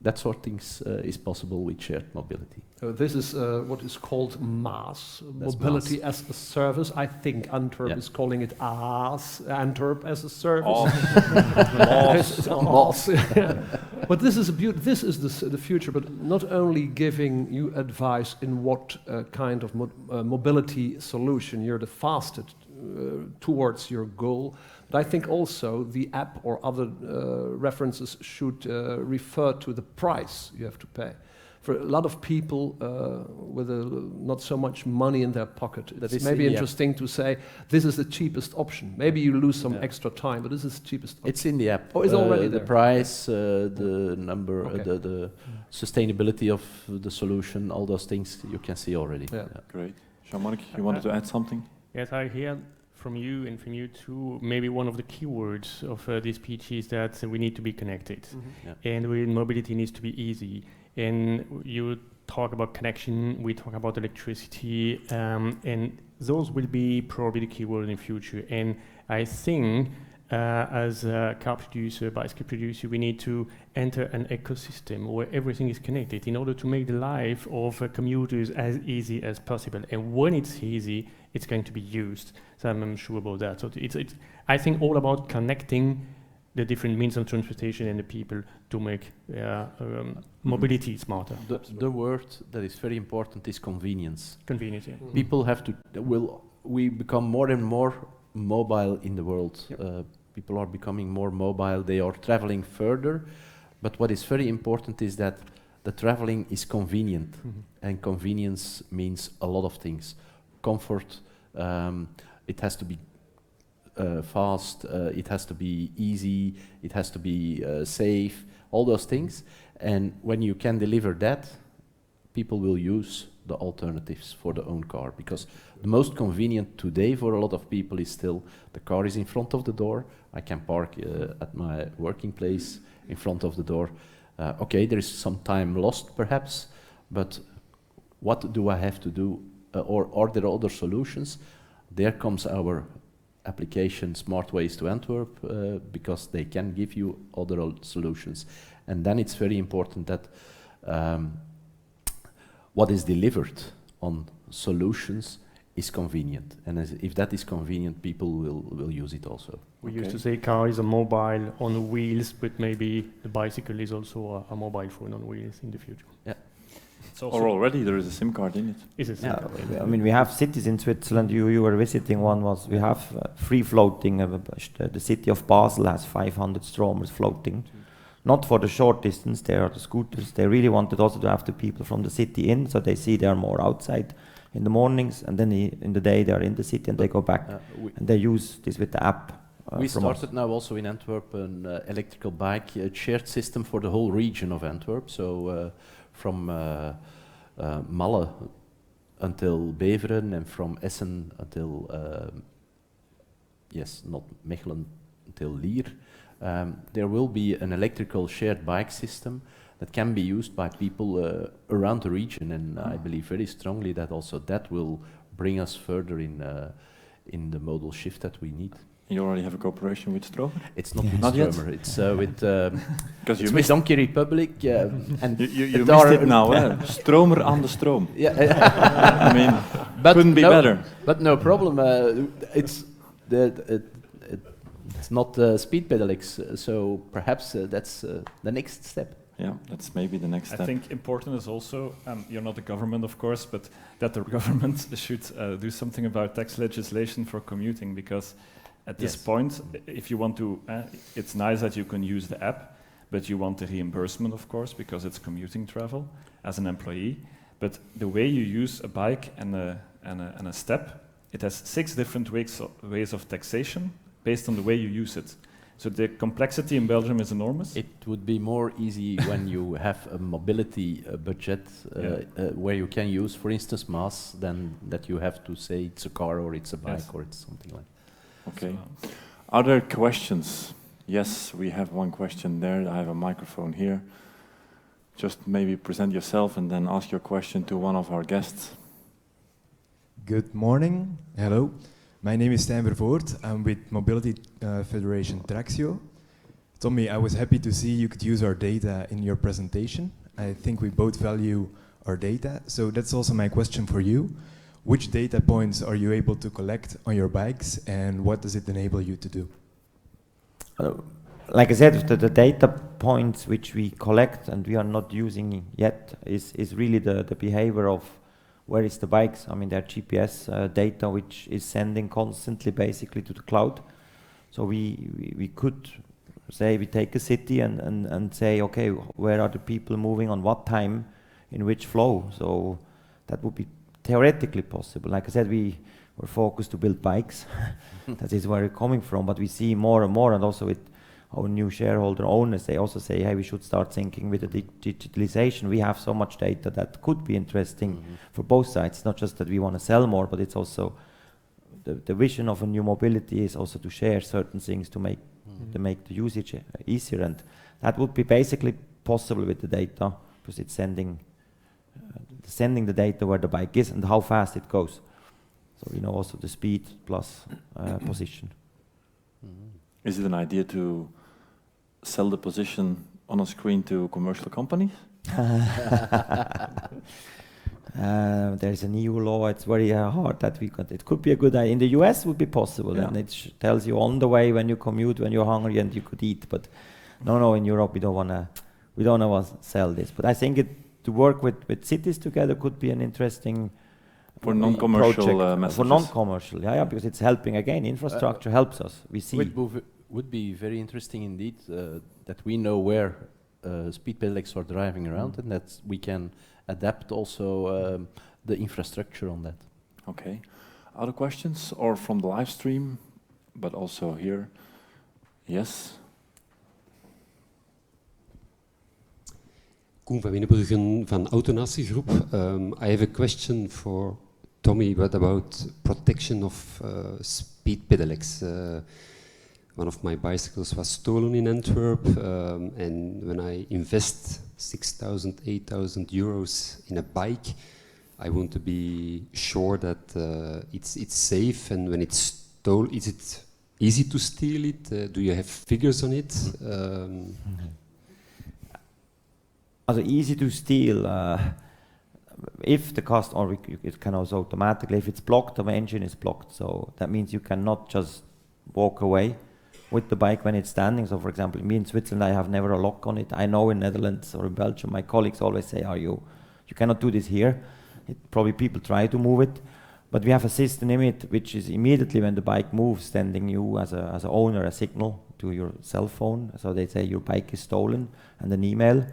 That sort of things is possible with shared mobility. This is what is called MaaS, Mobility as a Service. I think Antwerp is calling it AAS, Antwerp as a Service. MaaS. But this is this is the future. But not only giving you advice in what kind of mobility solution you're the fastest towards your goal, but I think also the app or other references should refer to the price you have to pay. For a lot of people with not so much money in their pocket, it's maybe interesting to say, this is the cheapest option. Maybe you lose some extra time, but this is the cheapest option. It's in the app. Oh, it's already there. The price, the number, the sustainability of the solution, all those things you can see already. Yeah. Great. Jean-Marc, you wanted to add something? Yes, I hear from you and from you too, maybe one of the keywords of this speech is that we need to be connected. And mobility needs to be easy. And you talk about connection, we talk about electricity, and those will be probably the keyword in the future. And I think as a car producer, bicycle producer, we need to enter an ecosystem where everything is connected in order to make the life of commuters as easy as possible. And when it's easy, it's going to be used. So I'm sure about that. So it's I think all about connecting the different means of transportation and the people to make mobility smarter. The word that is very important is convenience. Convenience, yeah. People have to, we become more and more mobile in the world. People are becoming more mobile, they are traveling further, but what is very important is that the traveling is convenient, and convenience means a lot of things. Comfort, it has to be fast, it has to be easy, it has to be safe, all those things. And when you can deliver that, people will use the alternatives for the own car, because the most convenient today for a lot of people is still the car is in front of the door. I can park at my working place in front of the door. Okay, there is some time lost perhaps, but what do I have to do? Or are there other solutions? There comes our application Smart Ways to Antwerp, because they can give you other solutions. And then it's very important that what is delivered on solutions is convenient. And if that is convenient, people will use it also. We used to say car is a mobile on wheels, but maybe the bicycle is also a mobile phone on wheels in the future. Yeah. Or already there is a SIM card in it. Is a SIM card? I mean, we have cities in Switzerland. You were visiting one. We have free floating. The city of Basel has 500 Stromers floating. Not for the short distance. There are the scooters. They really wanted also to have the people from the city in, so they see they are more outside. in the mornings, and then in the day they are in the city and they go back, and they use this with the app. We started now also in Antwerp an electrical bike shared system for the whole region of Antwerp. So from Malle until Beveren, and from Essen until not Mechelen until Lier. There will be an electrical shared bike system that can be used by people around the region, and I believe very strongly that also that will bring us further in the modal shift that we need. You already have a cooperation with Stromer? It's not with Not yet? Stromer, it's with you with Donkey Republic. And you missed it now, Stromer on the stroom. Yeah. I mean, couldn't be better. But no problem. It's not speed pedelecs, so perhaps that's the next step. Yeah, that's maybe the next step. I think important is also, you're not the government, of course, but that the government should do something about tax legislation for commuting, because at this point, if you want to, it's nice that you can use the app, but you want the reimbursement, of course, because it's commuting travel as an employee. But the way you use a bike and a step, it has 6 different ways of taxation based on the way you use it. So the complexity in Belgium is enormous. It would be more easy when you have a mobility budget where you can use, for instance, mass, than that you have to say it's a car or it's a bike or it's something like that. Okay. Are there questions? Yes, we have one question there. I have a microphone here. Just maybe present yourself and then ask your question to one of our guests. Good morning. Hello. My name is Stijn Vervoort. I'm with Mobility Federation Traxio. Tomi, I was happy to see you could use our data in your presentation. I think we both value our data. So that's also my question for you. Which data points are you able to collect on your bikes, and what does it enable you to do? Like I said, the data points which we collect and we are not using yet is really the behavior of where is the bikes. I mean, there are GPS data which is sending constantly basically to the cloud. So we could say we take a city and say, okay, where are the people moving on what time, in which flow. So that would be theoretically possible. Like I said, we were focused to build bikes. That is where we're coming from, but we see more and more, and also with our new shareholder owners, they also say, hey, we should start thinking with the digitalization. We have so much data that could be interesting for both sides. It's not just that we want to sell more, but it's also the vision of a new mobility is also to share certain things to make the usage easier, and that would be basically possible with the data, because it's sending the data where the bike is and how fast it goes. So we know also the speed plus position. Is it an idea to sell the position on a screen to commercial companies? There is an EU law. It's very hard that we could. It could be a good idea. In the US, it would be possible, and it tells you on the way when you commute, when you're hungry, and you could eat. But no, in Europe we don't want to sell this. But I think to work with cities together could be an interesting for non-commercial messages. For non-commercial, because it's helping again. Infrastructure helps us. We see. Would be very interesting indeed that we know where speed pedelecs are driving around, and that we can adapt also the infrastructure on that. Okay. Other questions, or from the live stream, but also here? Yes. Koen van Winnenburgen van Autonatiegroep. I have a question for Tomi. What about protection of speed pedelecs? One of my bicycles was stolen in Antwerp, and when I invest 6,000, 8,000 euros in a bike, I want to be sure that it's safe, and when it's stolen, is it easy to steal it? Do you have figures on it? Also easy to steal. If the customer, it can also automatically, if it's blocked, the engine is blocked. So that means you cannot just walk away with the bike when it's standing. So for example, me in Switzerland, I have never a lock on it. I know in Netherlands or in Belgium, my colleagues always say, you cannot do this here. Probably people try to move it. But we have a system in it, which is immediately when the bike moves, sending you as an owner a signal to your cell phone. So they say your bike is stolen, and an email.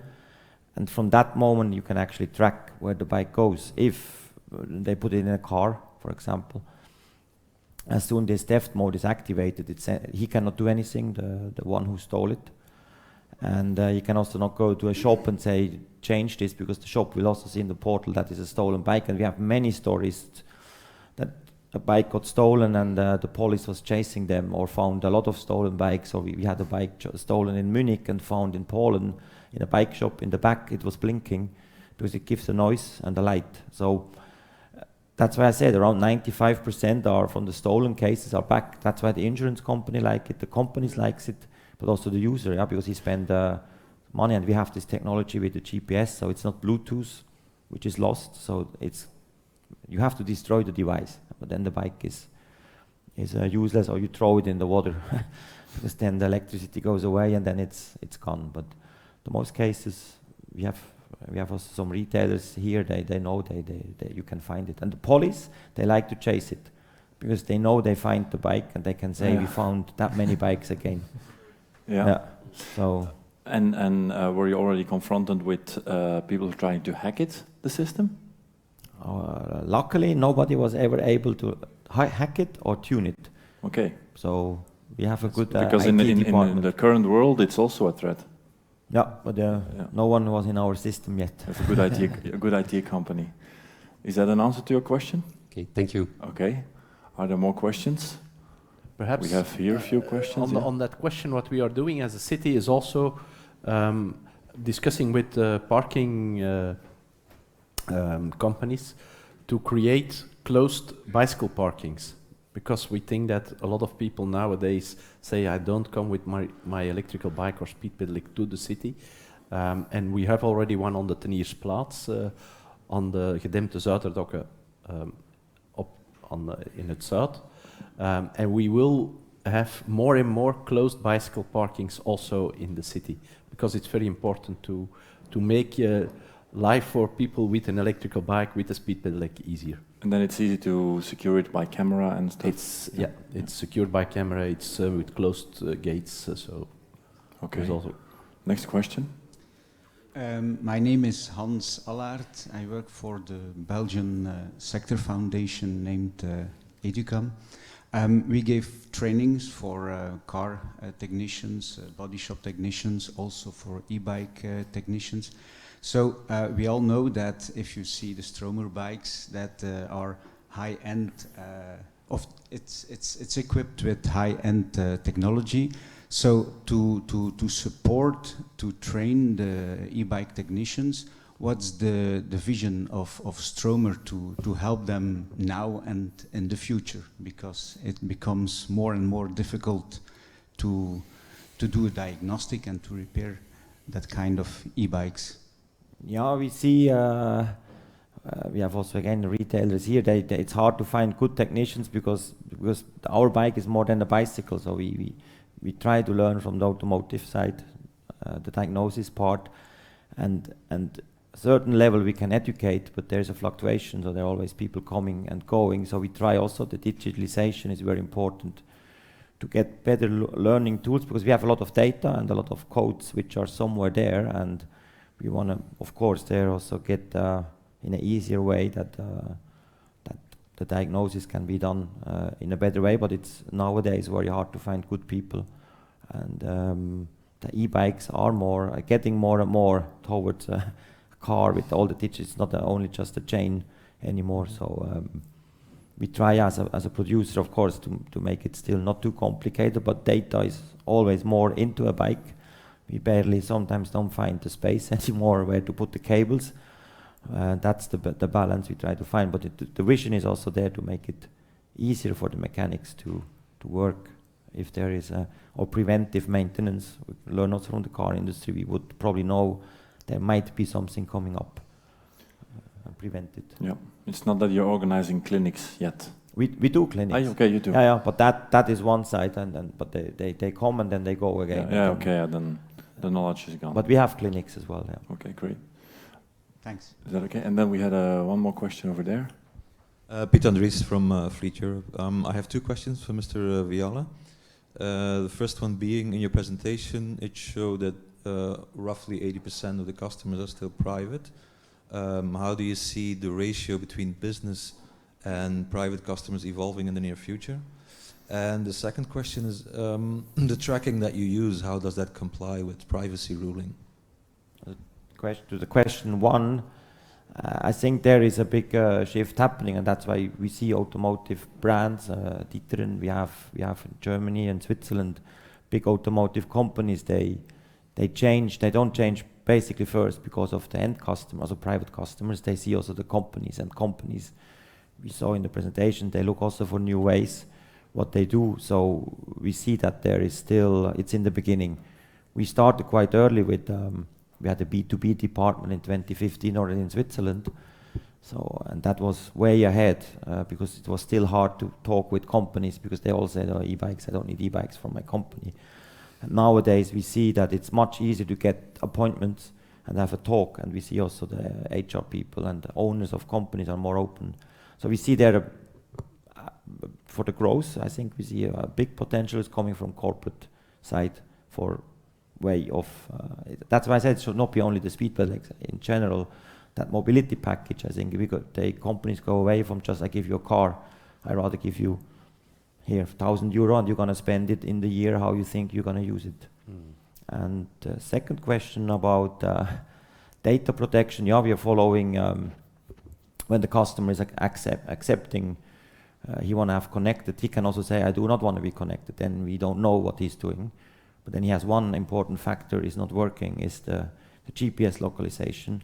And from that moment, you can actually track where the bike goes. If they put it in a car, for example. As soon as this theft mode is activated, he cannot do anything, the one who stole it. And you can also not go to a shop and say, change this, because the shop will also see in the portal that is a stolen bike. And we have many stories that a bike got stolen and the police was chasing them, or found a lot of stolen bikes. So we had a bike stolen in Munich and found in Poland in a bike shop. In the back it was blinking because it gives a noise and a light. So that's why I said around 95% are from the stolen cases are back. That's why the insurance company like it, the companies likes it, but also the user, because he spend money, and we have this technology with the GPS, so it's not Bluetooth, which is lost. So you have to destroy the device, but then the bike is useless, or you throw it in the water, because then the electricity goes away and then it's gone. But the most cases we have also some retailers here. They know they you can find it, and the police, they like to chase it because they know they find the bike and they can say we found that many bikes again. Yeah. So. And were you already confronted with people trying to hack the system? Luckily, nobody was ever able to hack it or tune it. Okay. So we have a good because IT in the current world, it's also a threat. Yeah, but no one was in our system yet. That's a good IT company. Is that an answer to your question? Okay, thank you. Okay. Are there more questions? Perhaps we have here a few questions. On that question, what we are doing as a city is also discussing with parking companies to create closed bicycle parkings, because we think that a lot of people nowadays say, I don't come with my electrical bike or speed pedaling to the city. And we have already one on the Tenniersplaats, on the gedempte Zuiderdokken in het Zuid. And we will have more and more closed bicycle parkings also in the city, because it's very important to make life for people with an electrical bike, with a speed pedelec, easier. And then it's easy to secure it by camera and stuff? It's secured by camera, it's with closed gates, so... Okay. Next question. My name is Hans Allaert. I work for the Belgian sector foundation named Educam. We gave trainings for car technicians, body shop technicians, also for e-bike technicians. So we all know that if you see the Stromer bikes that are high-end, it's equipped with high-end technology. So to support, to train the e-bike technicians, what's the vision of Stromer to help them now and in the future? Because it becomes more and more difficult to do a diagnostic and to repair that kind of e-bikes. Yeah, we see, we have also again retailers here, it's hard to find good technicians because our bike is more than a bicycle, so we try to learn from the automotive side, the diagnosis part, and a certain level we can educate, but there's a fluctuation, so there are always people coming and going, so we try also, the digitalization is very important to get better learning tools, because we have a lot of data and a lot of codes which are somewhere there, and we want to, of course, there also get in an easier way that the diagnosis can be done in a better way, but it's nowadays very hard to find good people, and the e-bikes are getting more and more towards a car with all the digits, not only just a chain anymore. So we try as a producer, of course, to make it still not too complicated, but data is always more into a bike. We barely sometimes don't find the space anymore where to put the cables. That's the balance we try to find, but the vision is also there to make it easier for the mechanics to work. If there is or preventive maintenance, we learn also from the car industry, we would probably know there might be something coming up and prevent it. Yeah, it's not that you're organizing clinics yet. We do clinics. Okay, you do. Yeah, but that is one side, but they come and then they go again. Then the knowledge is gone. But we have clinics as well. Yeah. Okay, great. Thanks. Is that okay? And then we had one more question over there. Peter Andries from Fleet Europe. I have two questions for Mr. Viiala. The first one being, in your presentation, it showed that roughly 80% of the customers are still private. how do you see the ratio between business and private customers evolving in the near future? And the second question is, the tracking that you use, how does that comply with privacy ruling? To the question one, I think there is a big shift happening, and that's why we see automotive brands, D'Ieteren, we have in Germany and Switzerland, big automotive companies, they don't change basically first because of the end customers or private customers, they see also the companies, and companies, we saw in the presentation, they look also for new ways what they do. So we see that there is still, it's in the beginning. We started quite early with, we had a B2B department in 2015 already in Switzerland. So, and that was way ahead because it was still hard to talk with companies because they all said, oh, e-bikes, I don't need e-bikes for my company. And nowadays we see that it's much easier to get appointments and have a talk, and we see also the HR people and the owners of companies are more open. So we see there for the growth, I think we see a big potential is coming from corporate side for way of, that's why I said it should not be only the speed pedelecs. In general, that mobility package, I think companies go away from just I give you a car, I rather give you here €1,000 and you're going to spend it in the year how you think you're going to use it. And second question about data protection, yeah, we are following when the customer is accepting he want to have connected, he can also say I do not want to be connected, then we don't know what he's doing. But then he has one important factor is not working, is the GPS localization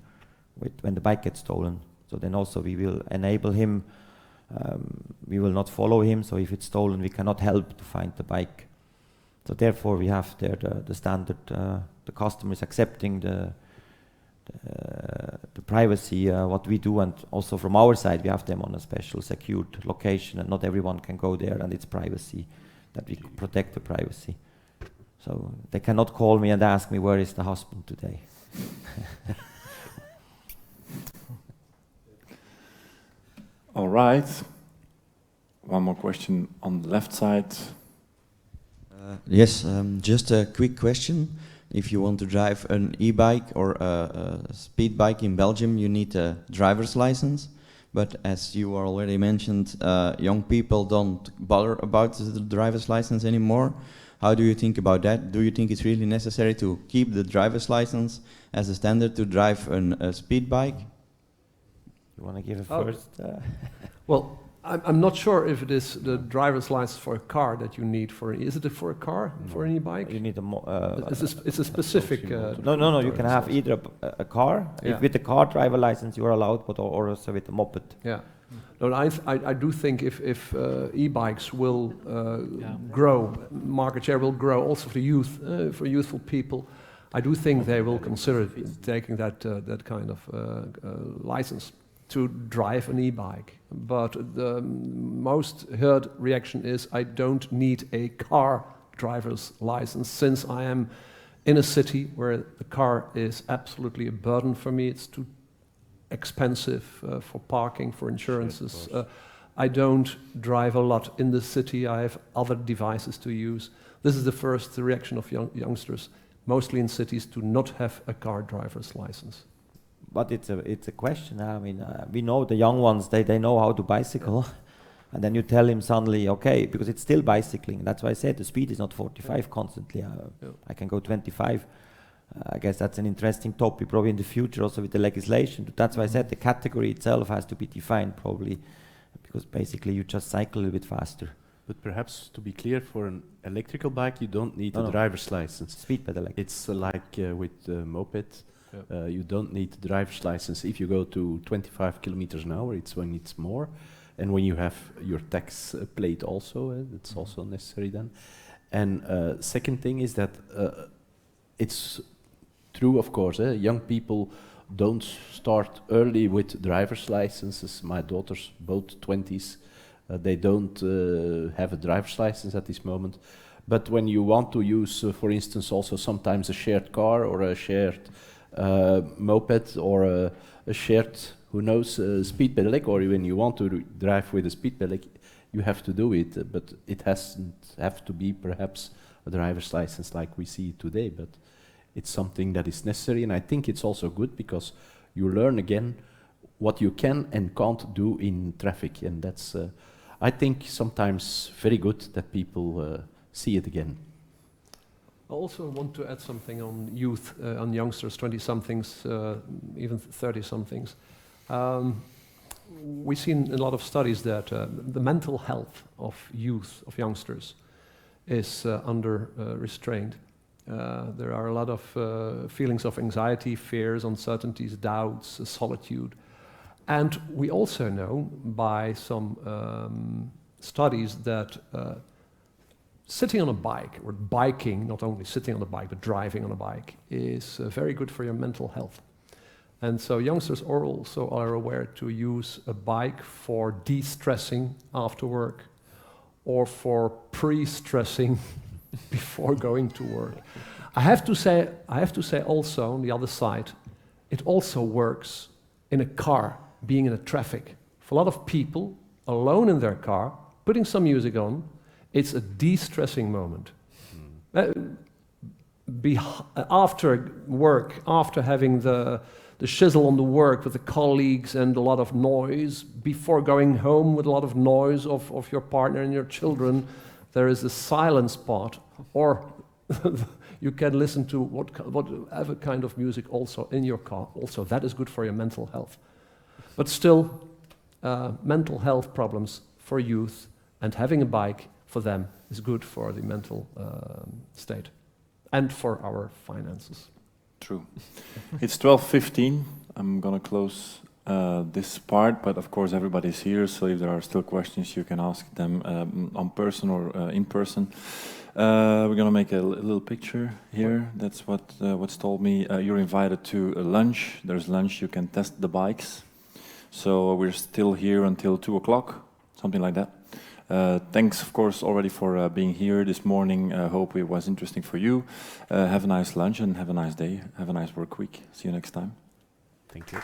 when the bike gets stolen. So then also we will enable him, we will not follow him, so if it's stolen we cannot help to find the bike. So therefore we have there the standard, the customer is accepting the privacy, what we do, and also from our side we have them on a special secured location and not everyone can go there, and it's privacy, that we protect the privacy. So they cannot call me and ask me where is the husband today. All right. One more question on the left side. Yes, just a quick question. If you want to drive an e-bike or a speed bike in Belgium, you need a driver's license. But as you already mentioned, young people don't bother about the driver's license anymore. How do you think about that? Do you think it's really necessary to keep the driver's license as a standard to drive a speed bike? You want to give it first? Well, I'm not sure if it is the driver's license for a car that you need for. Is it for a car for an e-bike? You need it's a specific. No. You can have either a car. Yeah. With the car driver license you are allowed, but or also with the moped. Yeah. No, I do think if e-bikes will grow, market share will grow also for youth, for youthful people. I do think they will consider taking that kind of license to drive an e-bike. But the most heard reaction is I don't need a car driver's license since I am in a city where the car is absolutely a burden for me. It's too expensive for parking, for insurances. I don't drive a lot in the city. I have other devices to use. This is the first reaction of youngsters, mostly in cities, to not have a car driver's license. But it's a question. I mean, we know the young ones, they know how to bicycle. And then you tell him suddenly, okay, because it's still bicycling. That's why I said the speed is not 45 constantly. I can go 25. I guess that's an interesting topic, probably in the future also with the legislation. That's why I said the category itself has to be defined probably, because basically you just cycle a little bit faster. But perhaps to be clear, for an electrical bike, you don't need a driver's license. Speed pedelec. It's like with moped. You don't need the driver's license if you go to 25 kilometers an hour. It's when it's more. And when you have your tax plate also, it's also necessary then. And second thing is that it's true, of course, young people don't start early with driver's licenses. My daughters, both 20s, they don't have a driver's license at this moment. But when you want to use, for instance, also sometimes a shared car or a shared moped or a shared, who knows, speed pedelec, or when you want to drive with a speed pedelec, you have to do it. But it doesn't have to be perhaps a driver's license like we see today, but it's something that is necessary. And I think it's also good because you learn again what you can and can't do in traffic, and that's, I think, sometimes very good that people see it again. I also want to add something on youth, on youngsters, 20-somethings, even 30-somethings. We've seen in a lot of studies that the mental health of youth, of youngsters, is under restraint. There are a lot of feelings of anxiety, fears, uncertainties, doubts, solitude. And we also know by some studies that sitting on a bike, or biking, not only sitting on a bike, but driving on a bike, is very good for your mental health. And so youngsters also are aware to use a bike for de-stressing after work, or for pre-stressing before going to work. I have to say also, on the other side, it also works in a car, being in a traffic. For a lot of people, alone in their car, putting some music on, it's a de-stressing moment. After work, after having the shizzle on the work with the colleagues and a lot of noise, before going home with a lot of noise of your partner and your children, there is a silence part, or you can listen to whatever kind of music also in your car. Also, that is good for your mental health. But still, mental health problems for youth, and having a bike for them is good for the mental state and for our finances. True. It's 12:15. I'm going to close this part, but of course everybody's here, so if there are still questions, you can ask them on person or in person. We're going to make a little picture here. That's what's told me. You're invited to a lunch. There's lunch. You can test the bikes. So we're still here until 2 o'clock, something like that. Thanks, of course, already for being here this morning. Hope it was interesting for you. Have a nice lunch and have a nice day. Have a nice work week. See you next time. Thank you.